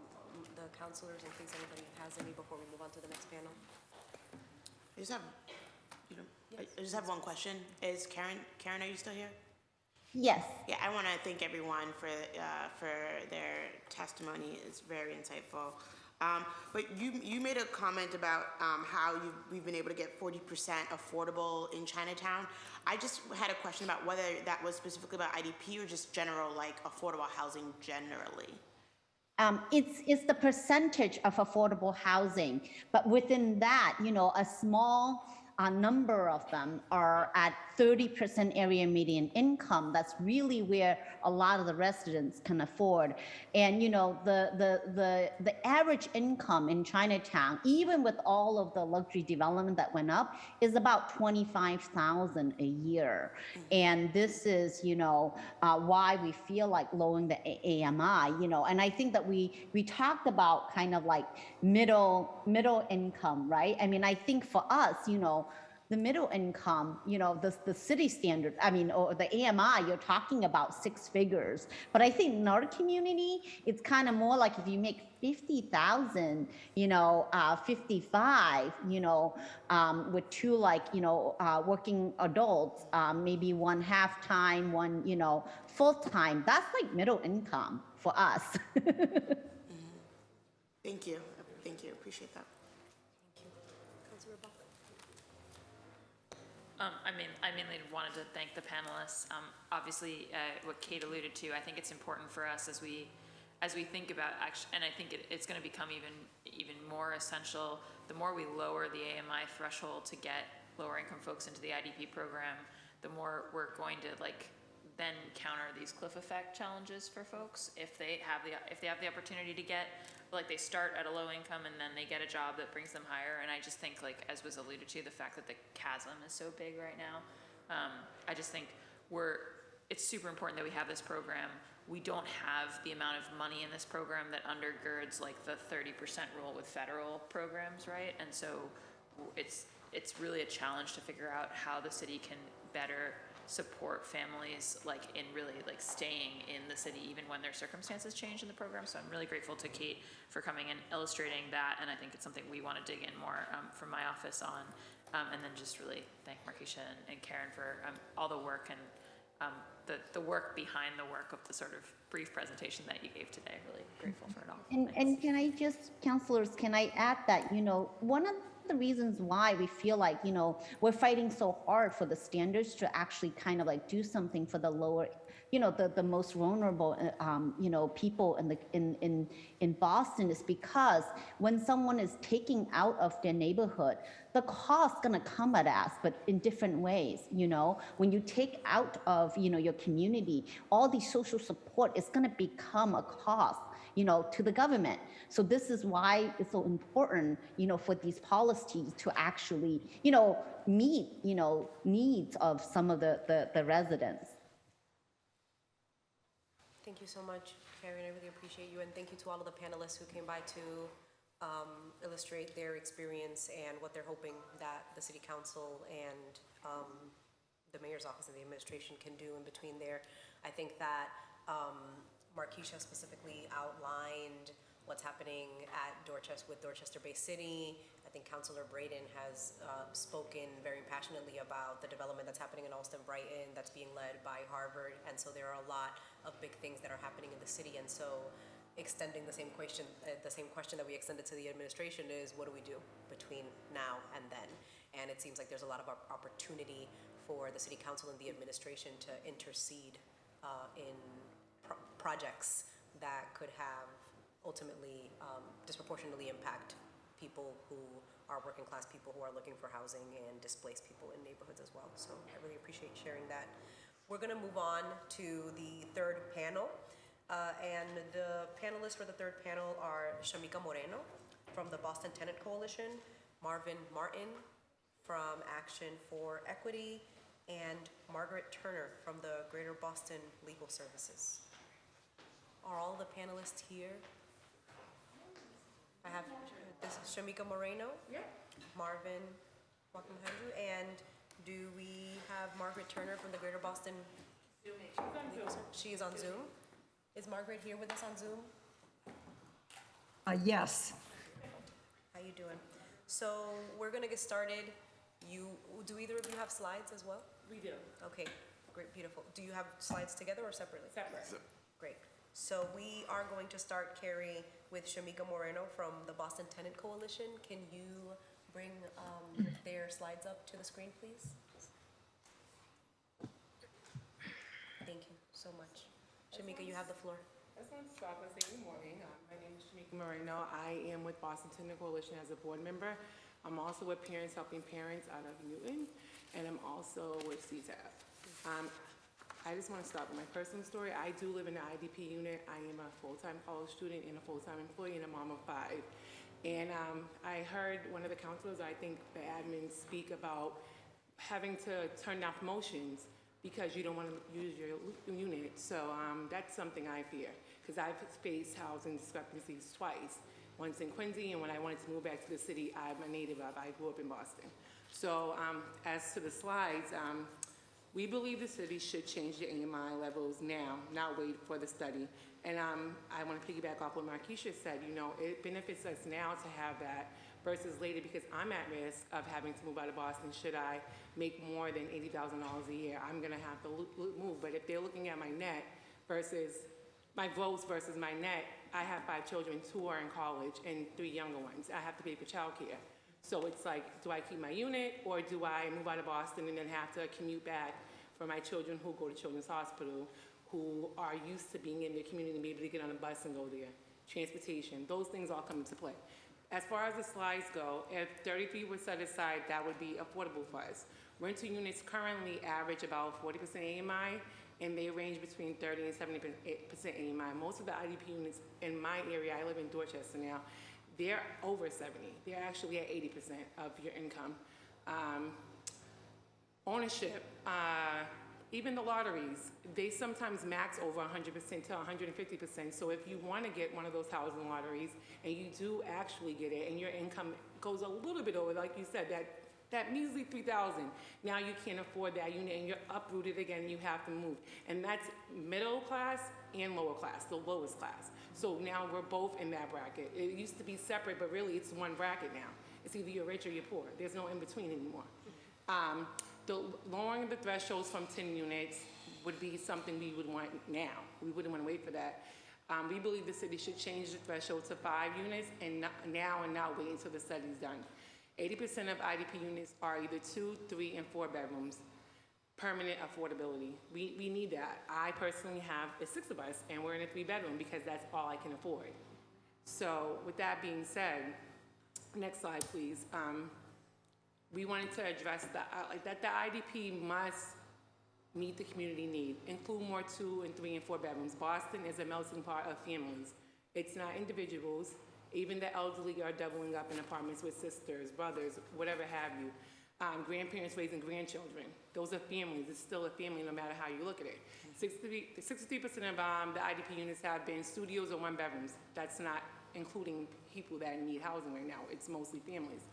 the counselors in case anybody has any before we move on to the next panel. I just have one question. Is Karen, are you still here? Yes. Yeah, I want to thank everyone for their testimony. It's very insightful. But you made a comment about how we've been able to get 40% affordable in Chinatown. I just had a question about whether that was specifically about IDP or just general, affordable housing generally. It's the percentage of affordable housing, but within that, a small a number of them are at 30% area median income. That's really where a lot of the residents can afford. And the average income in Chinatown, even with all of the luxury development that went up, is about $25,000 a year. And this is why we feel like lowering the AMI. And I think that we talked about kind of like middle income, right? I mean, I think for us, the middle income, the city standard, or the AMI, you're talking about 6 figures. But I think in our community, it's kind of more like if you make 50,000, 55, with 2 working adults, maybe one half-time, one, full-time, that's like middle income for us. Thank you. Thank you. Appreciate that. I mainly wanted to thank the panelists. Obviously, what Kate alluded to, I think it's important for us as we think about and I think it's going to become even more essential. The more we lower the AMI threshold to get lower income folks into the IDP program, the more we're going to then counter these cliff effect challenges for folks if they have the opportunity to get. They start at a low income and then they get a job that brings them higher. And I just think, as was alluded to, the fact that the chasm is so big right now, I just think it's super important that we have this program. We don't have the amount of money in this program that undergirds the 30% rule with federal programs, right? And so it's really a challenge to figure out how the city can better support families in really staying in the city even when their circumstances change in the program. So I'm really grateful to Kate for coming and illustrating that, and I think it's something we want to dig in more from my office on, and then just really thank Markeisha and Karen for all the work and the work behind the work of the sort of brief presentation that you gave today. Really grateful for it all. And can I just, counselors, can I add that, one of the reasons why we feel like, we're fighting so hard for the standards to actually kind of do something for the lower, the most vulnerable, people in Boston is because when someone is taking out of their neighborhood, the cost's gonna come at us, but in different ways, When you take out of, your community, all the social support is gonna become a cost, to the government. So this is why it's so important, for these policies to actually, meet, needs of some of the residents. Thank you so much, Karen. I really appreciate you, and thank you to all of the panelists who came by to illustrate their experience and what they're hoping that the City Council and the Mayor's Office and the administration can do in between there. I think that Markeisha specifically outlined what's happening at with Dorchester Bay City. I think Councilor Braden has spoken very passionately about the development that's happening in Alston Brighton that's being led by Harvard. And so there are a lot of big things that are happening in the city. And so extending the same question that we extended to the administration is, what do we do between now and then? And it seems like there's a lot of opportunity for the City Council and the administration to intercede in projects that could have ultimately disproportionately impact people who are working class people who are looking for housing and displaced people in neighborhoods as well. So I really appreciate sharing that. We're gonna move on to the third panel. And the panelists for the third panel are Shamika Moreno from the Boston Tenant Coalition, Marvin Martin from Action for Equity, and Margaret Turner from the Greater Boston Legal Services. Are all the panelists here? I have, this is Shamika Moreno. Yeah. Marvin, welcome behind you. And do we have Margaret Turner from the Greater Boston Legal Services? She is on Zoom. Is Margaret here with us on Zoom? Yes. How you doing? So we're gonna get started. Do either of you have slides as well? We do. Okay, great, beautiful. Do you have slides together or separately? Separate. Great. So we are going to start, Carrie, with Shamika Moreno from the Boston Tenant Coalition. Can you bring their slides up to the screen, please? Thank you so much. Shamika, you have the floor. I just want to start by saying good morning. My name is Shamika Moreno. I am with Boston Tenant Coalition as a board member. I'm also with Parents Helping Parents out of Newton, and I'm also with CTAP. I just want to start with my personal story. I do live in the IDP unit. I am a full-time college student and a full-time employee and a mom of 5. And I heard one of the counselors, I think the admin, speak about having to turn down promotions because you don't want to use your unit. So that's something I fear, because I've faced housing discrepancies twice. Once in Quincy, and when I wanted to move back to the city, I'm a native of. I grew up in Boston. So as to the slides, we believe the city should change the AMI levels now, not wait for the study. And I want to piggyback off what Markeisha said. You know, it benefits us now to have that versus later, because I'm at risk of having to move out of Boston should I make more than $80,000 a year. I'm going to have to move. But if they're looking at my net versus my gross versus my net, I have 5 children, 2 are in college and 3 younger ones. I have to pay for childcare. So it's like, do I keep my unit or do I move out of Boston and then have to commute back for my children who go to Children's Hospital, who are used to being in their community and be able to get on a bus and go there? Transportation, those things all come into play. As far as the slides go, if 33 were set aside, that would be affordable for us. Rental units currently average about 40% AMI, and they range between 30 and 70% AMI. Most of the IDP units in my area, I live in Dorchester now, they're over 70. They're actually at 80% of your income. Ownership, even the lotteries, they sometimes max over 100% to 150%. So if you want to get one of those housing lotteries and you do actually get it and your income goes a little bit over, like you said, that measly $3,000, now you can't afford that unit and you're uprooted again and you have to move. And that's middle class and lower class, the lowest class. So now we're both in that bracket. It used to be separate, but really it's one bracket now. It's either you're rich or you're poor. There's no in between anymore. Lowering the thresholds from 10 units would be something we would want now. We wouldn't want to wait for that. We believe the city should change the threshold to 5 units and not wait until the study's done. 80% of IDP units are either 2, 3, and 4 bedrooms. Permanent affordability. We need that. I personally have 6 of us, and we're in a 3-bedroom because that's all I can afford. So with that being said, next slide, please. We wanted to address that the IDP must meet the community need, include more 2 and 3 and 4 bedrooms. Boston is a melting pot of families. It's not individuals. Even the elderly are doubling up in apartments with sisters, brothers, whatever have you. Grandparents raising grandchildren. Those are families. It's still a family no matter how you look at it. 63% of the IDP units have been studios or 1-bedrooms. That's not including people that need housing right now. It's mostly families.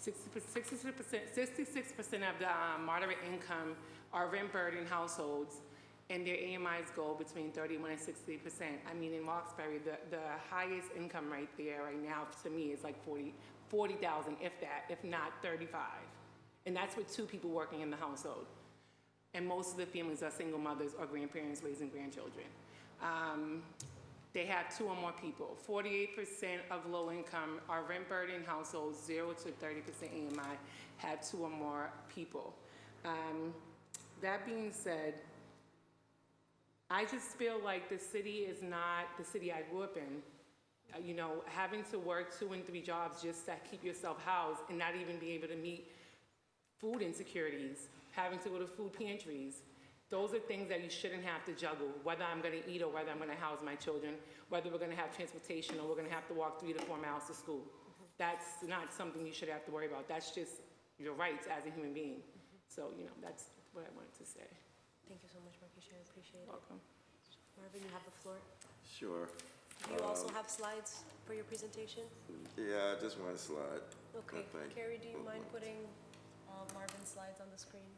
66% of the moderate income are rent-burdened households, and their AMIs go between 31 and 60%. I mean, in Roxbury, the highest income right there right now to me is like 40,000, if that, if not 35. And that's with 2 people working in the household. And most of the families are single mothers or grandparents raising grandchildren. They have 2 or more people. 48% of low income are rent-burdened households, 0 to 30% AMI, have 2 or more people. That being said, I just feel like the city is not the city I grew up in. You know, having to work 2 and 3 jobs just to keep yourself housed and not even be able to meet food insecurities, having to go to food pantries. Those are things that you shouldn't have to juggle, whether I'm going to eat or whether I'm going to house my children, whether we're going to have transportation or we're going to have to walk 3 to 4 miles to school. That's not something you should have to worry about. That's just your rights as a human being. So, you know, that's what I wanted to say. Thank you so much, Markeisha. I appreciate it. Welcome. Marvin, you have the floor. Sure. Do you also have slides for your presentation? Yeah, just one slide. Okay. I think. Carrie, do you mind putting Marvin's slides on the screen?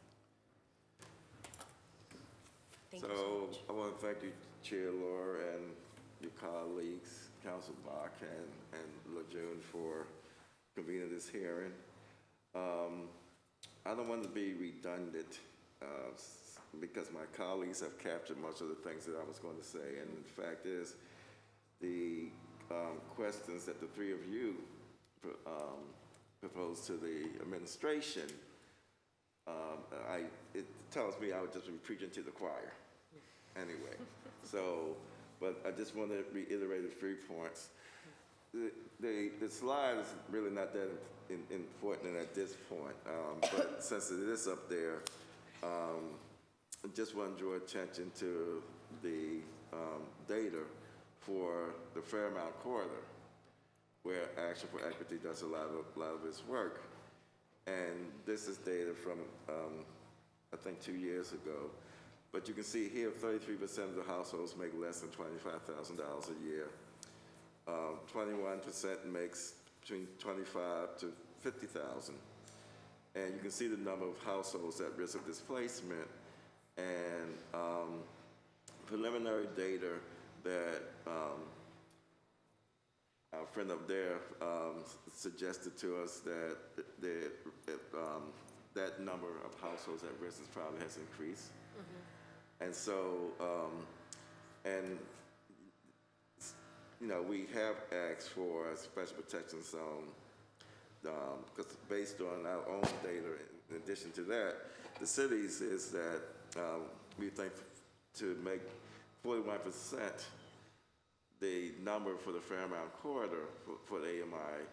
Thank you so much. I want to thank you, Chair Laura, and your colleagues, Council Bach and Lejeune, for convening this hearing. I don't want to be redundant because my colleagues have captured much of the things that I was going to say. And the fact is, the questions that the 3 of you proposed to the administration, it tells me I would just be preaching to the choir anyway. So, but I just want to reiterate a few points. the slide is really not that important at this point, but since it is up there, I just want to draw attention to the data for the Fairmount corridor, where Action for Equity does a lot of its work. And this is data from, I think, 2 years ago. But you can see here, 33% of the households make less than $25,000 a year. 21% makes between $25,000 to $50,000. And you can see the number of households at risk of displacement. And preliminary data that our friend up there suggested to us that that number of households at risk probably has increased. And so, we have asked for a special protection zone because based on our own data, in addition to that, the cities is that we think to make 41% the number for the Fairmount corridor for the AMI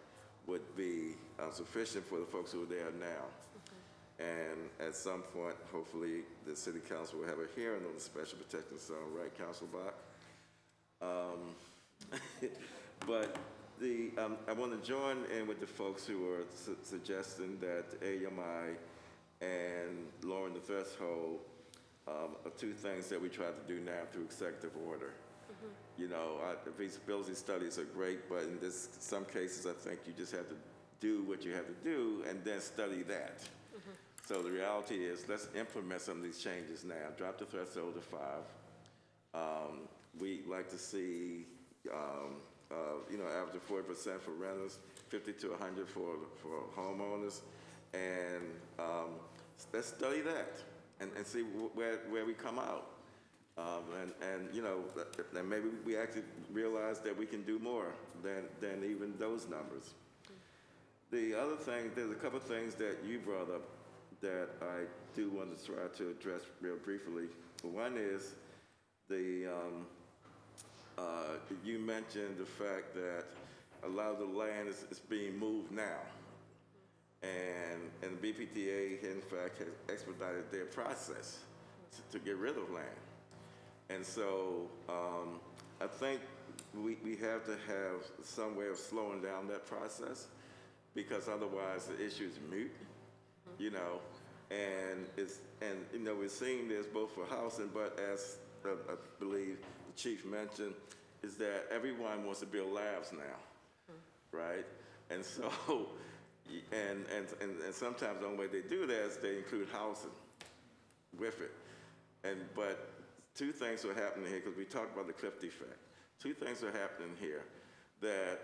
would be sufficient for the folks who are there now. And at some point, hopefully, the City Council will have a hearing on the special protection zone, right, Council Bach? But I want to join in with the folks who are suggesting that AMI and lowering the threshold are two things that we try to do now through executive order. The feasibility studies are great, but in some cases, I think you just have to do what you have to do and then study that. So the reality is, let's implement some of these changes now. Drop the threshold to 5. We'd like to see, average of 40% for renters, 50 to 100 for homeowners, and let's study that and see where we come out. And maybe we actually realize that we can do more than even those numbers. The other thing, there's a couple things that you brought up that I do want to try to address real briefly. One is you mentioned the fact that a lot of the land is being moved now. And the BPTA, in fact, has expedited their process to get rid of land. And so I think we have to have some way of slowing down that process, because otherwise the issue is moot, and we're seeing this both for housing, but as I believe the chief mentioned, is that everyone wants to build labs now, right? And so, and sometimes the only way they do that is they include housing with it. But two things are happening here, because we talked about the cliff effect. Two things are happening here, that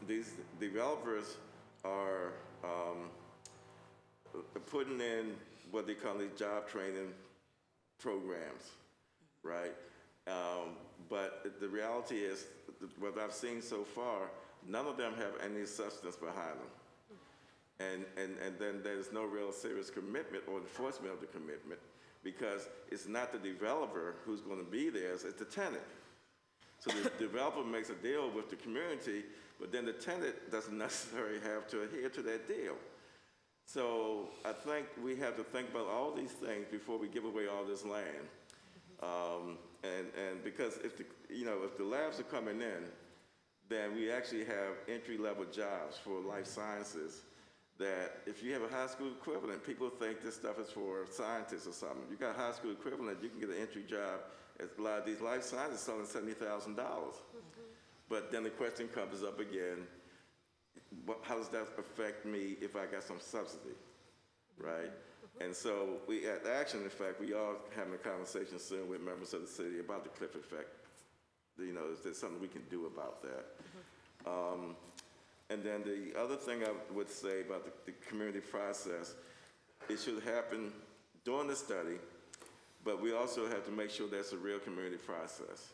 these developers are putting in what they call these job training programs, right? But the reality is, what I've seen so far, none of them have any substance behind them. And then there's no real serious commitment or enforcement of the commitment, because it's not the developer who's going to be there, it's the tenant. So the developer makes a deal with the community, but then the tenant doesn't necessarily have to adhere to that deal. So I think we have to think about all these things before we give away all this land. And because if the labs are coming in, then we actually have entry-level jobs for life sciences that if you have a high school equivalent, people think this stuff is for scientists or something. You got a high school equivalent, you can get an entry job at a lot of these life sciences selling $70,000. But then the question comes up again, how does that affect me if I got some subsidy, right? And so we at Action, in fact, we are having a conversation soon with members of the city about the cliff effect. Is there something we can do about that? And then the other thing I would say about the community process, it should happen during the study, but we also have to make sure that's a real community process.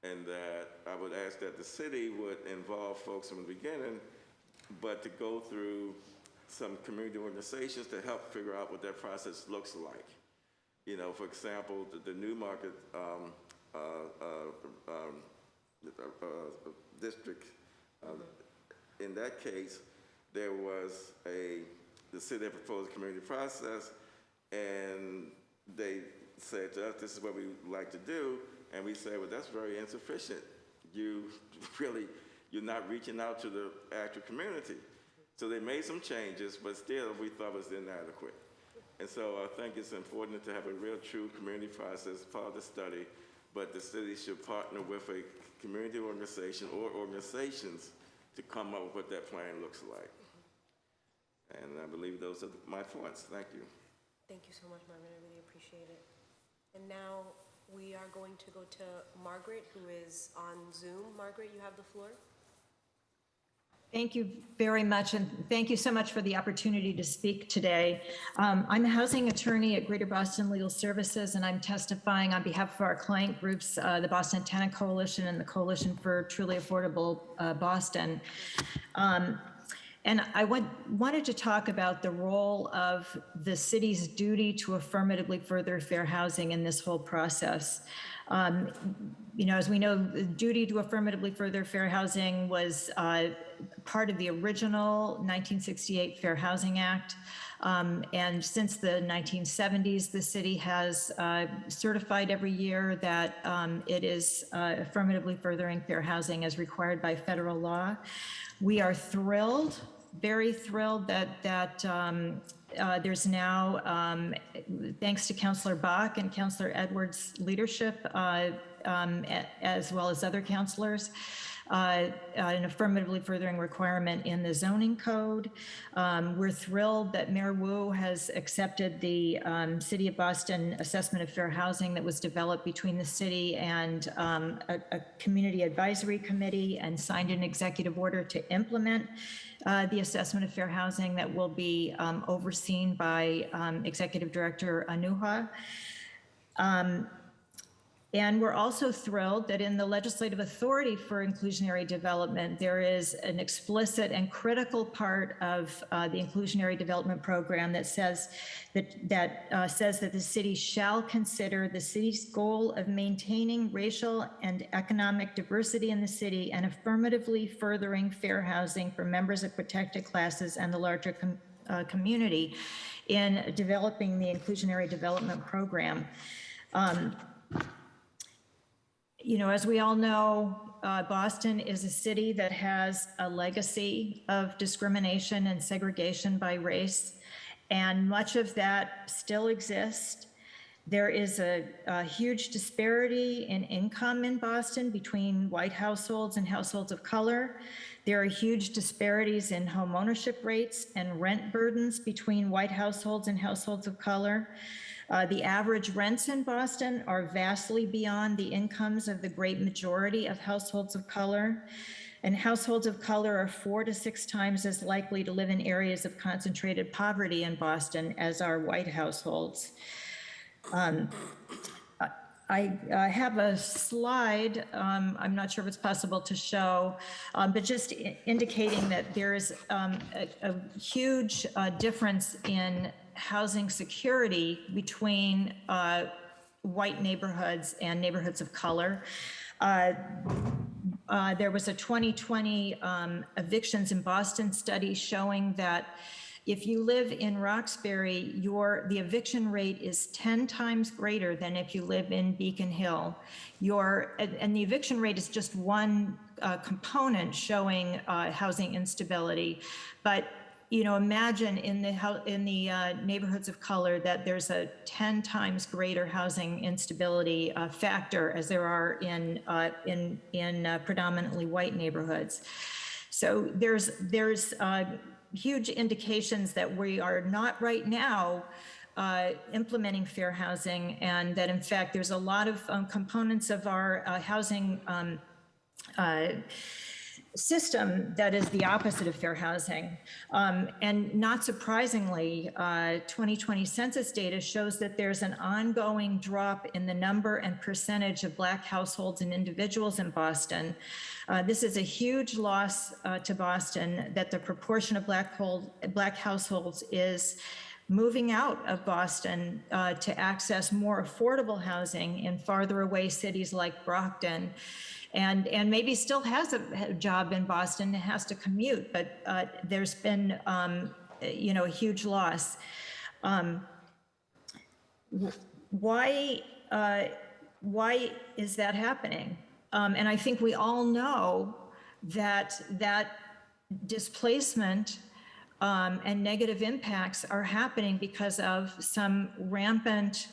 And that I would ask that the city would involve folks from the beginning, but to go through some community organizations to help figure out what that process looks like. For example, the Newmarket district In that case, there was the city had proposed a community process, and they said to us, this is what we would like to do, and we said, well, that's very insufficient. You're not reaching out to the actual community. So they made some changes, but still we thought it was inadequate. And so I think it's important to have a real true community process, part of the study, but the city should partner with a community organization or organizations to come up with what that plan looks like. And I believe those are my points. Thank you. Thank you so much, Marvin. I really appreciate it. And now we are going to go to Margaret, who is on Zoom. Margaret, you have the floor. Thank you very much, and thank you so much for the opportunity to speak today. I'm a housing attorney at Greater Boston Legal Services, and I'm testifying on behalf of our client groups, the Boston Tenant Coalition and the Coalition for Truly Affordable Boston. And I wanted to talk about the role of the city's duty to affirmatively further fair housing in this whole process. As we know, the duty to affirmatively further fair housing was part of the original 1968 Fair Housing Act. And since the 1970s, the city has certified every year that it is affirmatively furthering fair housing as required by federal law. We are thrilled, very thrilled that there's now, thanks to Councillor Bach and Councillor Edwards' leadership, as well as other councillors, an affirmatively furthering requirement in the zoning code. We're thrilled that Mayor Wu has accepted the City of Boston Assessment of Fair Housing that was developed between the city and a community advisory committee, and signed an executive order to implement the Assessment of Fair Housing that will be overseen by Executive Director Anuha. And we're also thrilled that in the legislative authority for inclusionary development, there is an explicit and critical part of the inclusionary development program that says that the city shall consider the city's goal of maintaining racial and economic diversity in the city and affirmatively furthering fair housing for members of protected classes and the larger community in developing the inclusionary development program. As we all know, Boston is a city that has a legacy of discrimination and segregation by race, and much of that still exists. There is a huge disparity in income in Boston between white households and households of color. There are huge disparities in home ownership rates and rent burdens between white households and households of color. The average rents in Boston are vastly beyond the incomes of the great majority of households of color. And households of color are 4 to 6 times as likely to live in areas of concentrated poverty in Boston as are white households. I have a slide, I'm not sure if it's possible to show, but just indicating that there is a huge difference in housing security between white neighborhoods and neighborhoods of color. There was a 2020 evictions in Boston study showing that if you live in Roxbury, the eviction rate is 10 times greater than if you live in Beacon Hill. And the eviction rate is just one component showing housing instability. But imagine in the neighborhoods of color that there's a 10 times greater housing instability factor as there are in predominantly white neighborhoods. So there's huge indications that we are not right now implementing fair housing, and that in fact there's a lot of components of our housing system that is the opposite of fair housing. And not surprisingly, 2020 census data shows that there's an ongoing drop in the number and percentage of Black households and individuals in Boston. This is a huge loss to Boston, that the proportion of Black households is moving out of Boston to access more affordable housing in farther away cities like Brockton. and maybe still has a job in Boston and has to commute, but there's been, a huge loss. Why is that happening? And I think we all know that displacement and negative impacts are happening because of some rampant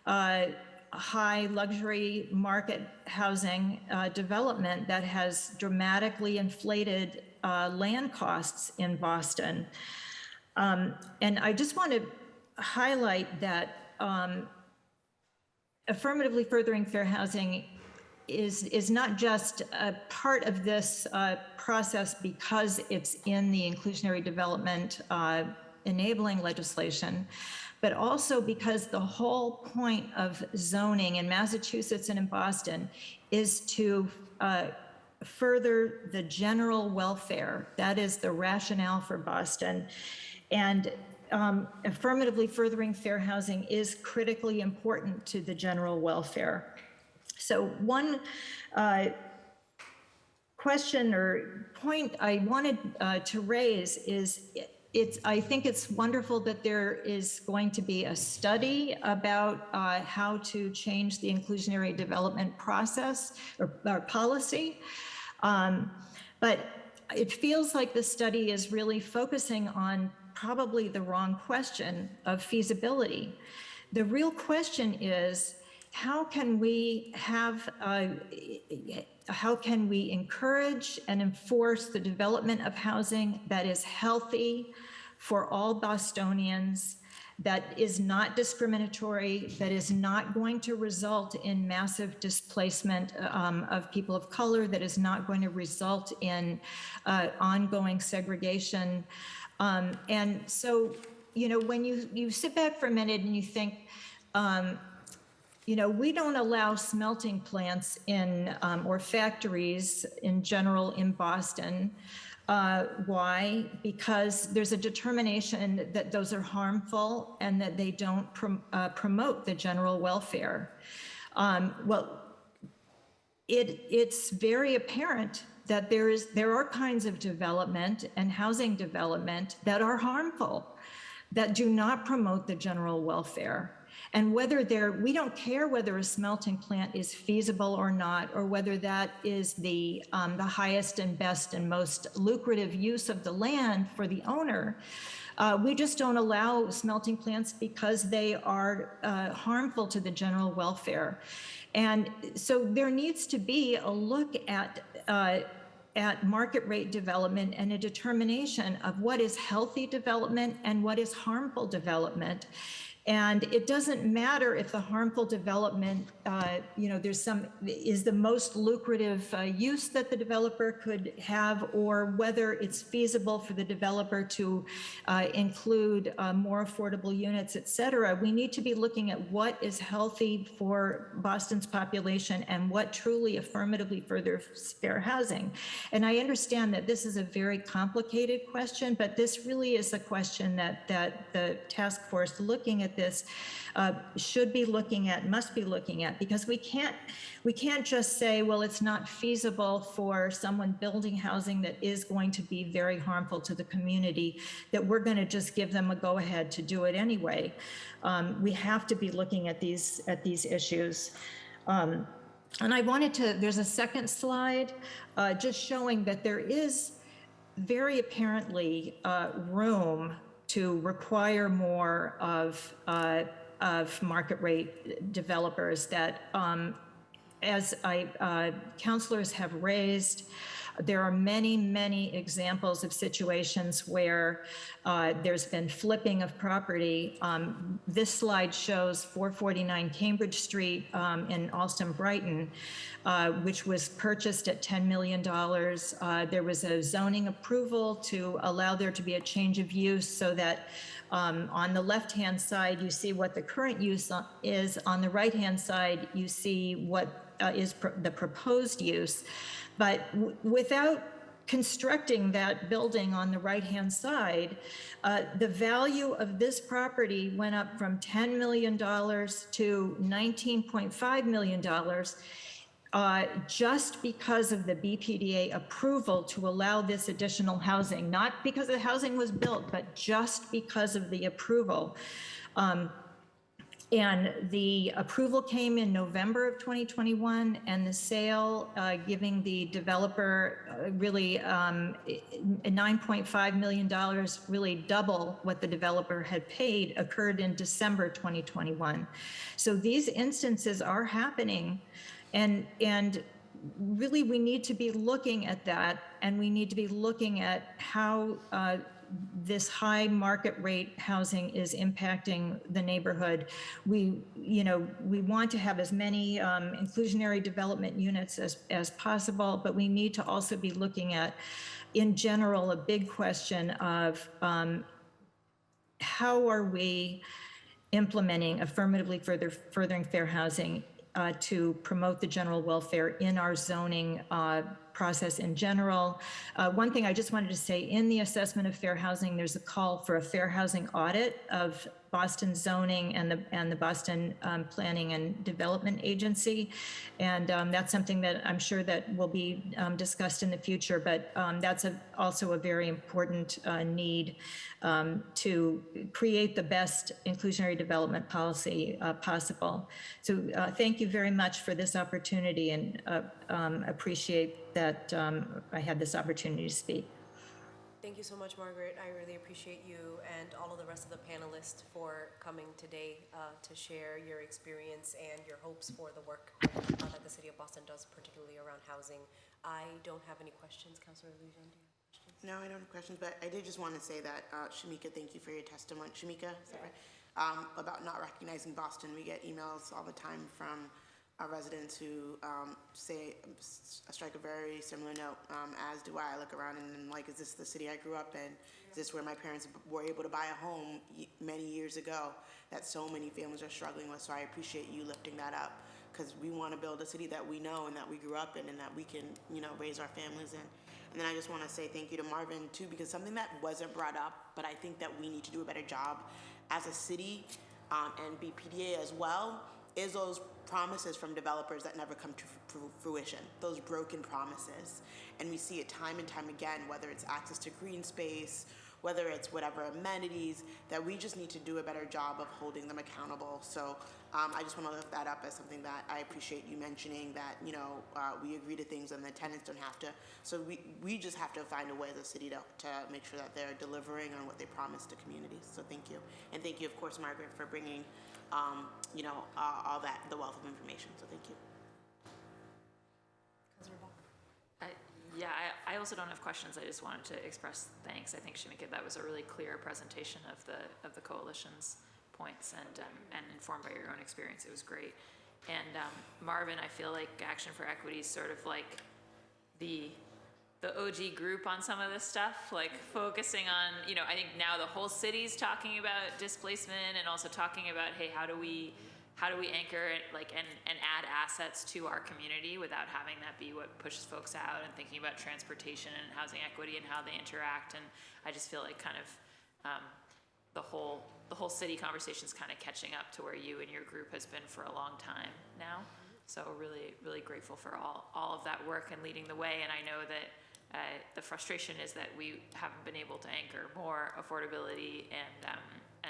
high luxury market housing development that has dramatically inflated land costs in Boston. And I just want to highlight that affirmatively furthering fair housing is not just a part of this process because it's in the inclusionary development enabling legislation, but also because the whole point of zoning in Massachusetts and in Boston is to further the general welfare. That is the rationale for Boston. And affirmatively furthering fair housing is critically important to the general welfare. So one question or point I wanted to raise is I think it's wonderful that there is going to be a study about how to change the inclusionary development process or policy. But it feels like the study is really focusing on probably the wrong question of feasibility. The real question is, how can we encourage and enforce the development of housing that is healthy for all Bostonians, that is not discriminatory, that is not going to result in massive displacement of people of color, that is not going to result in ongoing segregation. And so, when you sit back for a minute and you think, we don't allow smelting plants in or factories in general in Boston. Why? Because there's a determination that those are harmful and that they don't promote the general welfare. Well, it's very apparent that there are kinds of development and housing development that are harmful, that do not promote the general welfare. And we don't care whether a smelting plant is feasible or not, or whether that is the highest and best and most lucrative use of the land for the owner. We just don't allow smelting plants because they are harmful to the general welfare. And so there needs to be a look at market rate development and a determination of what is healthy development and what is harmful development. And it doesn't matter if the harmful development, is the most lucrative use that the developer could have, or whether it's feasible for the developer to include more affordable units, et cetera. We need to be looking at what is healthy for Boston's population and what truly affirmatively furthers fair housing. And I understand that this is a very complicated question, but this really is a question that the task force looking at this should be looking at, must be looking at, because we can't just say, well, it's not feasible for someone building housing that is going to be very harmful to the community, that we're going to just give them a go-ahead to do it anyway. We have to be looking at these issues. And I wanted to, there's a second slide just showing that there is very apparently room to require more of market rate developers that, as councilors have raised, there are many, many examples of situations where there's been flipping of property. This slide shows 449 Cambridge Street in Alston, Brighton, which was purchased at $10 million. There was a zoning approval to allow there to be a change of use so that on the left-hand side, you see what the current use is. On the right-hand side, you see what is the proposed use. But without constructing that building on the right-hand side, the value of this property went up from $10 million to $19.5 million. just because of the BPDA approval to allow this additional housing, not because the housing was built, but just because of the approval. And the approval came in November of 2021, and the sale, giving the developer really $9.5 million, really double what the developer had paid, occurred in December 2021. So these instances are happening, and really we need to be looking at that, and we need to be looking at how this high market rate housing is impacting the neighborhood. We want to have as many inclusionary development units as possible, but we need to also be looking at, in general, a big question of how are we implementing affirmatively furthering fair housing to promote the general welfare in our zoning process in general. One thing I just wanted to say, in the assessment of fair housing, there's a call for a fair housing audit of Boston zoning and the Boston Planning and Development Agency. And that's something that I'm sure that will be discussed in the future, but that's also a very important need to create the best inclusionary development policy possible. So thank you very much for this opportunity, and appreciate that I had this opportunity to speak. Thank you so much, Margaret. I really appreciate you and all of the rest of the panelists for coming today to share your experience and your hopes for the work that the City of Boston does, particularly around housing. I don't have any questions. Councilor Lujan, do you have questions? No, I don't have questions, but I did just want to say that, Shamika, thank you for your testimony. Shamika, is that right? About not recognizing Boston. We get emails all the time from our residents who strike a very similar note, as do I. Look around and like, is this the city I grew up in? Is this where my parents were able to buy a home many years ago that so many families are struggling with? So I appreciate you lifting that up, because we want to build a city that we know and that we grew up in and that we can, raise our families in. And then I just want to say thank you to Marvin too, because something that wasn't brought up, but I think that we need to do a better job as a city and BPDA as well, is those promises from developers that never come to fruition, those broken promises. And we see it time and time again, whether it's access to green space, whether it's whatever amenities, that we just need to do a better job of holding them accountable. So I just want to lift that up as something that I appreciate you mentioning, that, we agree to things and the tenants don't have to. So we just have to find a way as a city to make sure that they're delivering on what they promise to communities. So thank you. And thank you, of course, Margaret, for bringing all that, the wealth of information. So thank you. Yeah, I also don't have questions. I just wanted to express thanks. I think, Shamika, that was a really clear presentation of the coalition's points and informed by your own experience. It was great. And Marvin, I feel like Action for Equity is sort of like the OG group on some of this stuff, like focusing on, I think now the whole city's talking about displacement and also talking about, hey, how do we anchor it, and add assets to our community without having that be what pushes folks out, and thinking about transportation and housing equity and how they interact. And I just feel like kind of the whole city conversation is kind of catching up to where you and your group has been for a long time now. So really, really grateful for all of that work and leading the way. And I know that the frustration is that we haven't been able to anchor more affordability and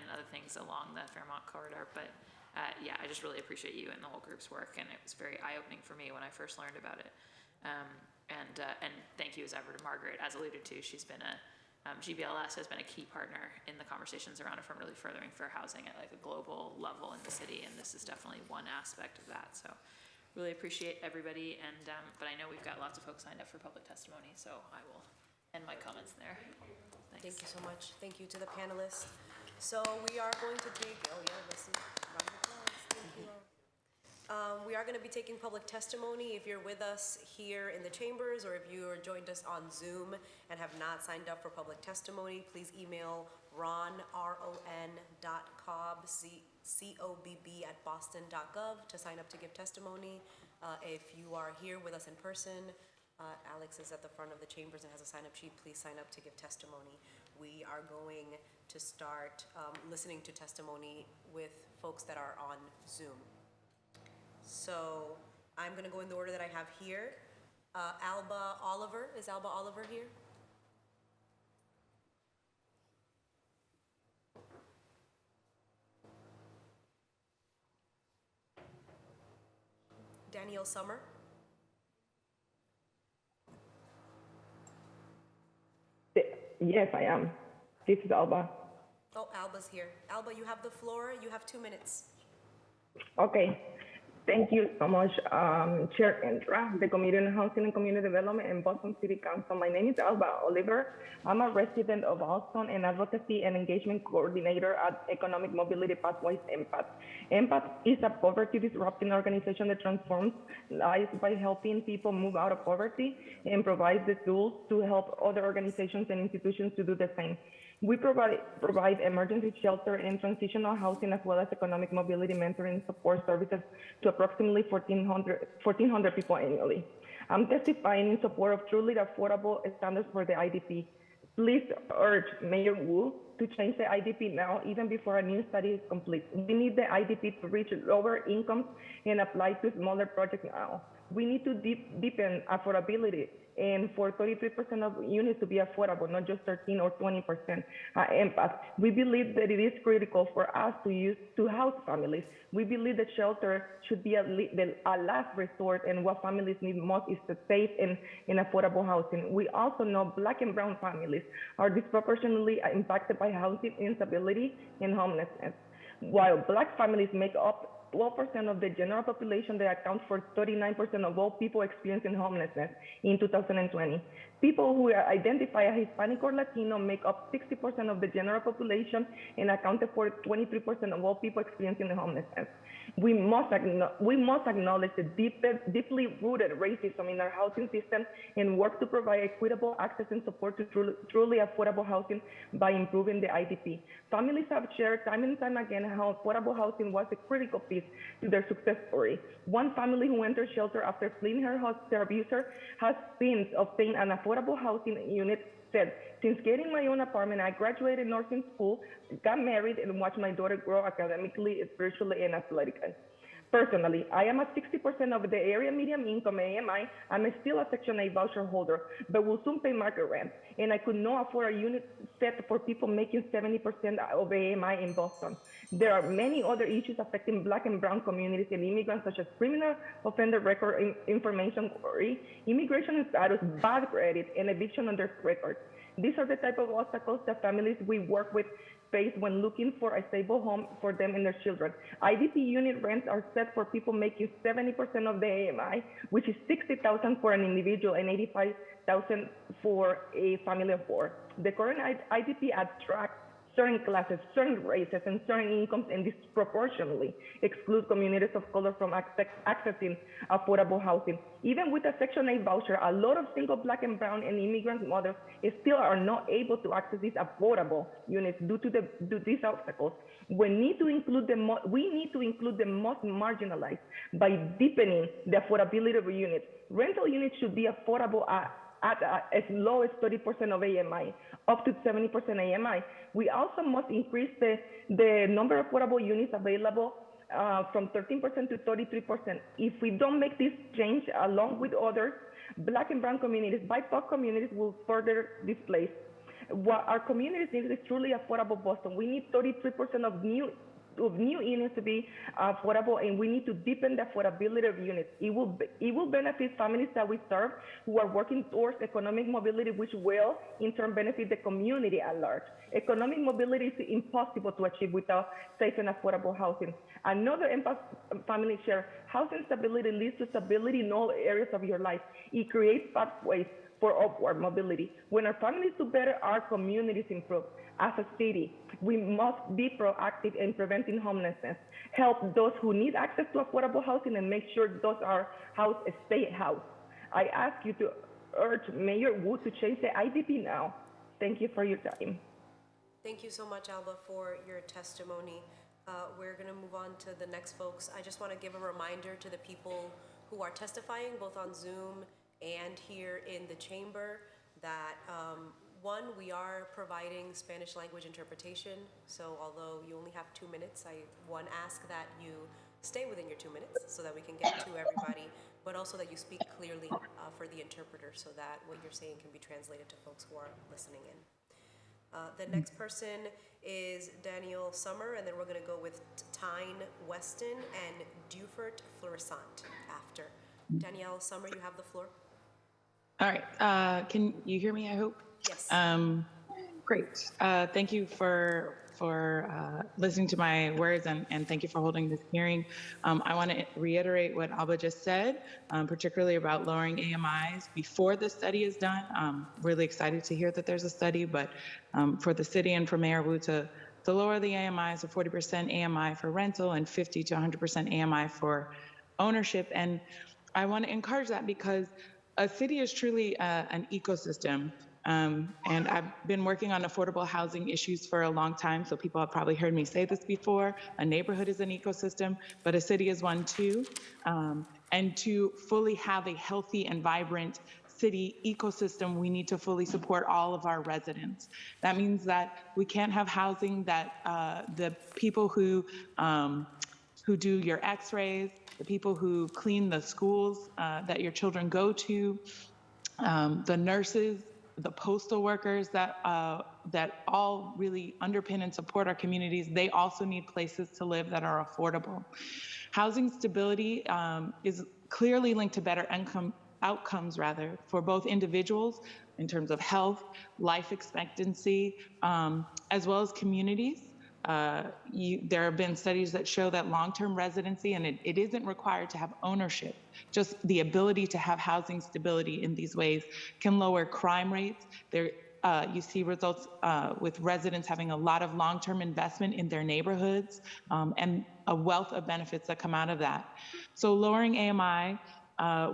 other things along the Fairmont corridor. But yeah, I just really appreciate you and the whole group's work, and it was very eye-opening for me when I first learned about it. And thank you as ever to Margaret. As alluded to, she's been GBLS has been a key partner in the conversations around affirmatively furthering fair housing at like a global level in the city, and this is definitely one aspect of that. So really appreciate everybody, and but I know we've got lots of folks signed up for public testimony, so I will end my comments there. Thanks. Thank you so much. Thank you to the panelists. So we are going to take, round of applause. Thank you. We are going to be taking public testimony. If you're with us here in the chambers, or if you are joined us on Zoom and have not signed up for public testimony, please email ron, ron.cobb, cobb@boston.gov to sign up to give testimony. If you are here with us in person, Alex is at the front of the chambers and has a sign-up sheet. Please sign up to give testimony. We are going to start listening to testimony with folks that are on Zoom. So I'm going to go in the order that I have here. Alba Oliver, is Alba Oliver here? Danielle Summer? Yes, I am. This is Alba. Oh, Alba's here. Alba, you have the floor. You have 2 minutes. Okay. Thank you so much, Chair Indra, the Committee on Housing and Community Development and Boston City Council. My name is Alba Oliver. I'm a resident of Boston and Advocacy and Engagement Coordinator at Economic Mobility Pathways, EMPATH. EMPATH is a poverty disrupting organization that transforms lives by helping people move out of poverty and provides the tools to help other organizations and institutions to do the same. We provide emergency shelter and transitional housing as well as economic mobility mentoring and support services to approximately 1,400 people annually. I'm testifying in support of truly affordable standards for the IDP. Please urge Mayor Wu to change the IDP now, even before a new study is complete. We need the IDP to reach lower incomes and apply to smaller projects now. We need to deepen affordability and for 33% of units to be affordable, not just 13 or 20% EMPATH. We believe that it is critical for us to house families. We believe that shelter should be a last resort, and what families need most is the safe and affordable housing. We also know Black and brown families are disproportionately impacted by housing instability and homelessness. While Black families make up 12% of the general population, they account for 39% of all people experiencing homelessness in 2020. People who identify as Hispanic or Latino make up 60% of the general population and accounted for 23% of all people experiencing homelessness. We must acknowledge the deeply rooted racism in our housing system and work to provide equitable access and support to truly affordable housing by improving the IDP. Families have shared time and time again how affordable housing was a critical piece to their success story. One family who entered shelter after fleeing her abuser has since obtained an affordable housing unit said, "Since getting my own apartment, I graduated nursing school, got married, and watched my daughter grow academically, spiritually, and athletically. Personally, I am at 60% of the area median income AMI. I'm still a Section 8 voucher holder, but will soon pay market rent, and I could not afford a unit set for people making 70% of AMI in Boston. There are many other issues affecting Black and brown communities and immigrants, such as criminal offender record information query, immigration status, bad credit, and eviction under records. These are the type of obstacles that families we work with face when looking for a stable home for them and their children. IDP unit rents are set for people making 70% of the AMI, which is $60,000 for an individual and $85,000 for a family of 4. The current IDP attracts certain classes, certain races, and certain incomes, and disproportionately exclude communities of color from accessing affordable housing. Even with a Section 8 voucher, a lot of single Black and brown and immigrant mothers still are not able to access these affordable units due to these obstacles. We need to include the most marginalized by deepening the affordability of units. Rental units should be affordable at as low as 30% of AMI, up to 70% AMI. We also must increase the number of affordable units available from 13% to 33%. If we don't make this change along with others, Black and brown communities, BIPOC communities will further displaced. What our communities need is truly affordable Boston. We need 33% of new units to be affordable, and we need to deepen the affordability of units. It will benefit families that we serve who are working towards economic mobility, which will in turn benefit the community at large. Economic mobility is impossible to achieve without safe and affordable housing. Another family share, housing stability leads to stability in all areas of your life. It creates pathways for upward mobility. When our families do better, our communities improve. As a city, we must be proactive in preventing homelessness, help those who need access to affordable housing, and make sure those are housed stay housed. I ask you to urge Mayor Wu to change the IDP now. Thank you for your time. Thank you so much, Alba, for your testimony. We're going to move on to the next folks. I just want to give a reminder to the people who are testifying, both on Zoom and here in the chamber, that One, we are providing Spanish language interpretation, so although you only have 2 minutes, I, one, ask that you stay within your 2 minutes so that we can get to everybody, but also that you speak clearly for the interpreter so that what you're saying can be translated to folks who are listening in. The next person is Daniel Summer, and then we're going to go with Tyne Weston and Dufert Florissant after. Danielle Summer, you have the floor. All right. Can you hear me, I hope? Yes. Great. Thank you for listening to my words, and thank you for holding this hearing. I want to reiterate what Alba just said, particularly about lowering AMIs before the study is done. Really excited to hear that there's a study, but for the city and for Mayor Wu to lower the AMIs to 40% AMI for rental and 50 to 100% AMI for ownership. And I want to encourage that because a city is truly an ecosystem. And I've been working on affordable housing issues for a long time, so people have probably heard me say this before. A neighborhood is an ecosystem, but a city is one too. And to fully have a healthy and vibrant city ecosystem, we need to fully support all of our residents. That means that we can't have housing that the people who do your x-rays, the people who clean the schools that your children go to, the nurses, the postal workers that all really underpin and support our communities, they also need places to live that are affordable. Housing stability is clearly linked to better outcomes for both individuals in terms of health, life expectancy, as well as communities. There have been studies that show that long-term residency, and it isn't required to have ownership, just the ability to have housing stability in these ways can lower crime rates. You see results with residents having a lot of long-term investment in their neighborhoods and a wealth of benefits that come out of that. So lowering AMI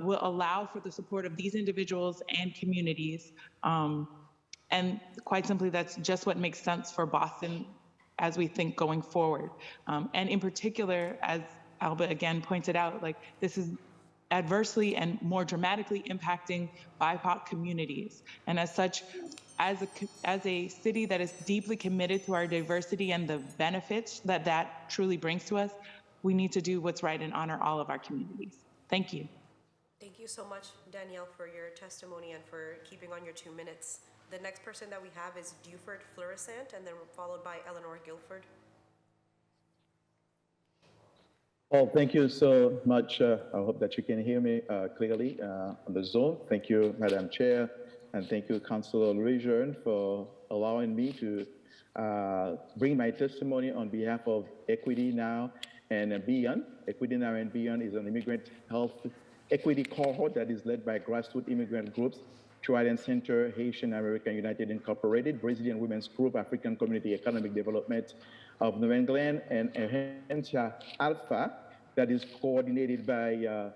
will allow for the support of these individuals and communities. And quite simply, that's just what makes sense for Boston as we think going forward. And in particular, as Alba again pointed out, like this is adversely and more dramatically impacting BIPOC communities. And as such, as a city that is deeply committed to our diversity and the benefits that truly brings to us, we need to do what's right and honor all of our communities. Thank you. Thank you so much, Danielle, for your testimony and for keeping on your 2 minutes. The next person that we have is Dufert Florissant, and then followed by Eleanor Guilford. Well, thank you so much. I hope that you can hear me clearly on the Zoom. Thank you, Madam Chair, and thank you, Councilor Louis-Jean, for allowing me to bring my testimony on behalf of Equity Now and Beyond. Equity Now and Beyond is an immigrant health equity cohort that is led by grassroots immigrant groups, Trident Center, Haitian American United Incorporated, Brazilian Women's Group, African Community Economic Development of New England, and Agencia Alpha, that is coordinated by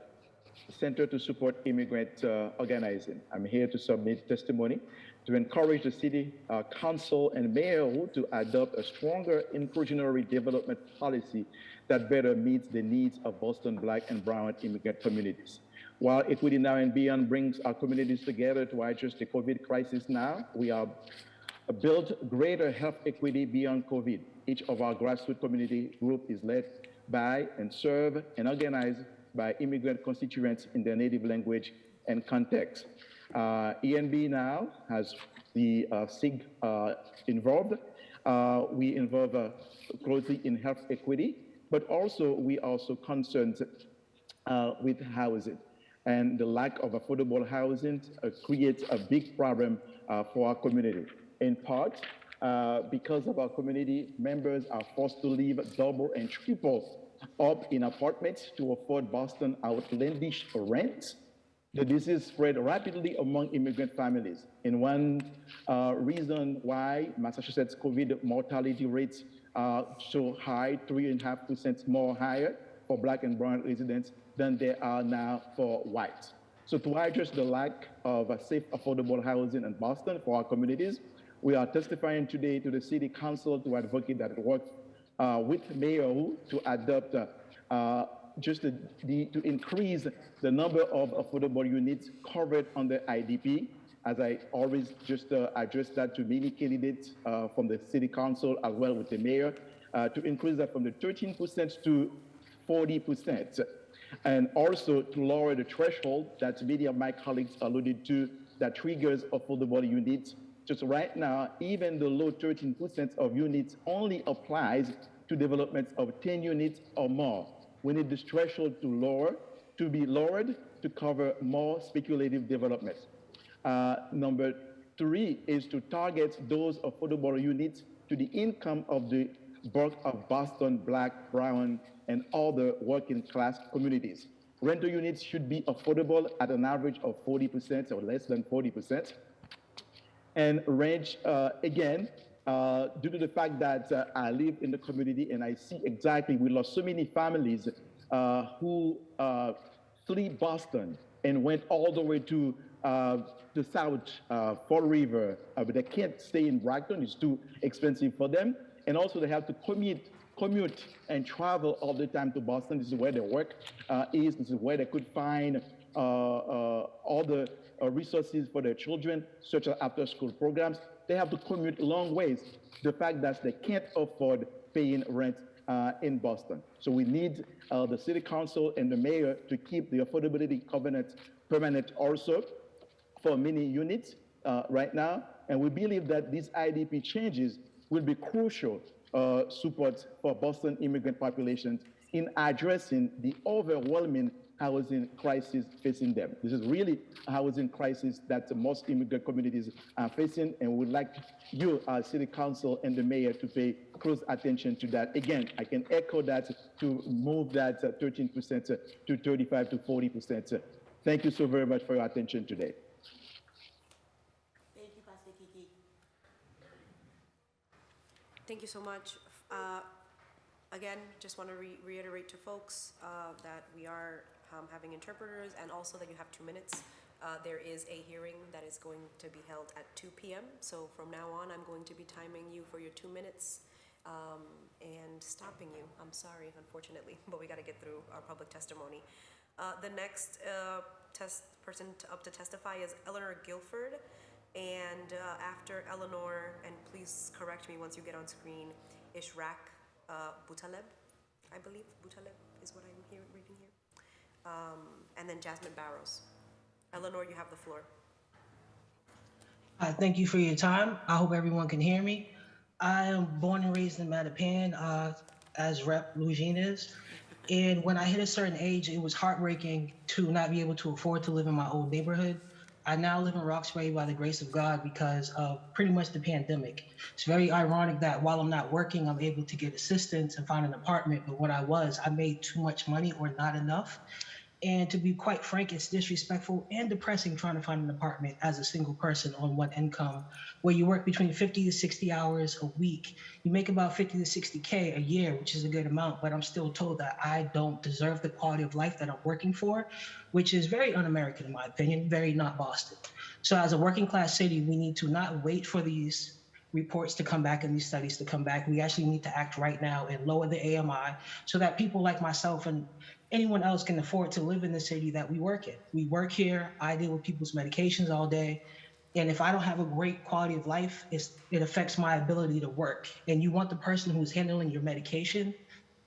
Center to Support Immigrant Organizing. I'm here to submit testimony to encourage the City Council and Mayor to adopt a stronger inclusionary development policy that better meets the needs of Boston Black and Brown immigrant communities. While Equity Now and Beyond brings our communities together to address the COVID crisis now, we are build greater health equity beyond COVID. Each of our grassroots community group is led by and served and organized by immigrant constituents in their native language and context. ENB now has the SIG involved. We involve closely in health equity, but also we also concerned with housing. And the lack of affordable housing creates a big problem for our community. In part, because of our community, members are forced to live double and triple up in apartments to afford Boston outlandish rent. The disease spread rapidly among immigrant families. And one reason why Massachusetts COVID mortality rates are so high, 3.5% more higher for Black and Brown residents than there are now for whites. So to address the lack of safe, affordable housing in Boston for our communities, we are testifying today to the City Council to advocate that it works with Mayor Wu to adopt to increase the number of affordable units covered under IDP as I always just address that to many candidates from the city council as well with the mayor, to increase that from the 13% to 40%. And also to lower the threshold that many of my colleagues alluded to that triggers affordable units. Just right now, even the low 13% of units only applies to developments of 10 units or more. We need this threshold to be lowered to cover more speculative developments. Number 3 is to target those affordable units to the income of the bulk of Boston Black, Brown, and other working class communities. Rental units should be affordable at an average of 40% or less than 40%. And range, again, due to the fact that I live in the community and I see exactly, we lost so many families who flee Boston and went all the way to the south, Fall River, but they can't stay in Brighton, it's too expensive for them. And also they have to commute and travel all the time to Boston. This is where their work is. This is where they could find all the resources for their children, such as after-school programs. They have to commute long ways. The fact that they can't afford paying rent in Boston. So we need the city council and the mayor to keep the affordability covenant permanent also for many units right now. And we believe that these IDP changes will be crucial support for Boston immigrant populations in addressing the overwhelming housing crisis facing them. This is really a housing crisis that most immigrant communities are facing, and we'd like you, our city council and the mayor, to pay close attention to that. Again, I can echo that to move that 13% to 35 to 40%. Thank you so very much for your attention today. Thank you, Pastor Kiki. Thank you so much. Again, just want to reiterate to folks that we are having interpreters and also that you have 2 minutes. There is a hearing that is going to be held at 2 p.m. So from now on, I'm going to be timing you for your 2 minutes and stopping you. I'm sorry, unfortunately, but we got to get through our public testimony. The next person up to testify is Eleanor Guilford. And after Eleanor, and please correct me once you get on screen, Ishraq Boutaleb, I believe. Boutaleb is what I'm reading here. And then Jasmine Barrows. Eleanor, you have the floor. Thank you for your time. I hope everyone can hear me. I am born and raised in Mattapan, as Rep. Louisiana is. And when I hit a certain age, it was heartbreaking to not be able to afford to live in my old neighborhood. I now live in Roxbury by the grace of God because of pretty much the pandemic. It's very ironic that while I'm not working, I'm able to get assistance and find an apartment. But when I made too much money or not enough. And to be quite frank, it's disrespectful and depressing trying to find an apartment as a single person on one income, where you work between 50 to 60 hours a week. You make about 50 to 60K a year, which is a good amount, but I'm still told that I don't deserve the quality of life that I'm working for, which is very un-American in my opinion, very not Boston. So as a working class city, we need to not wait for these reports to come back and these studies to come back. We actually need to act right now and lower the AMI so that people like myself and anyone else can afford to live in the city that we work in. We work here, I deal with people's medications all day, and if I don't have a great quality of life, it affects my ability to work. And you want the person who's handling your medication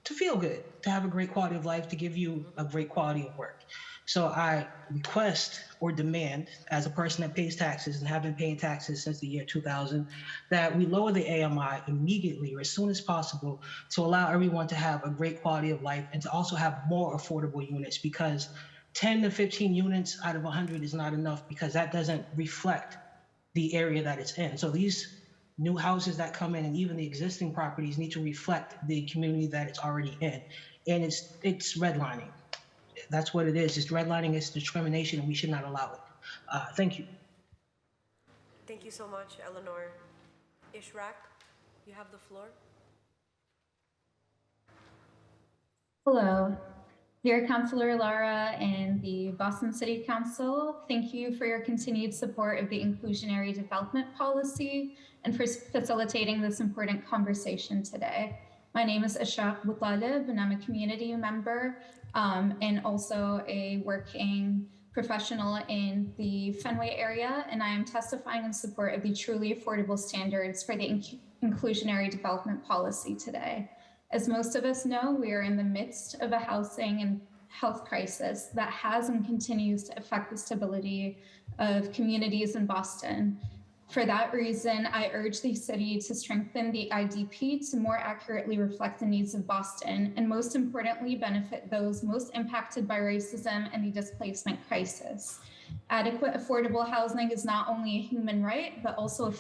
to feel good, to have a great quality of life, to give you a great quality of work. So I request or demand, as a person that pays taxes and have been paying taxes since the year 2000, that we lower the AMI immediately or as soon as possible to allow everyone to have a great quality of life and to also have more affordable units, because 10 to 15 units out of 100 is not enough, because that doesn't reflect the area that it's in. So these new houses that come in and even the existing properties need to reflect the community that it's already in. And it's redlining. That's what it is. It's redlining, it's discrimination, and we should not allow it. Thank you. Thank you so much, Eleanor. Ishraq, you have the floor. Hello. Dear Councilor Lara and the Boston City Council, thank you for your continued support of the Inclusionary Development Policy and for facilitating this important conversation today. My name is Ishraq Boutaleb, and I'm a community member and also a working professional in the Fenway area, and I am testifying in support of the truly affordable standards for the inclusionary development policy today. As most of us know, we are in the midst of a housing and health crisis that has and continues to affect the stability of communities in Boston. For that reason, I urge the city to strengthen the IDP to more accurately reflect the needs of Boston, and most importantly, benefit those most impacted by racism and the displacement crisis. Adequate affordable housing is not only a human right, but also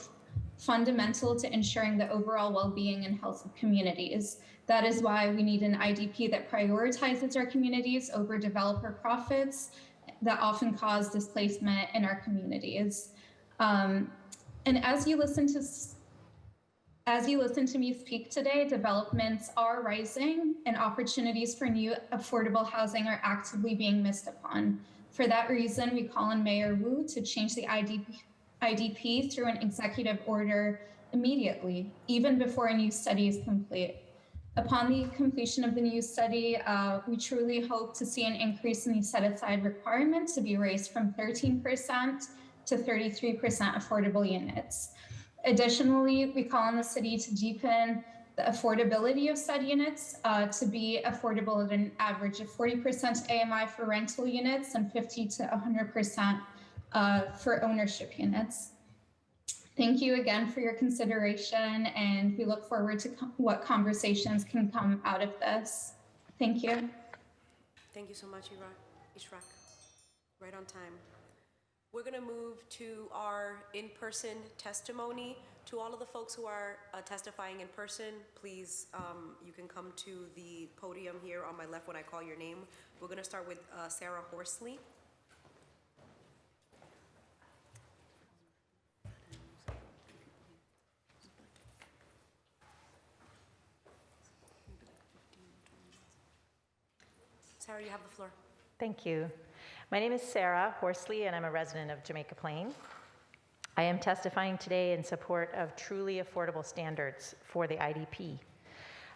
fundamental to ensuring the overall well-being and health of communities. That is why we need an IDP that prioritizes our communities over developer profits that often cause displacement in our communities. And as you listen to me speak today, developments are rising and opportunities for new affordable housing are actively being missed upon. For that reason, we call on Mayor Wu to change the IDP through an executive order immediately, even before a new study is complete. Upon the completion of the new study, we truly hope to see an increase in the set-aside requirement to be raised from 13% to 33% affordable units. Additionally, we call on the city to deepen the affordability of said units to be affordable at an average of 40% AMI for rental units and 50 to 100% for ownership units. Thank you again for your consideration, and we look forward to what conversations can come out of this. Thank you. Thank you so much, Ishraq. Right on time. We're going to move to our in-person testimony. To all of the folks who are testifying in person, please, you can come to the podium here on my left when I call your name. We're going to start with Sarah Horsley. Sarah, you have the floor. Thank you. My name is Sarah Horsley, and I'm a resident of Jamaica Plain. I am testifying today in support of truly affordable standards for the IDP.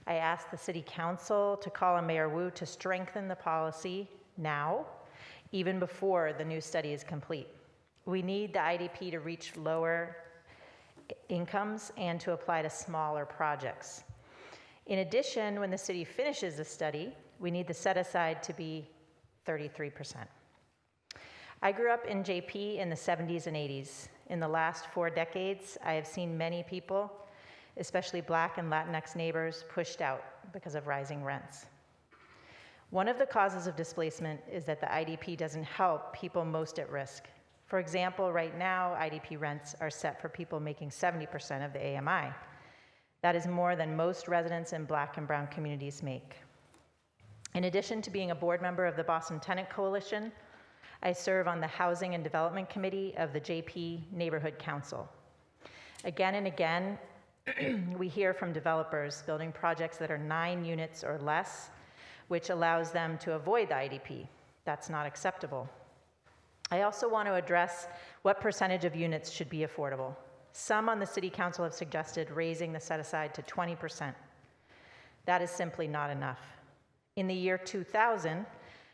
I ask the City Council to call on Mayor Wu to strengthen the policy now, even before the new study is complete. We need the IDP to reach lower incomes and to apply to smaller projects. In addition, when the city finishes the study, we need the set-aside to be 33%. I grew up in JP in the 70s and 80s. In the last 4 decades, I have seen many people, especially Black and Latinx neighbors, pushed out because of rising rents. One of the causes of displacement is that the IDP doesn't help people most at risk. For example, right now, IDP rents are set for people making 70% of the AMI. That is more than most residents in Black and brown communities make. In addition to being a board member of the Boston Tenant Coalition, I serve on the Housing and Development Committee of the JP Neighborhood Council. Again and again, we hear from developers building projects that are 9 units or less, which allows them to avoid the IDP. That's not acceptable. I also want to address what percentage of units should be affordable. Some on the City Council have suggested raising the set-aside to 20%. That is simply not enough. In the year 2000,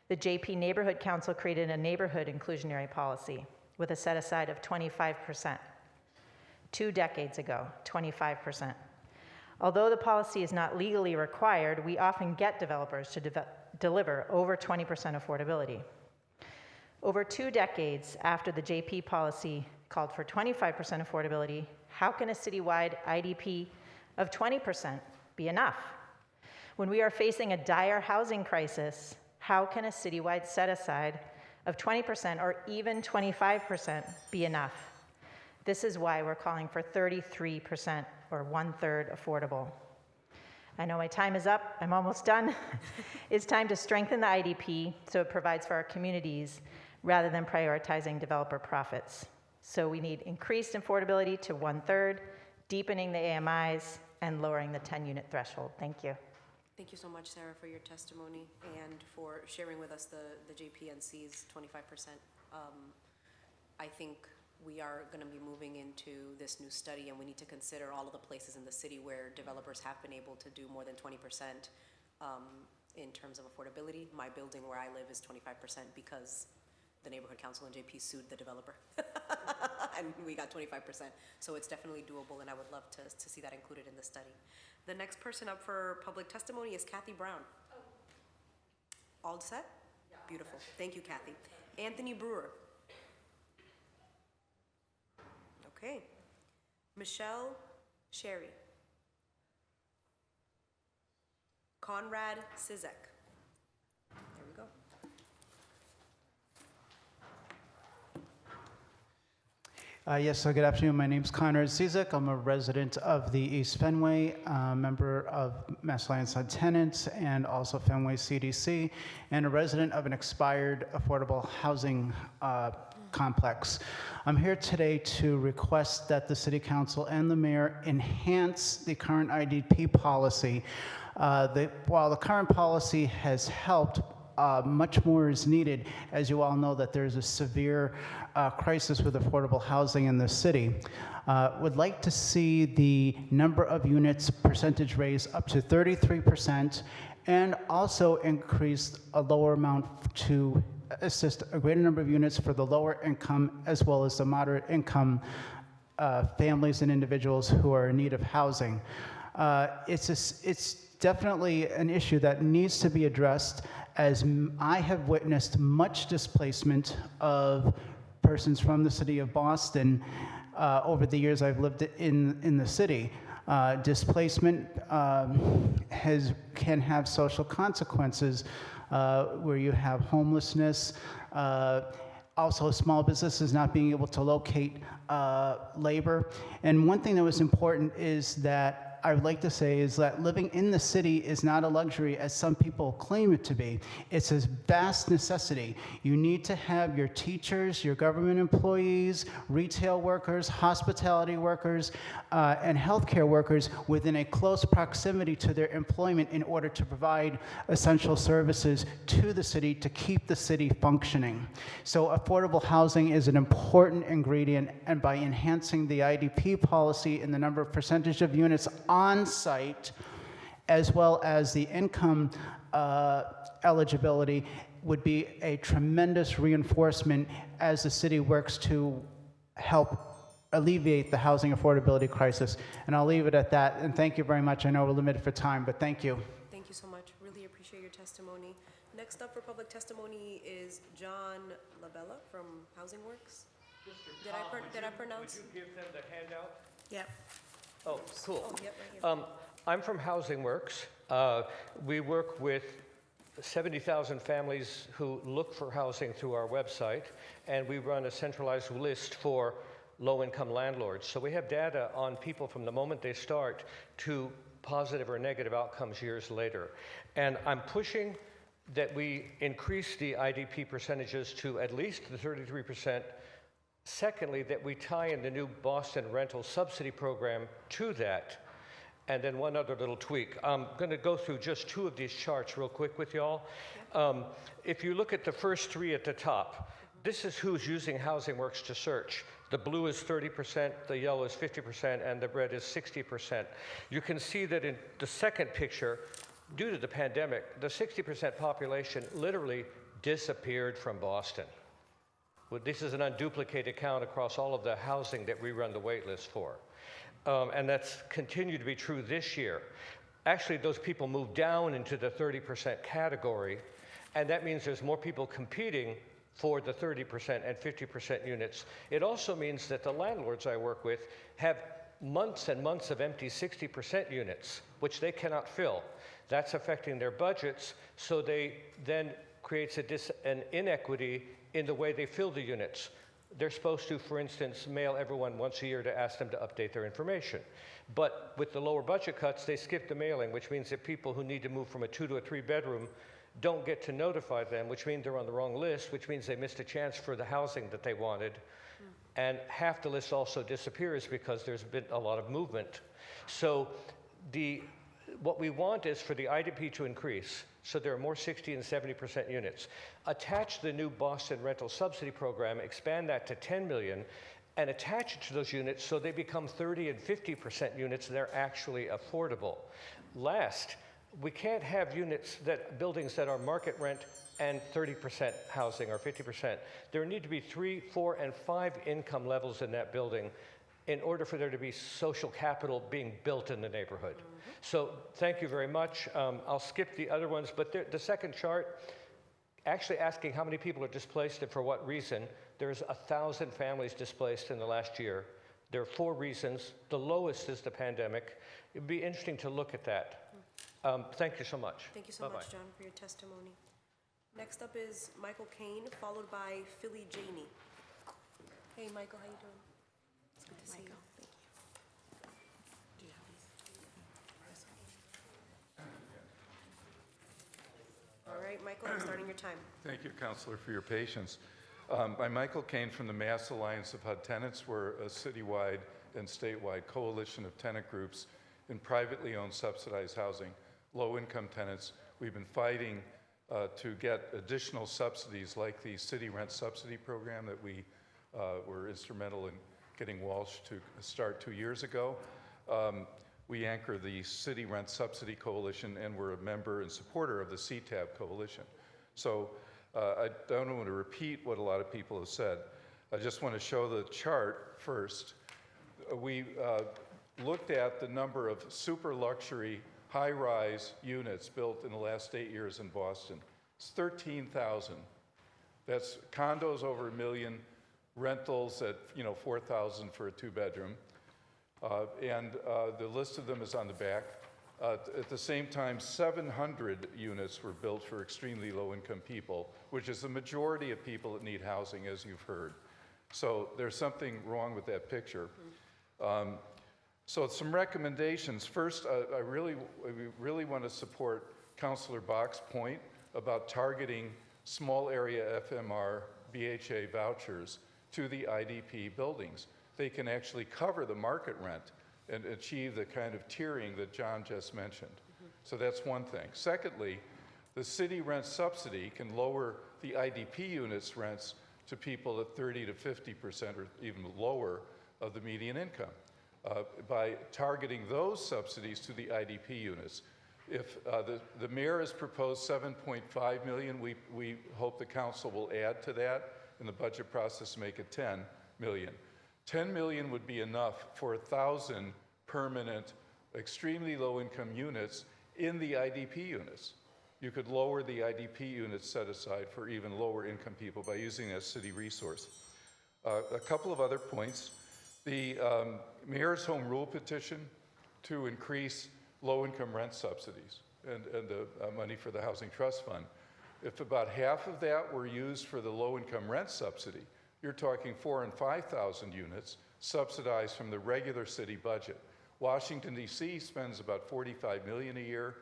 the JP Neighborhood Council created a neighborhood inclusionary policy with a set-aside of 25%. 2 decades ago, 25%. Although the policy is not legally required, we often get developers to deliver over 20% affordability. Over 2 decades after the JP policy called for 25% affordability, how can a citywide IDP of 20% be enough? When we are facing a dire housing crisis, how can a citywide set-aside of 20% or even 25% be enough? This is why we're calling for 33% or 1/3 affordable. I know my time is up. I'm almost done. It's time to strengthen the IDP so it provides for our communities rather than prioritizing developer profits. So we need increased affordability to 1/3, deepening the AMIs, and lowering the 10-unit threshold. Thank you. Thank you so much, Sarah, for your testimony and for sharing with us the JPNC's 25%. I think we are going to be moving into this new study, and we need to consider all of the places in the city where developers have been able to do more than 20% in terms of affordability. My building where I live is 25% because the neighborhood council and JP sued the developer. And we got 25%. So it's definitely doable, and I would love to see that included in the study. The next person up for public testimony is Kathy Brown. All set? Yeah. Beautiful. Thank you, Kathy. Anthony Brewer. Okay. Michelle Sherry. Conrad Sizek. There we go. Yes, so good afternoon. My name's Conrad Cizek. I'm a resident of the East Fenway, member of Mass Alliance on Tenants, and also Fenway CDC, and a resident of an expired affordable housing complex. I'm here today to request that the City Council and the Mayor enhance the current IDP policy. While the current policy has helped, much more is needed. As you all know, that there's a severe crisis with affordable housing in the city. Would like to see the number of units percentage raised up to 33%, and also increase a lower amount to assist a greater number of units for the lower income as well as the moderate income families and individuals who are in need of housing. It's definitely an issue that needs to be addressed, as I have witnessed much displacement of persons from the city of Boston over the years I've lived in the city. Displacement can have social consequences where you have homelessness, also small businesses not being able to locate labor. And one thing that was important is that I would like to say is that living in the city is not a luxury as some people claim it to be. It's a vast necessity. You need to have your teachers, your government employees, retail workers, hospitality workers, and healthcare workers within a close proximity to their employment in order to provide essential services to the city to keep the city functioning. So affordable housing is an important ingredient, and by enhancing the IDP policy and the number of percentage of units on site, as well as the income eligibility, would be a tremendous reinforcement as the city works to help alleviate the housing affordability crisis. And I'll leave it at that. And thank you very much. I know we're limited for time, but thank you. Thank you so much. Really appreciate your testimony. Next up for public testimony is John Labella from Housing Works. Did I pronounce? Would you give them the handout? Yep. Oh, cool. Oh, yep, right here. I'm from Housing Works. We work with 70,000 families who look for housing through our website, and we run a centralized list for low-income landlords. So we have data on people from the moment they start to positive or negative outcomes years later. And I'm pushing that we increase the IDP percentages to at least the 33%. Secondly, that we tie in the new Boston rental subsidy program to that. And then one other little tweak. I'm going to go through just two of these charts real quick with y'all. If you look at the first three at the top, this is who's using Housing Works to search. The blue is 30%, the yellow is 50%, and the red is 60%. You can see that in the second picture, due to the pandemic, the 60% population literally disappeared from Boston. Well, this is an unduplicated count across all of the housing that we run the wait list for. And that's continued to be true this year. Actually, those people moved down into the 30% category, and that means there's more people competing for the 30% and 50% units. It also means that the landlords I work with have months and months of empty 60% units, which they cannot fill. That's affecting their budgets, so they then creates an inequity in the way they fill the units. They're supposed to, for instance, mail everyone once a year to ask them to update their information. But with the lower budget cuts, they skip the mailing, which means that people who need to move from a 2 to a 3 bedroom don't get to notify them, which means they're on the wrong list, which means they missed a chance for the housing that they wanted. And half the list also disappears because there's been a lot of movement. So what we want is for the IDP to increase, so there are more 60 and 70% units. Attach the new Boston rental subsidy program, expand that to 10 million, and attach it to those units so they become 30 and 50% units that are actually affordable. Last, we can't have buildings that are market rent and 30% housing or 50%. There need to be 3, 4, and 5 income levels in that building in order for there to be social capital being built in the neighborhood. So thank you very much. I'll skip the other ones, but the second chart, actually asking how many people are displaced and for what reason. There's 1,000 families displaced in the last year. There are 4 reasons. The lowest is the pandemic. It'd be interesting to look at that. Thank you so much. Thank you so much, John, for your testimony. Next up is Michael Kane, followed by Philly Janey. Hey, Michael, how you doing? It's good to see you. Thank you. All right, Michael, I'm starting your time. Thank you, Councilor, for your patience. I'm Michael Kane from the Mass Alliance of HUD Tenants. We're a citywide and statewide coalition of tenant groups in privately owned subsidized housing, low-income tenants. We've been fighting to get additional subsidies like the city rent subsidy program that we were instrumental in getting Walsh to start 2 years ago. We anchor the City Rent Subsidy Coalition, and we're a member and supporter of the CTAB Coalition. So I don't want to repeat what a lot of people have said. I just want to show the chart first. We looked at the number of super luxury high-rise units built in the last 8 years in Boston. It's 13,000. That's condos over $1 million, rentals at $4,000 for a 2-bedroom. And the list of them is on the back. At the same time, 700 units were built for extremely low-income people, which is the majority of people that need housing, as you've heard. So there's something wrong with that picture. So some recommendations. First, we really want to support Councilor Bach's point about targeting small area FMR BHA vouchers to the IDP buildings. They can actually cover the market rent and achieve the kind of tiering that John just mentioned. So that's one thing. Secondly, the city rent subsidy can lower the IDP units rents to people at 30 to 50% or even lower of the median income by targeting those subsidies to the IDP units. If the mayor has proposed $7.5 million, we hope the council will add to that in the budget process to make it $10 million. $10 million would be enough for 1,000 permanent, extremely low-income units in the IDP units. You could lower the IDP units set aside for even lower-income people by using that city resource. A couple of other points. The mayor's home rule petition to increase low-income rent subsidies and the money for the Housing Trust Fund. If about half of that were used for the low-income rent subsidy, you're talking 4,000 and 5,000 units subsidized from the regular city budget. Washington, D.C. spends about $45 million a year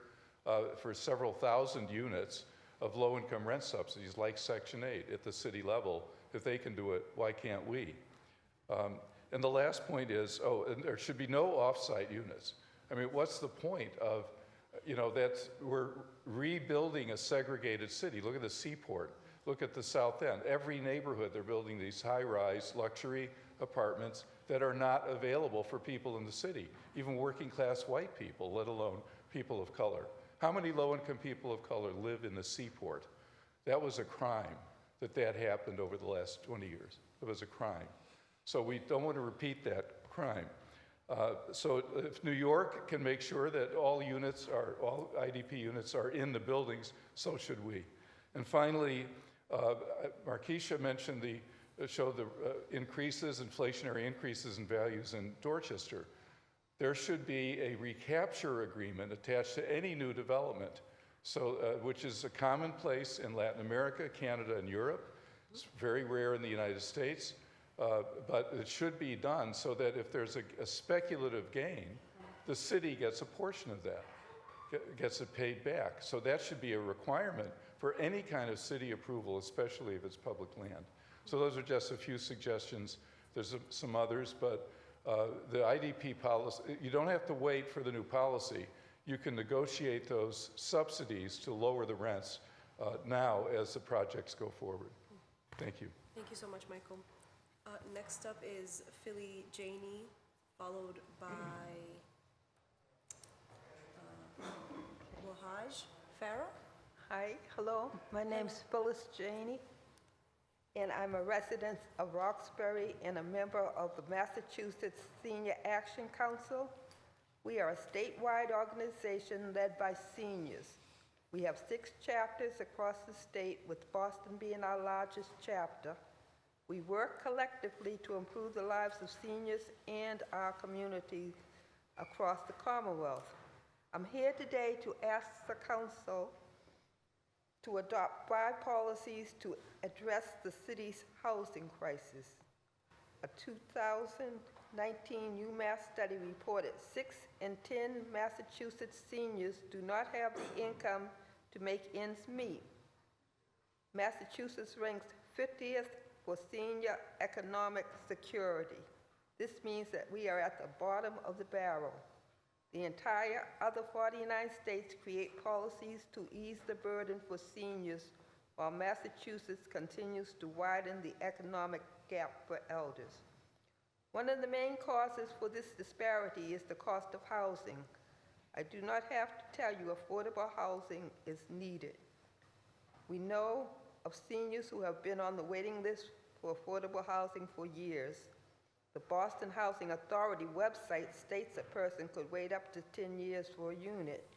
for several thousand units of low-income rent subsidies like Section 8 at the city level. If they can do it, why can't we? And the last point is, and there should be no off-site units. I mean, what's the point of, we're rebuilding a segregated city. Look at the Seaport. Look at the South End. Every neighborhood, they're building these high-rise luxury apartments that are not available for people in the city, even working-class white people, let alone people of color. How many low-income people of color live in the Seaport? That was a crime that happened over the last 20 years. It was a crime. So we don't want to repeat that crime. So if New York can make sure that all IDP units are in the buildings, so should we. And finally, Markeisha mentioned showed the inflationary increases in values in Dorchester. There should be a recapture agreement attached to any new development, which is a commonplace in Latin America, Canada, and Europe. It's very rare in the United States, but it should be done so that if there's a speculative gain, the city gets a portion of that, gets it paid back. So that should be a requirement for any kind of city approval, especially if it's public land. So those are just a few suggestions. There's some others, but the IDP policy, you don't have to wait for the new policy. You can negotiate those subsidies to lower the rents now as the projects go forward. Thank you. Thank you so much, Michael. Next up is Philly Janey, followed by, Wahaj Farah. Hi, hello. My name's Phyllis Janey, and I'm a resident of Roxbury and a member of the Massachusetts Senior Action Council. We are a statewide organization led by seniors. We have 6 chapters across the state, with Boston being our largest chapter. We work collectively to improve the lives of seniors and our communities across the Commonwealth. I'm here today to ask the council to adopt 5 policies to address the city's housing crisis. A 2019 UMass study reported 6 in 10 Massachusetts seniors do not have the income to make ends meet. Massachusetts ranks 50th for senior economic security. This means that we are at the bottom of the barrel. The entire other 49 states create policies to ease the burden for seniors, while Massachusetts continues to widen the economic gap for elders. One of the main causes for this disparity is the cost of housing. I do not have to tell you affordable housing is needed. We know of seniors who have been on the waiting list for affordable housing for years. The Boston Housing Authority website states a person could wait up to 10 years for a unit.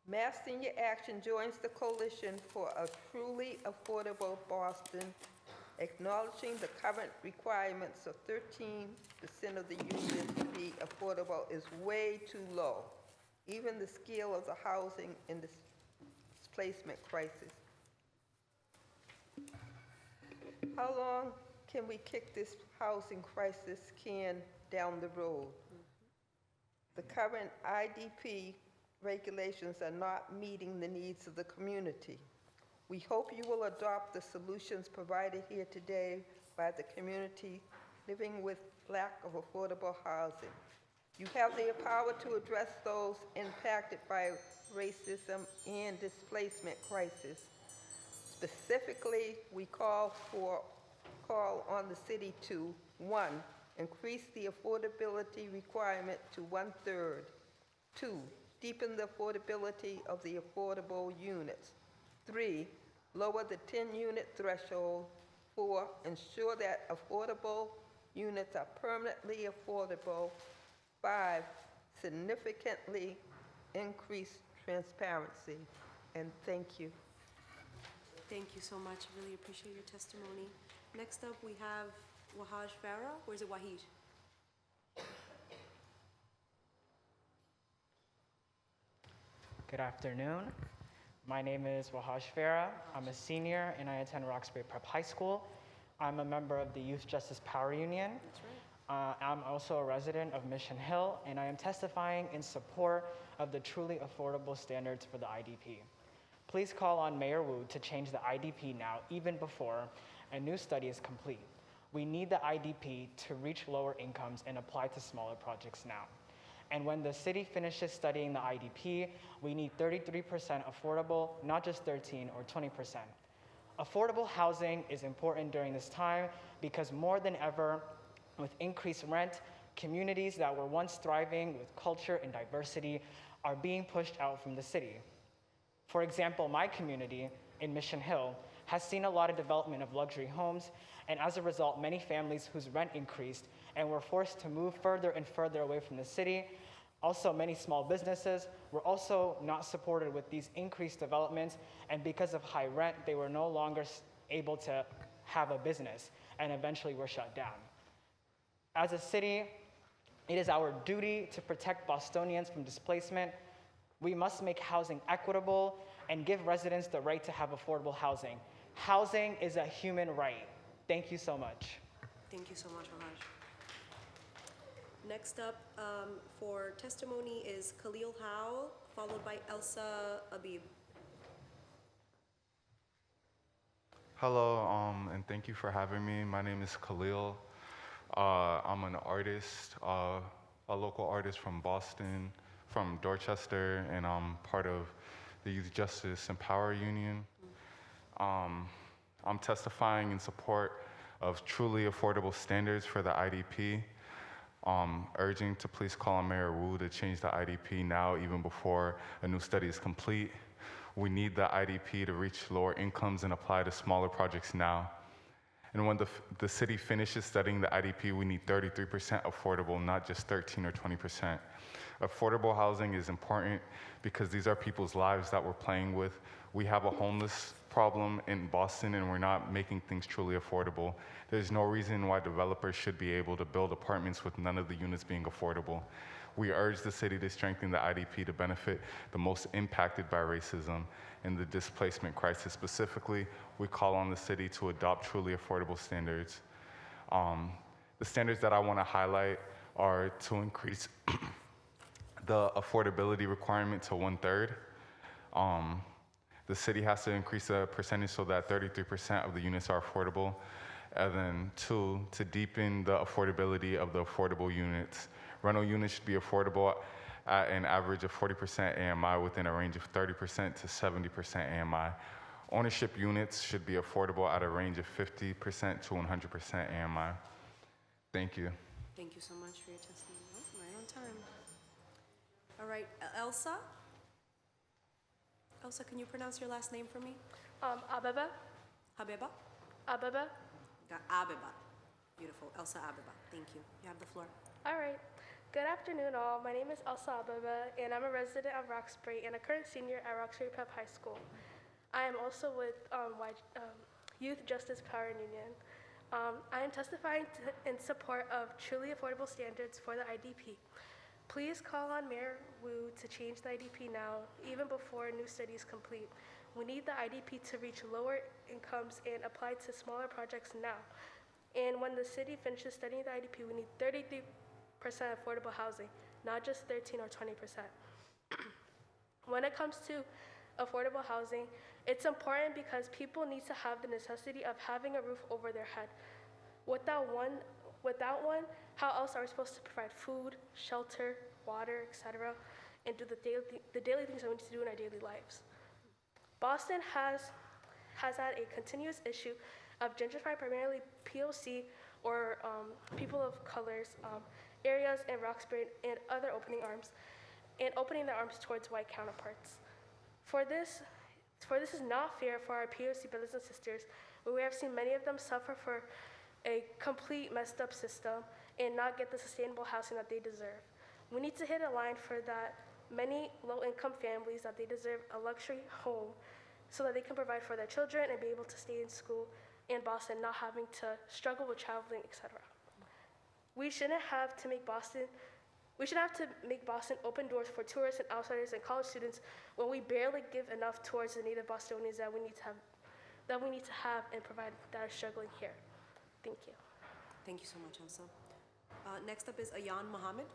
Mass Senior Action joins the coalition for a truly affordable Boston, acknowledging the current requirements of 13% of the units to be affordable is way too low, even the scale of the housing and displacement crisis. How long can we kick this housing crisis can down the road? The current IDP regulations are not meeting the needs of the community. We hope you will adopt the solutions provided here today by the community living with lack of affordable housing. You have the power to address those impacted by racism and displacement crisis. Specifically, we call on the city to, 1, increase the affordability requirement to 1/3. 2, deepen the affordability of the affordable units. 3, lower the 10-unit threshold. 4, ensure that affordable units are permanently affordable. 5, significantly increase transparency. And thank you. Thank you so much. Really appreciate your testimony. Next up, we have Wahaj Farah, or is it Wahid? Good afternoon. My name is Wahaj Farah. I'm a senior and I attend Roxbury Prep High School. I'm a member of the Youth Justice Power Union. That's right. I'm also a resident of Mission Hill, and I am testifying in support of the truly affordable standards for the IDP. Please call on Mayor Wu to change the IDP now, even before a new study is complete. We need the IDP to reach lower incomes and apply to smaller projects now. And when the city finishes studying the IDP, we need 33% affordable, not just 13 or 20%. Affordable housing is important during this time because more than ever, with increased rent, communities that were once thriving with culture and diversity are being pushed out from the city. For example, my community in Mission Hill has seen a lot of development of luxury homes, and as a result, many families whose rent increased and were forced to move further and further away from the city. Also, many small businesses were also not supported with these increased developments, and because of high rent, they were no longer able to have a business and eventually were shut down. As a city, it is our duty to protect Bostonians from displacement. We must make housing equitable and give residents the right to have affordable housing. Housing is a human right. Thank you so much. Thank you so much, Wahaj. Next up for testimony is Khalil Howell, followed by Elsa Abib. Hello, and thank you for having me. My name is Khalil. I'm an artist, a local artist from Boston, from Dorchester, and I'm part of the Youth Justice and Power Union. I'm testifying in support of truly affordable standards for the IDP. urging to please call on Mayor Wu to change the IDP now, even before a new study is complete. We need the IDP to reach lower incomes and apply to smaller projects now. And when the city finishes studying the IDP, we need 33% affordable, not just 13 or 20%. Affordable housing is important because these are people's lives that we're playing with. We have a homeless problem in Boston and we're not making things truly affordable. There's no reason why developers should be able to build apartments with none of the units being affordable. We urge the city to strengthen the IDP to benefit the most impacted by racism and the displacement crisis. Specifically, we call on the city to adopt truly affordable standards. The standards that I want to highlight are to increase the affordability requirement to 1/3. The city has to increase the percentage so that 33% of the units are affordable. And then 2, to deepen the affordability of the affordable units. Rental units should be affordable at an average of 40% AMI within a range of 30% to 70% AMI. Ownership units should be affordable at a range of 50% to 100% AMI. Thank you. Thank you so much for your testimony. Oh, right on time. All right, Elsa? Elsa, can you pronounce your last name for me? Abeba. Habeba? Abeba. Abeba. Beautiful. Elsa Abeba. Thank you. You have the floor. All right. Good afternoon, all. My name is Elsa Abeba, and I'm a resident of Roxbury and a current senior at Roxbury Prep High School. I am also with Youth Justice Power Union. I am testifying in support of truly affordable standards for the IDP. Please call on Mayor Wu to change the IDP now, even before new studies complete. We need the IDP to reach lower incomes and apply to smaller projects now. And when the city finishes studying the IDP, we need 33% affordable housing, not just 13 or 20%. When it comes to affordable housing, it's important because people need to have the necessity of having a roof over their head. Without one, how else are we supposed to provide food, shelter, water, etc., and do the daily things that we need to do in our daily lives? Boston has had a continuous issue of gentrifying primarily POC or people of colors areas in Roxbury and other opening their arms towards white counterparts. For this is not fair for our POC brothers and sisters, where we have seen many of them suffer for a complete messed up system and not get the sustainable housing that they deserve. We need to hit a line for that many low-income families that they deserve a luxury home so that they can provide for their children and be able to stay in school in Boston, not having to struggle with traveling, etc. We shouldn't have to make Boston open doors for tourists and outsiders and college students when we barely give enough towards the native Bostonians that we need to have and provide that are struggling here. Thank you. Thank you so much, Elsa. Next up is Ayan Mohammed.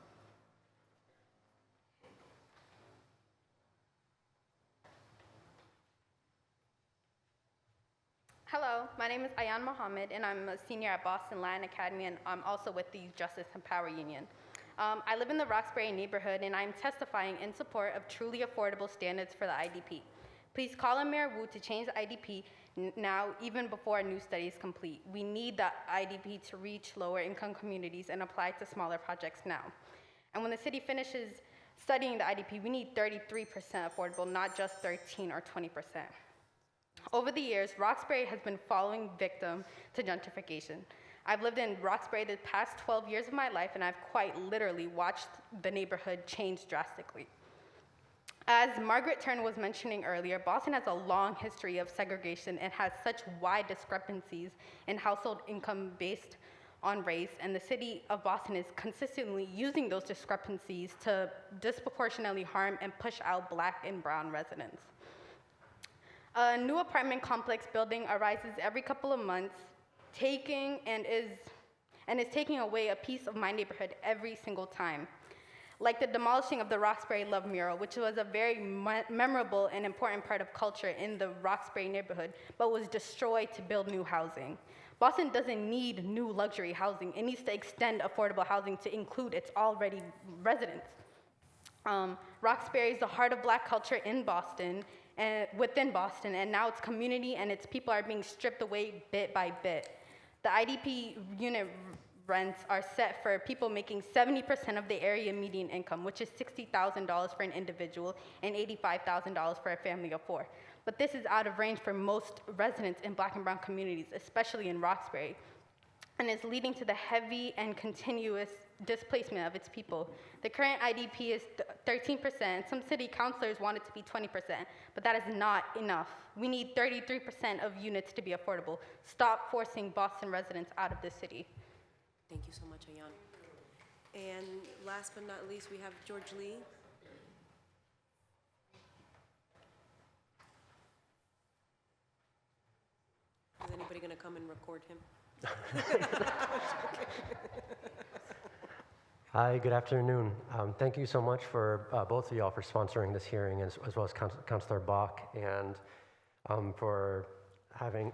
Hello, my name is Ayan Mohammed, and I'm a senior at Boston Land Academy, and I'm also with the Justice and Power Union. I live in the Roxbury neighborhood, and I'm testifying in support of truly affordable standards for the IDP. Please call on Mayor Wu to change the IDP now, even before a new study is complete. We need the IDP to reach lower income communities and apply to smaller projects now. And when the city finishes studying the IDP, we need 33% affordable, not just 13 or 20%. Over the years, Roxbury has been falling victim to gentrification. I've lived in Roxbury the past 12 years of my life, and I've quite literally watched the neighborhood change drastically. As Margaret Turner was mentioning earlier, Boston has a long history of segregation and has such wide discrepancies in household income based on race, and the city of Boston is consistently using those discrepancies to disproportionately harm and push out Black and brown residents. A new apartment complex building arises every couple of months, is taking away a piece of my neighborhood every single time. Like the demolishing of the Roxbury Love Mural, which was a very memorable and important part of culture in the Roxbury neighborhood, but was destroyed to build new housing. Boston doesn't need new luxury housing. It needs to extend affordable housing to include its already residents. Roxbury is the heart of Black culture in Boston, and within Boston, and now its community and its people are being stripped away bit by bit. The IDP unit rents are set for people making 70% of the area median income, which is $60,000 for an individual and $85,000 for a family of 4. But this is out of range for most residents in Black and brown communities, especially in Roxbury, and is leading to the heavy and continuous displacement of its people. The current IDP is 13%. Some city councilors want it to be 20%, but that is not enough. We need 33% of units to be affordable. Stop forcing Boston residents out of this city. Thank you so much, Ayan. And last but not least, we have George Lee. Is anybody going to come and record him? Hi, good afternoon. Thank you so much for both of y'all for sponsoring this hearing, as well as Councilor Bach, and for having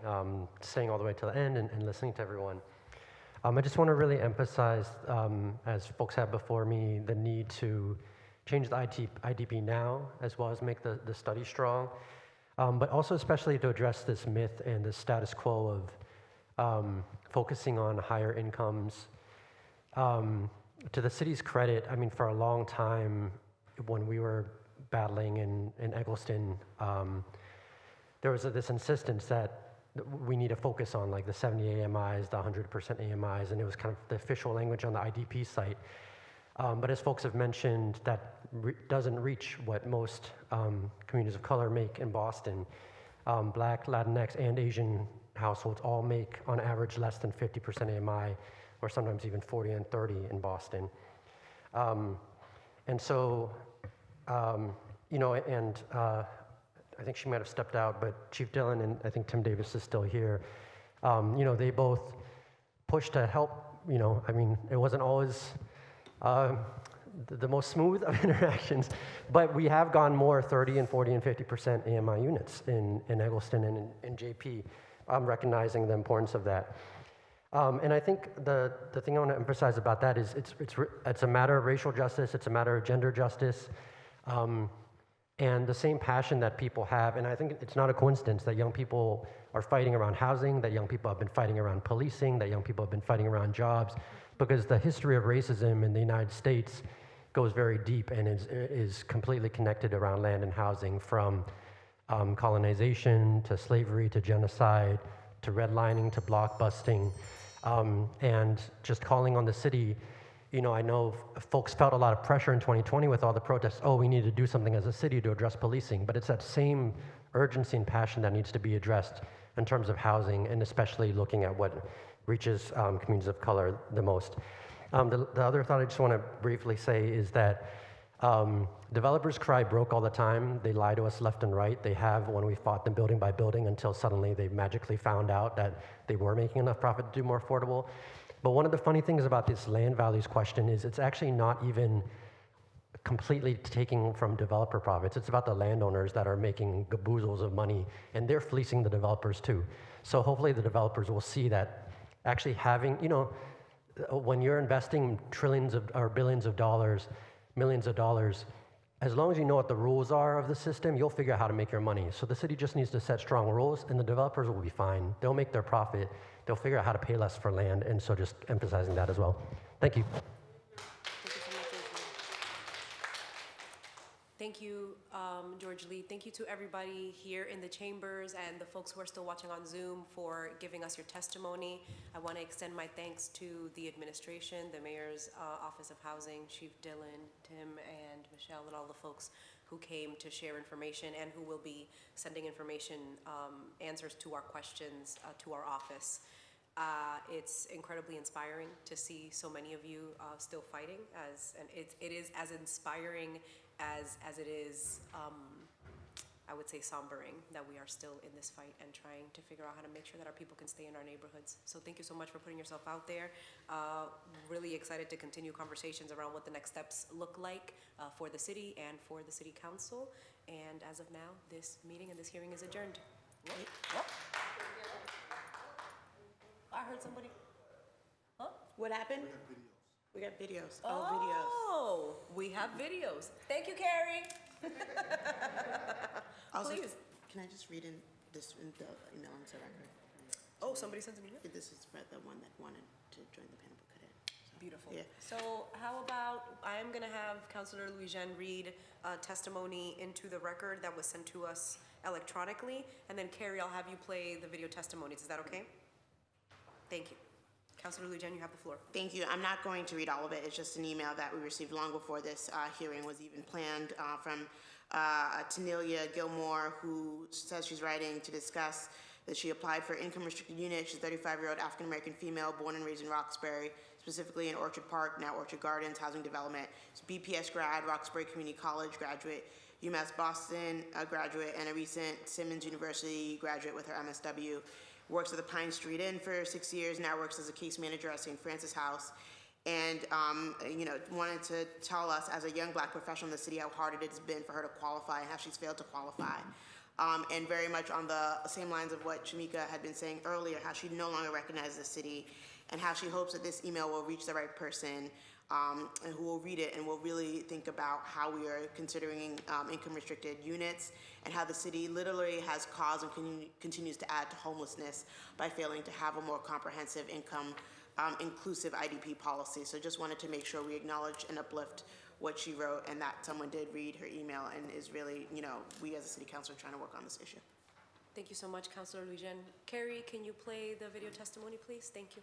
staying all the way to the end and listening to everyone. I just want to really emphasize, as folks have before me, the need to change the IDP now, as well as make the study strong, but also especially to address this myth and the status quo of focusing on higher incomes. To the city's credit, I mean, for a long time, when we were battling in Eggleston, there was this insistence that we need to focus on like the 70 AMIs, the 100% AMIs, and it was kind of the official language on the IDP site. But as folks have mentioned, that doesn't reach what most communities of color make in Boston. Black, Latinx, and Asian households all make, on average, less than 50% AMI, or sometimes even 40 and 30 in Boston. And so, you know, and I think she might have stepped out, but Chief Dillon and I think Tim Davis is still here. You know, they both pushed to help, you know, I mean, it wasn't always the most smooth of interactions, but we have gone more 30 and 40 and 50% AMI units in Eggleston and in JP, recognizing the importance of that. And I think the thing I want to emphasize about that is it's a matter of racial justice, it's a matter of gender justice, and the same passion that people have. And I think it's not a coincidence that young people are fighting around housing, that young people have been fighting around policing, that young people have been fighting around jobs, because the history of racism in the United States goes very deep and is completely connected around land and housing, from colonization to slavery to genocide to redlining to blockbusting. And just calling on the city, you know, I know folks felt a lot of pressure in 2020 with all the protests. Oh, we need to do something as a city to address policing. But it's that same urgency and passion that needs to be addressed in terms of housing, and especially looking at what reaches communities of color the most. The other thought I just want to briefly say is that developers cry broke all the time. They lie to us left and right. They have when we fought them building by building, until suddenly they magically found out that they were making enough profit to do more affordable. But one of the funny things about this land values question is it's actually not even completely taking from developer profits. It's about the landowners that are making gaboozles of money, and they're fleecing the developers too. So hopefully the developers will see that actually having, you know, when you're investing trillions of, or billions of dollars, millions of dollars, as long as you know what the rules are of the system, you'll figure out how to make your money. So the city just needs to set strong rules, and the developers will be fine. They'll make their profit. They'll figure out how to pay less for land, and so just emphasizing that as well. Thank you. Thank you, George Lee. Thank you to everybody here in the chambers and the folks who are still watching on Zoom for giving us your testimony. I want to extend my thanks to the administration, the Mayor's Office of Housing, Chief Dillon, Tim, and Michelle, and all the folks who came to share information and who will be sending information, answers to our questions to our office. It's incredibly inspiring to see so many of you still fighting, and it is as inspiring as it is, I would say, sombering that we are still in this fight and trying to figure out how to make sure that our people can stay in our neighborhoods. So thank you so much for putting yourself out there. Really excited to continue conversations around what the next steps look like for the city and for the city council. And as of now, this meeting and this hearing is adjourned. What? I heard somebody. Huh? What happened? We got videos. Oh, videos. We have videos. Thank you, Carrie. Also, Please. can I just read in this in the email into the record? Oh, somebody sent an email? This is for the one that wanted to join the panel but couldn't. Beautiful. Yeah. So how about, I'm gonna have Councilor Louis-Jean read testimony into the record that was sent to us electronically, and then Carrie, I'll have you play the video testimonies. Is that okay? Thank you. Councilor Louis-Jean, you have the floor. Thank you. I'm not going to read all of it. It's just an email that we received long before this hearing was even planned from Tanelia Gilmore, who says she's writing to discuss that she applied for income restricted unit. She's a 35-year-old African-American female born and raised in Roxbury, specifically in Orchard Park, now Orchard Gardens housing development. She's BPS grad, Roxbury Community College graduate, UMass Boston graduate, and a recent Simmons University graduate with her MSW. Works at the Pine Street Inn for 6 years, now works as a case manager at St. Francis House. And, wanted to tell us as a young Black professional in the city how hard it has been for her to qualify and how she's failed to qualify. And very much on the same lines of what Shamika had been saying earlier, how she no longer recognizes the city and how she hopes that this email will reach the right person and who will read it and will really think about how we are considering income restricted units and how the city literally has caused and continues to add to homelessness by failing to have a more comprehensive income inclusive IDP policy. So just wanted to make sure we acknowledge and uplift what she wrote and that someone did read her email and is really, we as a city council are trying to work on this issue. Thank you so much, Councilor Louis-Jean. Carrie, can you play the video testimony, please? Thank you.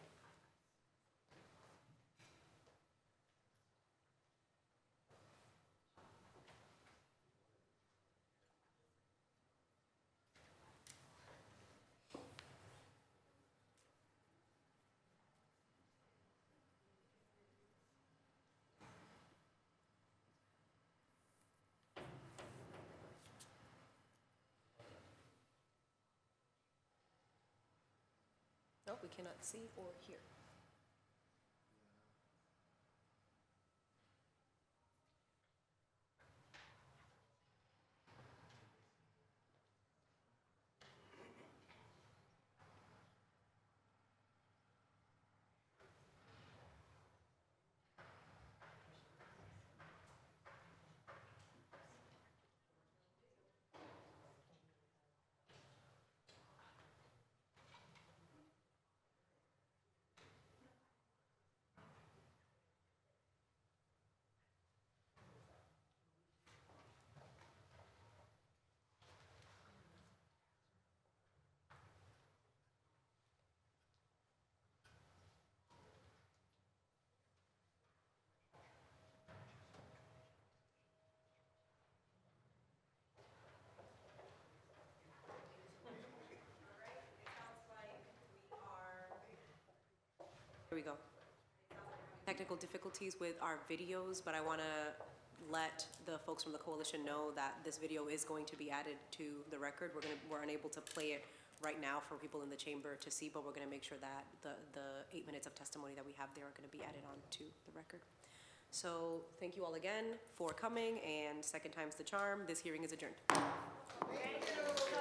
No, we cannot see or hear. Here we go. Technical difficulties with our videos, but I want to let the folks from the coalition know that this video is going to be added to the record. We're unable to play it right now for people in the chamber to see, but we're going to make sure that the 8 minutes of testimony that we have there are going to be added on to the record. So thank you all again for coming, and second time's the charm. This hearing is adjourned. Thank you.